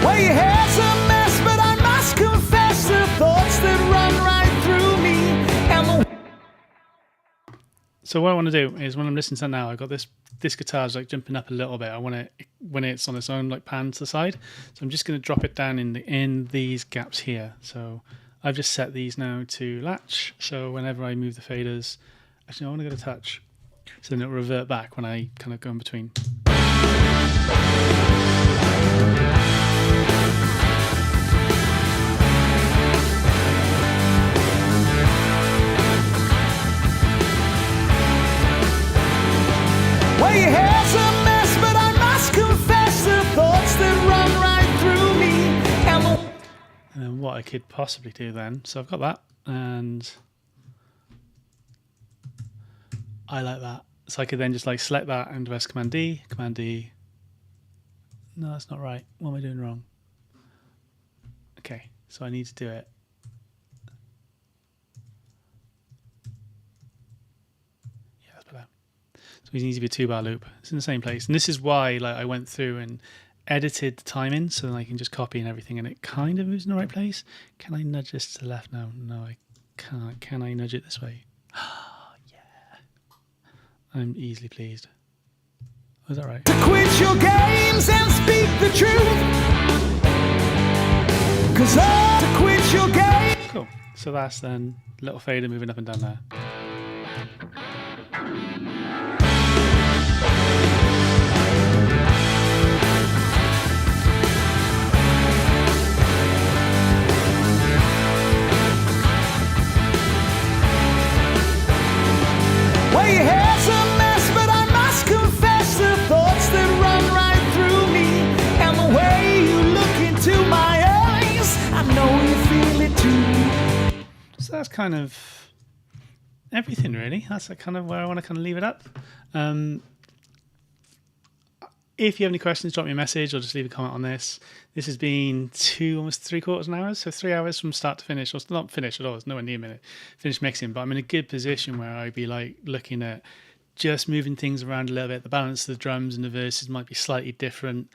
Well, your hair's a mess, but I must confess the thoughts that run right through me. And So what I want to do is when I'm listening to that now, I got this guitar's like jumping up a little bit. I want it when it's on its own, like pan to the side. So I'm just going to drop it down in these gaps here. So I've just set these now to latch. So whenever I move the faders, actually I want to get a touch. So then it'll revert back when I kind of go in between. well, your hair's a mess, but I must confess the thoughts that run right through me. And then what I could possibly do then, so I've got that, and I like that. So I could then just like select that and press Command D. No, that's not right. What am I doing wrong? Okay, so I need to do it. Yeah, that's better. So it needs to be a 2-bar loop. It's in the same place. And this is why like I went through and edited the timing so that I can just copy and everything, and it kind of moves in the right place. Can I nudge this to the left now? No, I can't. Can I nudge it this way? I'm easily pleased. Was that right? To quit your games and speak the truth. 'Cause to quit your game. Cool. So that's then little fader moving up and down there. Well, your hair's a mess, but I must confess the thoughts that run right through me. And the way you look into my eyes, I know you feel it too. So that's kind of everything, really. That's kind of where I want to kind of leave it up. If you have any questions, drop me a message or just leave a comment on this. This has been almost 3/4 hours, so 3 hours from start to finish. Or not finish at all, it's nowhere near a minute. Finished mixing, but I'm in a good position where I'd be like looking at just moving things around a little bit. The balance of the drums and the verses might be slightly different.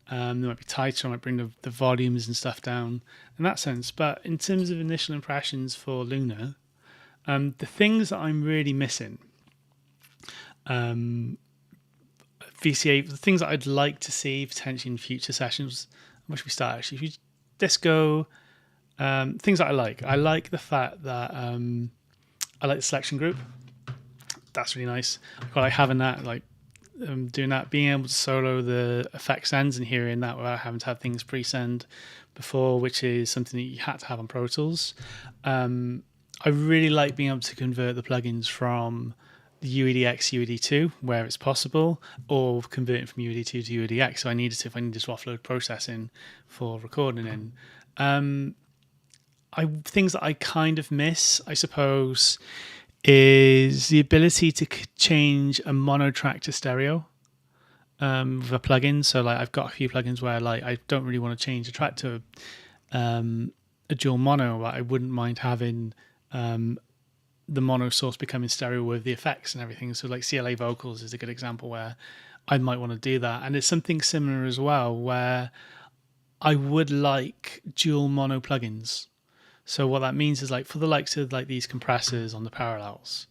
They might be tighter. I might bring the volumes and stuff down in that sense. But in terms of initial impressions for Luna, the things that I'm really missing, VCA, the things that I'd like to see potentially in future sessions. Where should we start actually? If you disco, things that I like. I like the fact that I like the selection group. That's really nice. I quite like having that, like doing that, being able to solo the effects ends and hearing that without having to have things pre-send before, which is something that you had to have on Pro Tools. I really like being able to convert the plugins from the UEDX, UED2, where it's possible, or converting from UED2 to UEDX. So I needed to, if I needed to offload processing for recording in. Things that I kind of miss, I suppose, is the ability to change a mono track to stereo with a plugin. So like I've got a few plugins where like I don't really want to change a track to a dual mono, but I wouldn't mind having the mono source becoming stereo with the effects and everything. So like CLA vocals is a good example where I might want to do that. And it's something similar as well where I would like dual mono plugins. So what that means is like for the likes of like these compressors on the parallels,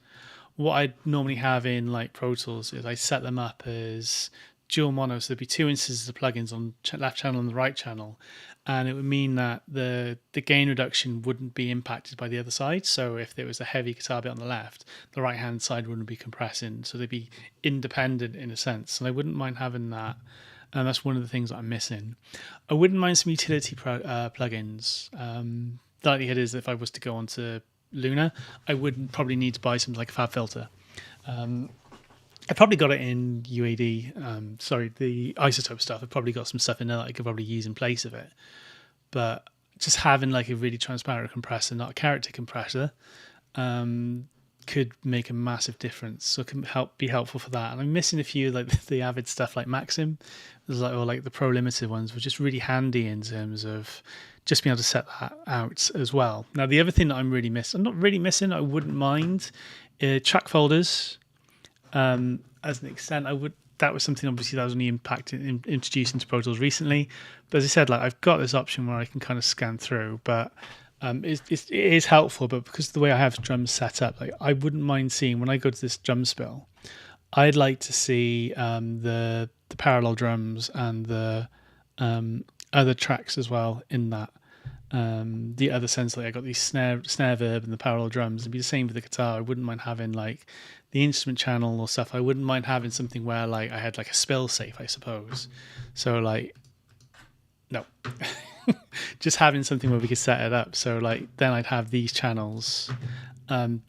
what I normally have in like Pro Tools is I set them up as dual mono. So there'd be 2 instances of plugins on left channel and the right channel. And it would mean that the gain reduction wouldn't be impacted by the other side. So if there was a heavy guitar bit on the left, the right-hand side wouldn't be compressing. So they'd be independent in a sense. And I wouldn't mind having that. And that's one of the things that I'm missing. I wouldn't mind some utility plugins. The likelihood is that if I was to go onto Luna, I would probably need to buy something like a Fab Filter. I probably got it in UAD, the isotope stuff. I've probably got some stuff in there that I could probably use in place of it. But just having like a really transparent compressor, not a character compressor, could make a massive difference. So it can be helpful for that. And I'm missing a few like the Avid stuff like Maxim, or like the Pro Limited ones, were just really handy in terms of just being able to set that out as well. Now the other thing that I'm not really missing, I wouldn't mind, track folders. As an extent, that was something obviously that was only introduced into Pro Tools recently. But as I said, like I've got this option where I can kind of scan through, but it is helpful. But because of the way I have drums set up, like I wouldn't mind seeing when I go to this drum spill, I'd like to see the parallel drums and the other tracks as well in that. The other sense, like I got these snare verb and the parallel drums. It'd be the same with the guitar. I wouldn't mind having like the instrument channel or stuff. I wouldn't mind having something where like I had like a spill safe, I suppose. So like, no, just having something where we could set it up. So like then I'd have these channels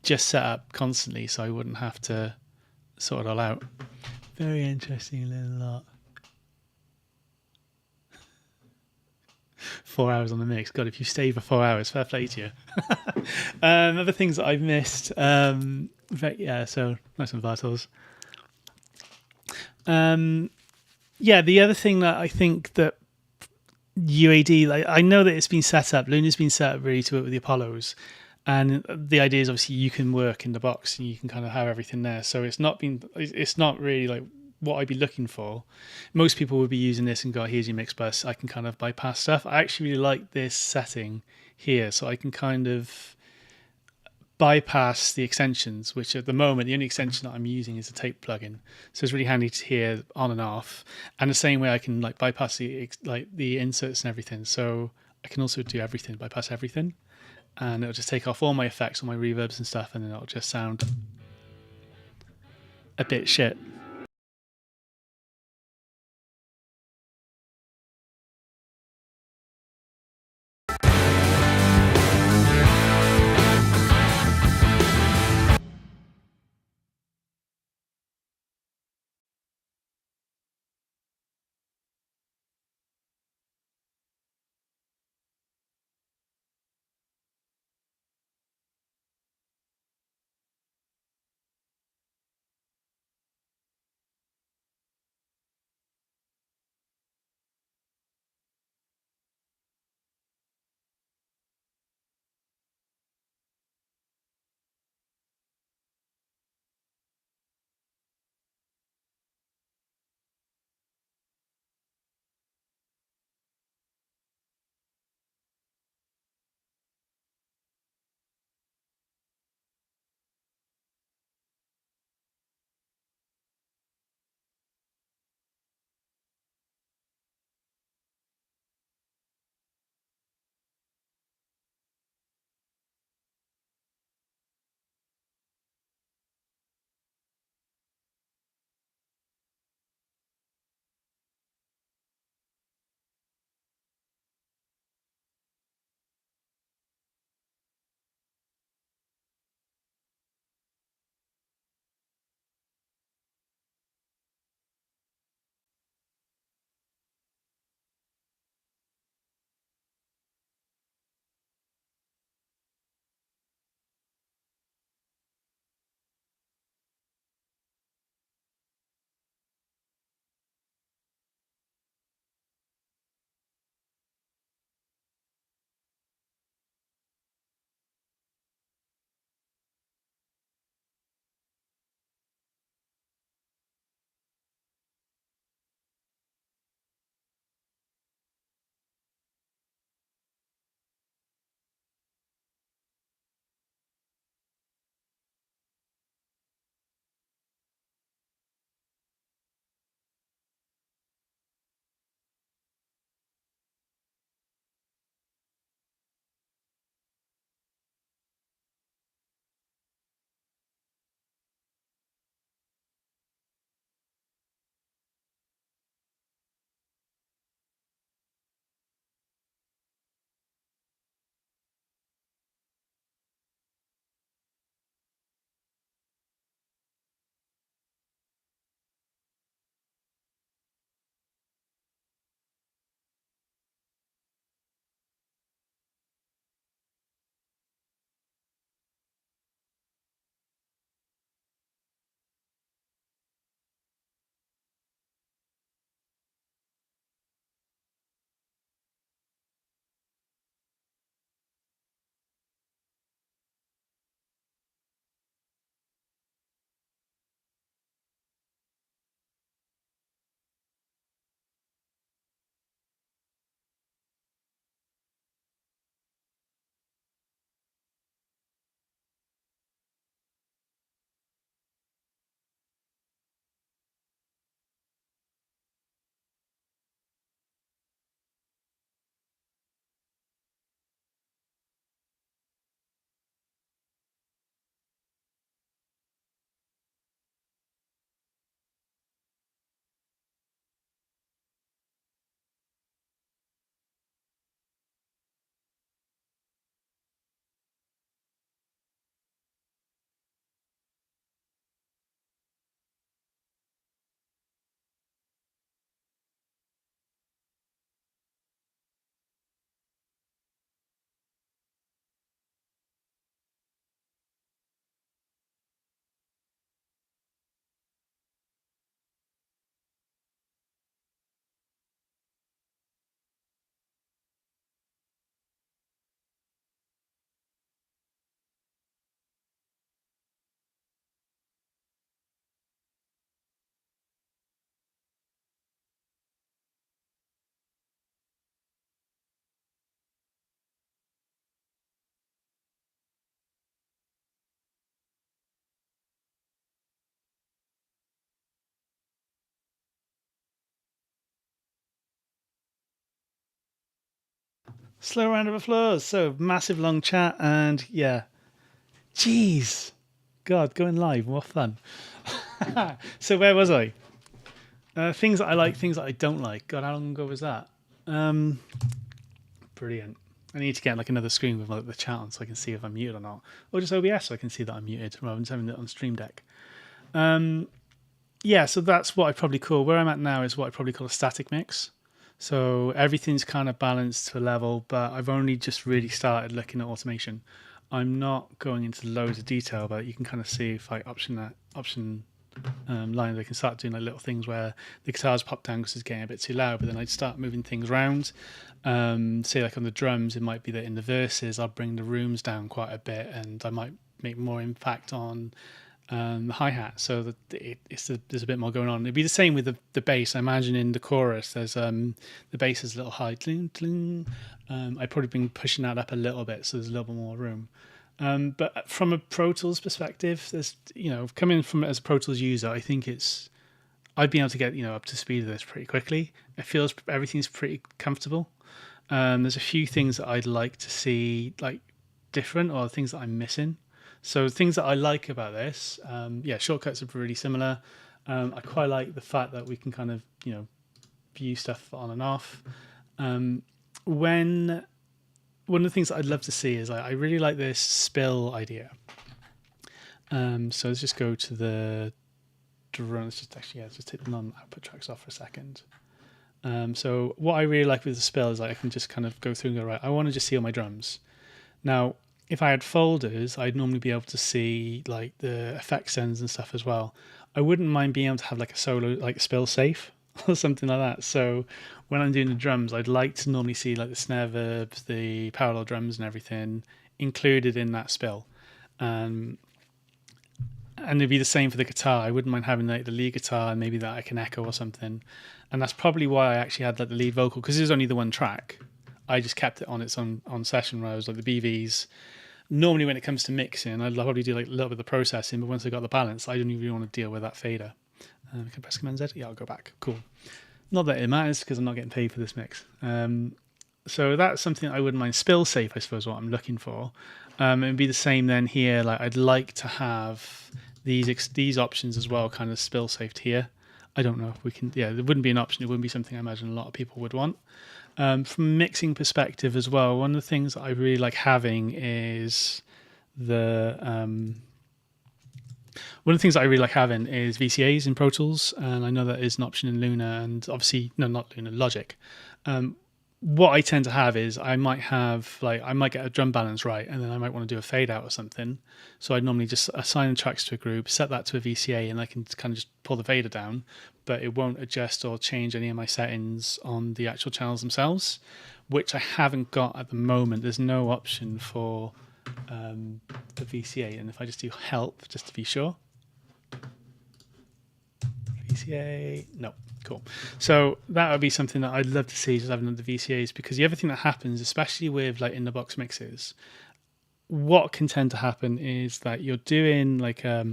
just set up constantly, so I wouldn't have to sort it all out. Very interesting little lot. 4 hours on the mix. God, if you stay for 4 hours, fair play to you. Other things that I've missed. Yeah, so nice one, Bartels. Yeah, the other thing that I think that UAD, like I know that it's been set up. Luna's been set up really to work with the Apollos, and the idea is obviously you can work in the box and you can kind of have everything there. So it's not really like what I'd be looking for. Most people would be using this and go, here's your mix bus. I can kind of bypass stuff. I actually really like this setting here, so I can kind of bypass the extensions, which at the moment the only extension that I'm using is a tape plugin. So it's really handy to hear on and off. And the same way I can like bypass the inserts and everything. So I can also do everything, bypass everything, and it'll just take off all my effects, all my reverbs and stuff, and then it'll just sound a bit shit. Slow round of applause. So massive long chat, and yeah, jeez, God, going live, what fun. So where was I? Things that I like, things that I don't like. God, how long ago was that? Brilliant. I need to get like another screen with like the chat on so I can see if I'm muted or not, or just OBS so I can see that I'm muted rather than just having it on Stream Deck. Yeah, so that's what I probably call, where I'm at now is what I probably call a static mix. So everything's kind of balanced to a level, but I've only just really started looking at automation. I'm not going into loads of detail, but you can kind of see if I option line, they can start doing like little things where the guitars pop down because it's getting a bit too loud, but then I'd start moving things around. Say like on the drums, it might be that in the verses I'll bring the rooms down quite a bit, and I might make more impact on the hi-hat, so that there's a bit more going on. It'd be the same with the bass. I imagine in the chorus there's the bass is a little high, tling, tling. I've probably been pushing that up a little bit so there's a little bit more room. But from a Pro Tools perspective, there's, coming from as a Pro Tools user, I think I'd be able to get up to speed with this pretty quickly. It feels everything's pretty comfortable. There's a few things that I'd like to see like different, or things that I'm missing. So things that I like about this, shortcuts are really similar. I quite like the fact that we can kind of, view stuff on and off. One of the things that I'd love to see is I really like this spill idea. So let's just go to the drum. Let's just take the non-output tracks off for a second. So what I really like with the spill is I can just kind of go through and go, right, I want to just see all my drums. Now, if I had folders, I'd normally be able to see like the effects ends and stuff as well. I wouldn't mind being able to have like a solo, like spill safe or something like that. So when I'm doing the drums, I'd like to normally see like the snare verbs, the parallel drums and everything included in that spill. And it'd be the same for the guitar. I wouldn't mind having like the lead guitar and maybe that I can echo or something. And that's probably why I actually had like the lead vocal, because there's only the one track. I just kept it on its own on session rows, like the BVs. Normally when it comes to mixing, I'd probably do like a little bit of the processing, but once I got the balance, I don't even really want to deal with that fader. Can I press Command Z? Yeah, I'll go back. Cool. Not that it matters because I'm not getting paid for this mix. So that's something I wouldn't mind. Spill safe, I suppose, what I'm looking for. It'd be the same then here. Like I'd like to have these options as well, kind of spill safe here. I don't know if we can. Yeah, there wouldn't be an option. It wouldn't be something I imagine a lot of people would want. From a mixing perspective as well, one of the things that I really like having is VCAs in Pro Tools, and I know that is an option in Luna, and obviously not Luna, Logic. What I tend to have is I might get a drum balance right, and then I might want to do a fade out or something. So I'd normally just assign the tracks to a group, set that to a VCA, and I can kind of just pull the fader down, but it won't adjust or change any of my settings on the actual channels themselves, which I haven't got at the moment. There's no option for the VCA, and if I just do help, just to be sure. VCA, no. Cool. So that would be something that I'd love to see, just having the VCAs, because the other thing that happens, especially with like in the box mixes, what can tend to happen is that you're doing like a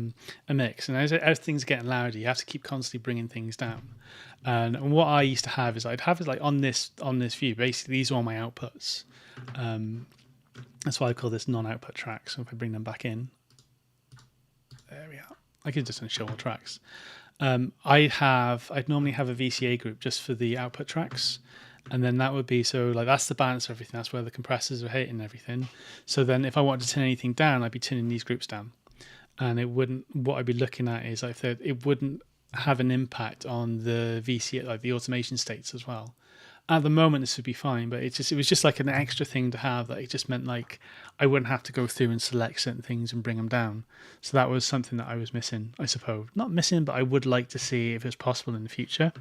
mix, and as things are getting louder, you have to keep constantly bringing things down. And what I used to have is I'd have it like on this view. Basically, these are all my outputs. That's why I call this non-output tracks. So if I bring them back in, there we are. I could just show all tracks. I'd normally have a VCA group just for the output tracks, and then that would be that's the balance of everything. That's where the compressors are hitting everything. So then if I wanted to turn anything down, I'd be turning these groups down, and what I'd be looking at is it wouldn't have an impact on the VCA, like the automation states as well. At the moment, this would be fine, but it was just like an extra thing to have, that it just meant like I wouldn't have to go through and select certain things and bring them down. So that was something that I was missing, I suppose. Not missing, but I would like to see if it's possible in the future.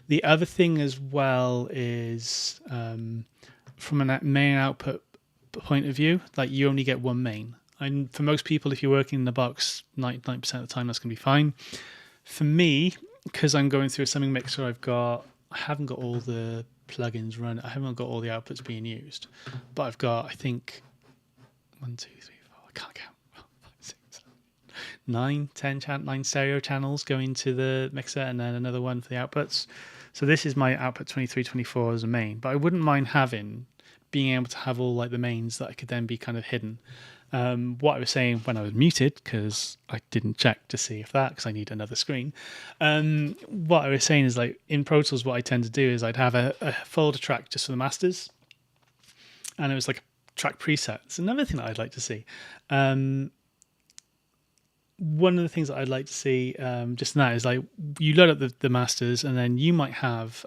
The other thing as well is from a main output point of view, like you only get one main. And for most people, if you're working in the box 99% of the time, that's going to be fine. For me, because I'm going through a summing mixer, I haven't got all the plugins run. I haven't got all the outputs being used, but I've got, I think, 1, 2, 3, 4. I can't count. 5, 6, 7, 9 stereo channels going to the mixer, and then another one for the outputs. So this is my output 23, 24 as a main, but I wouldn't mind having being able to have all like the mains that could then be kind of hidden. What I was saying when I was muted, because I didn't check to see if that, because I need another screen. What I was saying is like in Pro Tools, what I tend to do is I'd have a folder track just for the masters, and it was like a track preset. It's another thing that I'd like to see. One of the things that I'd like to see just now is like you load up the masters, and then you might have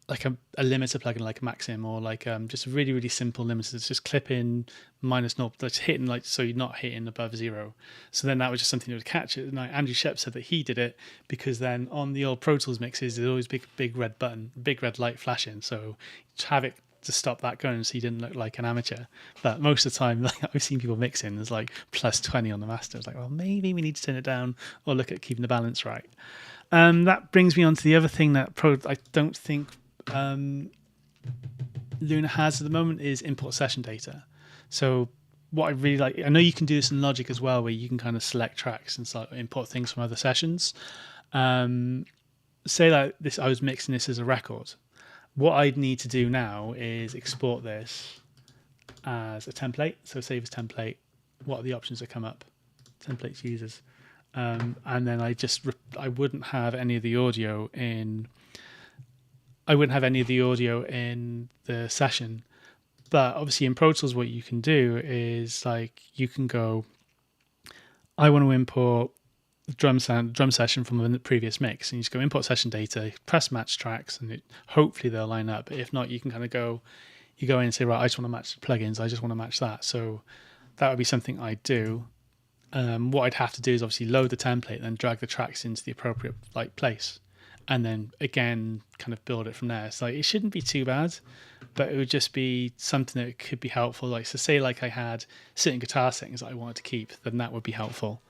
like a limiter plugin like a Maxim, or like just a really, really simple limiter that's just clipping -0, that's hitting like, so you're not hitting above 0. So then that was just something that would catch it. And Andrew Shep said that he did it because then on the old Pro Tools mixes, there's always big red button, big red light flashing. So to have it to stop that going so you didn't look like an amateur. But most of the time, like I've seen people mixing, there's like +20 on the master. It's like, well, maybe we need to turn it down or look at keeping the balance right. That brings me on to the other thing that I don't think Luna has at the moment is import session data. So what I really like, I know you can do this in Logic as well, where you can kind of select tracks and start import things from other sessions. Say like this, I was mixing this as a record. What I'd need to do now is export this as a template. So save as template. What are the options that come up? Templates users. And then I wouldn't have any of the audio in. I wouldn't have any of the audio in the session. But obviously in Pro Tools, what you can do is like you can go, I want to import drum session from the previous mix, and you just go import session data, press match tracks, and hopefully they'll line up. But if not, you can kind of go in and say, right, I just want to match the plugins. I just want to match that. So that would be something I do. What I'd have to do is obviously load the template, then drag the tracks into the appropriate like place, and then again kind of build it from there. So it shouldn't be too bad, but it would just be something that could be helpful. Like, so say like I had certain guitar settings that I wanted to keep, then that would be helpful.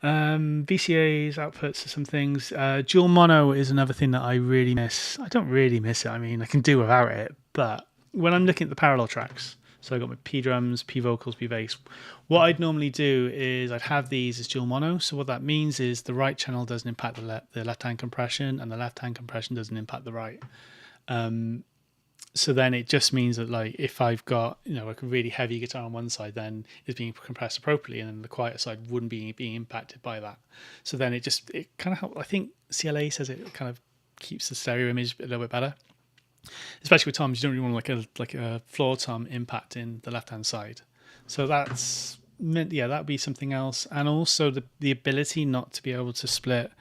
VCAs, outputs are some things. Dual mono is another thing that I really miss. I don't really miss it. I mean, I can do without it, but when I'm looking at the parallel tracks, so I got my P drums, P vocals, P bass. What I'd normally do is I'd have these as dual mono. So what that means is the right channel doesn't impact the left-hand compression, and the left-hand compression doesn't impact the right. So then it just means that like if I've got like a really heavy guitar on one side, then it's being compressed appropriately, and then the quieter side wouldn't be being impacted by that. So then it kind of helps. I think CLA says it kind of keeps the stereo image a little bit better. Especially with toms, you don't really want like a floor tom impacting the left hand side. So that'd be something else. And also the ability not to be able to split.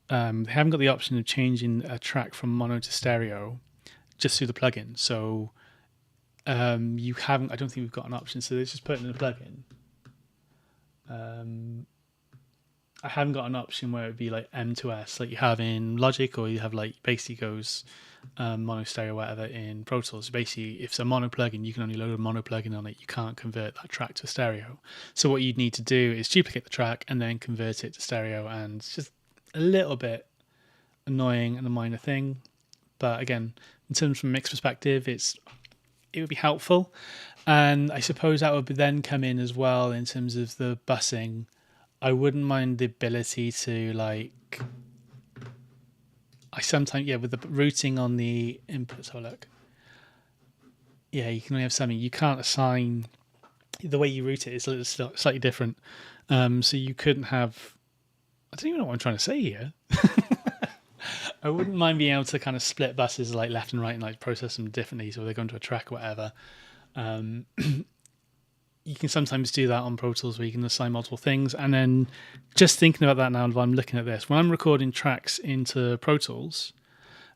They haven't got the option of changing a track from mono to stereo just through the plugin. So you haven't. I don't think we've got an option. So let's just put it in the plugin. I haven't got an option where it would be like M to S like you have in Logic, or you have like basically goes mono stereo whatever in Pro Tools. Basically, if it's a mono plugin, you can only load a mono plugin on it. You can't convert that track to stereo. So what you'd need to do is duplicate the track and then convert it to stereo, and it's just a little bit annoying and a minor thing. But again, in terms from a mix perspective, it would be helpful. And I suppose that would then come in as well in terms of the busing. I wouldn't mind the ability to like. I sometimes with the routing on the inputs. Have a look. Yeah, you can only have something. You can't assign. The way you route it is a little slightly different. So you couldn't have. I don't even know what I'm trying to say here. I wouldn't mind being able to kind of split buses like left and right and like process them differently, so they go into a track or whatever. You can sometimes do that on Pro Tools where you can assign multiple things. And then just thinking about that now, while I'm looking at this, when I'm recording tracks into Pro Tools,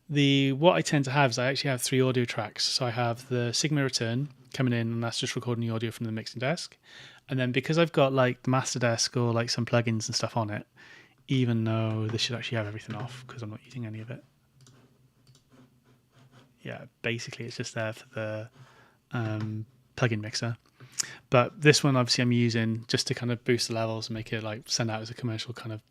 what I tend to have is I actually have 3 audio tracks. So I have the Sigma return coming in, and that's just recording the audio from the mixing desk. And then because I've got like the master desk or like some plugins and stuff on it, even though this should actually have everything off because I'm not using any of it. Yeah, basically it's just there for the plugin mixer. But this one obviously I'm using just to kind of boost the levels and make it like send out as a commercial kind of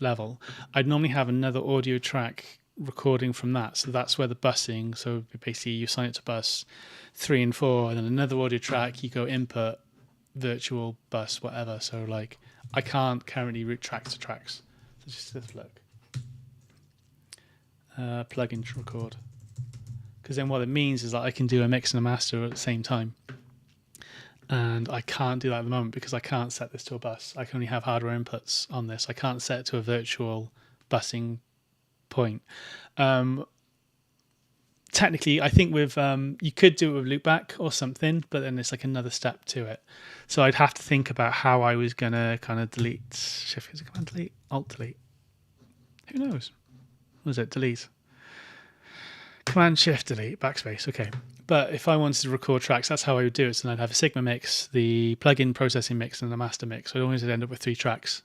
level. I'd normally have another audio track recording from that. So that's where the busing, so basically you assign it to bus 3 and 4, and then another audio track, you go input, virtual bus, whatever. So like I can't currently route tracks to tracks. Just look. Plugin to record. because then what it means is that I can do a mix and a master at the same time. And I can't do that at the moment because I can't set this to a bus. I can only have hardware inputs on this. I can't set it to a virtual busing point. Technically, I think with you could do it with loopback or something, but then it's like another step to it. So I'd have to think about how I was going to kind of delete, shift, is it command delete, alt delete? Who knows? What was it? Delete. Command shift delete, backspace, okay. But if I wanted to record tracks, that's how I would do it. So then I'd have a Sigma mix, the plugin processing mix, and the master mix. So I'd always end up with 3 tracks.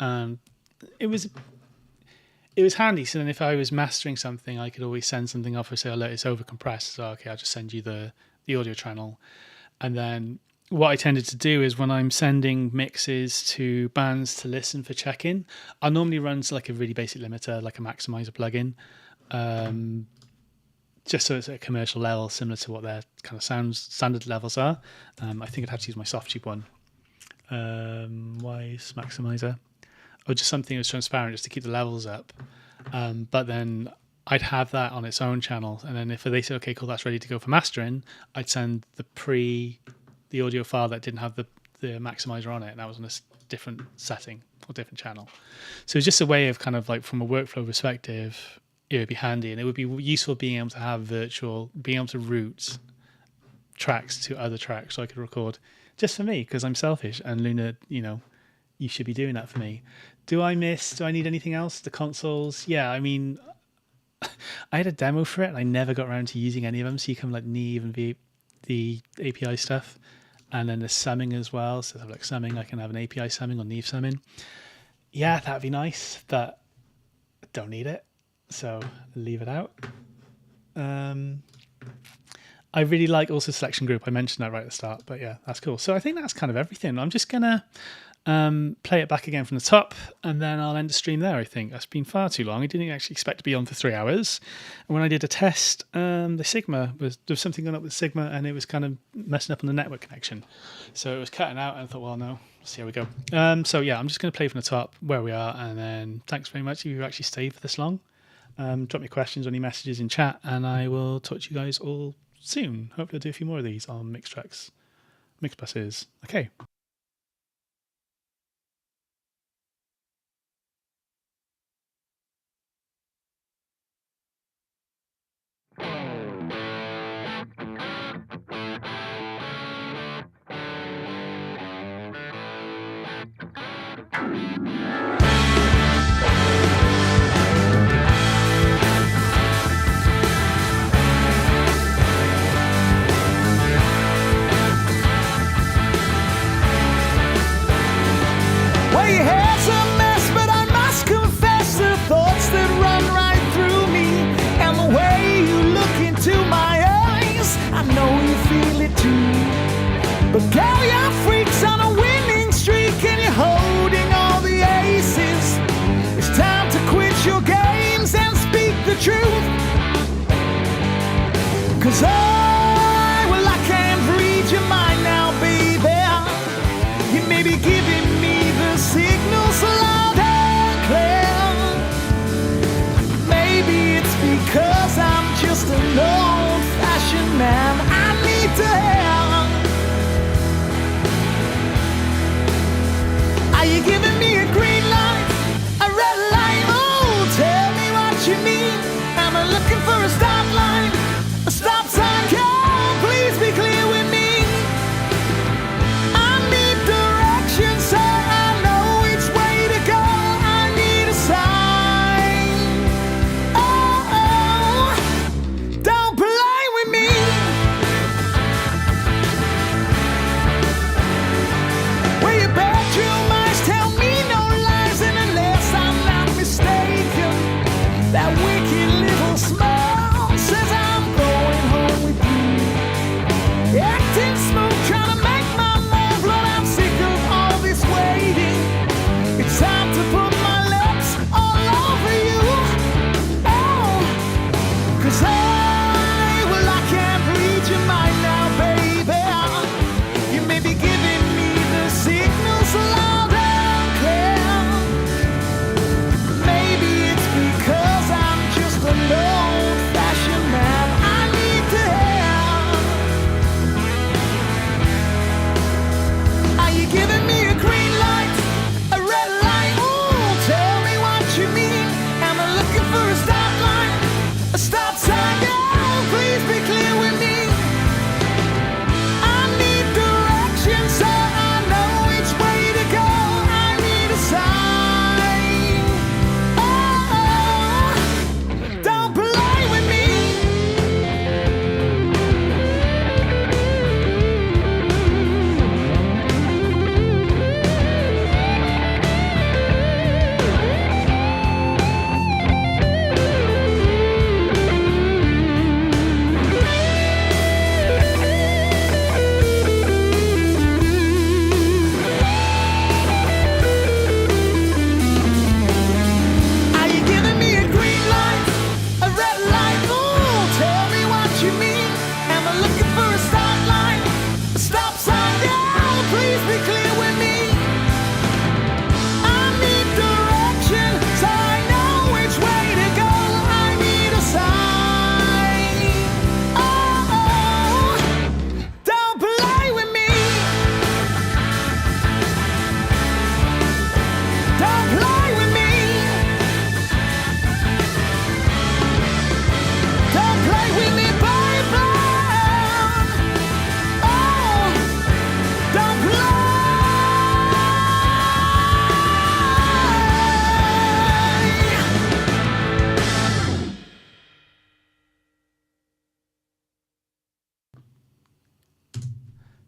It was handy. So then if I was mastering something, I could always send something off and say, oh, look, it's over compressed. So, okay, I'll just send you the audio channel. And then what I tended to do is when I'm sending mixes to bands to listen for check-in, I normally run to like a really basic limiter, like a maximizer plugin. Just so it's at a commercial level, similar to what their kind of standard levels are. I think I'd have to use my Softube one. Why is maximizer? Or just something that's transparent just to keep the levels up. But then I'd have that on its own channel. And then if they say, okay, cool, that's ready to go for mastering, I'd send the audio file that didn't have the maximizer on it. And that was on a different setting or different channel. So it's just a way of kind of like from a workflow perspective, it would be handy, and it would be useful being able to have being able to route tracks to other tracks so I could record just for me because I'm selfish and Luna, you should be doing that for me. Do I need anything else? The consoles? Yeah, I mean, I had a demo for it and I never got around to using any of them. So you can like Neve and the API stuff, and then the summing as well. So like summing, I can have an API summing or Neve summing. Yeah, that'd be nice, but I don't need it. So leave it out. I really like also selection group. I mentioned that right at the start, but yeah, that's cool. So I think that's kind of everything. I'm just gonna play it back again from the top, and then I'll end the stream there. I think that's been far too long. I didn't actually expect to be on for 3 hours. And when I did a test, the Sigma there was something going up with Sigma, and it was kind of messing up on the network connection. So it was cutting out, and I thought, well, no, let's see how we go. So yeah, I'm just going to play from the top where we are, and then thanks very much if you actually stayed for this long. Drop me questions or any messages in chat, and I will talk to you guys all soon. Hopefully I'll do a few more of these on mix tracks, mix buses. Okay. Well, your hair's a mess, but I must confess the thoughts that run right through me, and the way you look into my eyes, I know you feel it too. But girl, you're freaks on a winning streak, and you're holding all the aces. It's time to quit your games and speak the truth. 'Cause I can't read your mind now, baby. You may be giving me the signals loud and clear. Maybe it's because I'm just an old-fashioned man I need to hear. Are you giving me a green light, a red light? Oh, tell me what you mean. Am I looking for a stop line, a stop sign?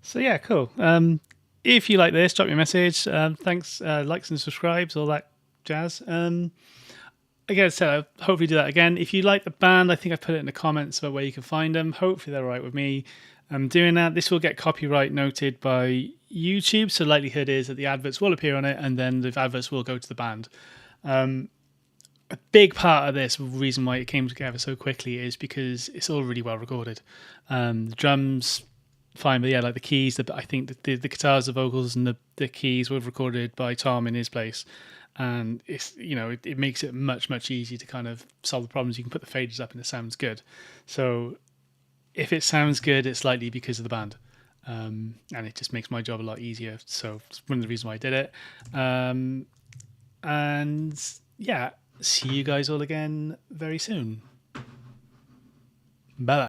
So yeah, cool. If you like this, drop me a message. Thanks, likes and subscribes, all that jazz. Again, so I'll hopefully do that again. If you like the band, I think I put it in the comments about where you can find them. Hopefully they're all right with me. I'm doing that. This will get copyright noted by YouTube, so likelihood is that the adverts will appear on it, and then the adverts will go to the band. A big part of this reason why it came together so quickly is because it's all really well recorded. The drums, fine, but yeah, like the keys, I think the guitars, the vocals, and the keys were recorded by Tom in his place. And it's, it makes it much easier to kind of solve the problems. You can put the faders up and it sounds good. So if it sounds good, it's likely because of the band. And it just makes my job a lot easier. So it's one of the reasons why I did it. And yeah, see you guys all again very soon. Bye.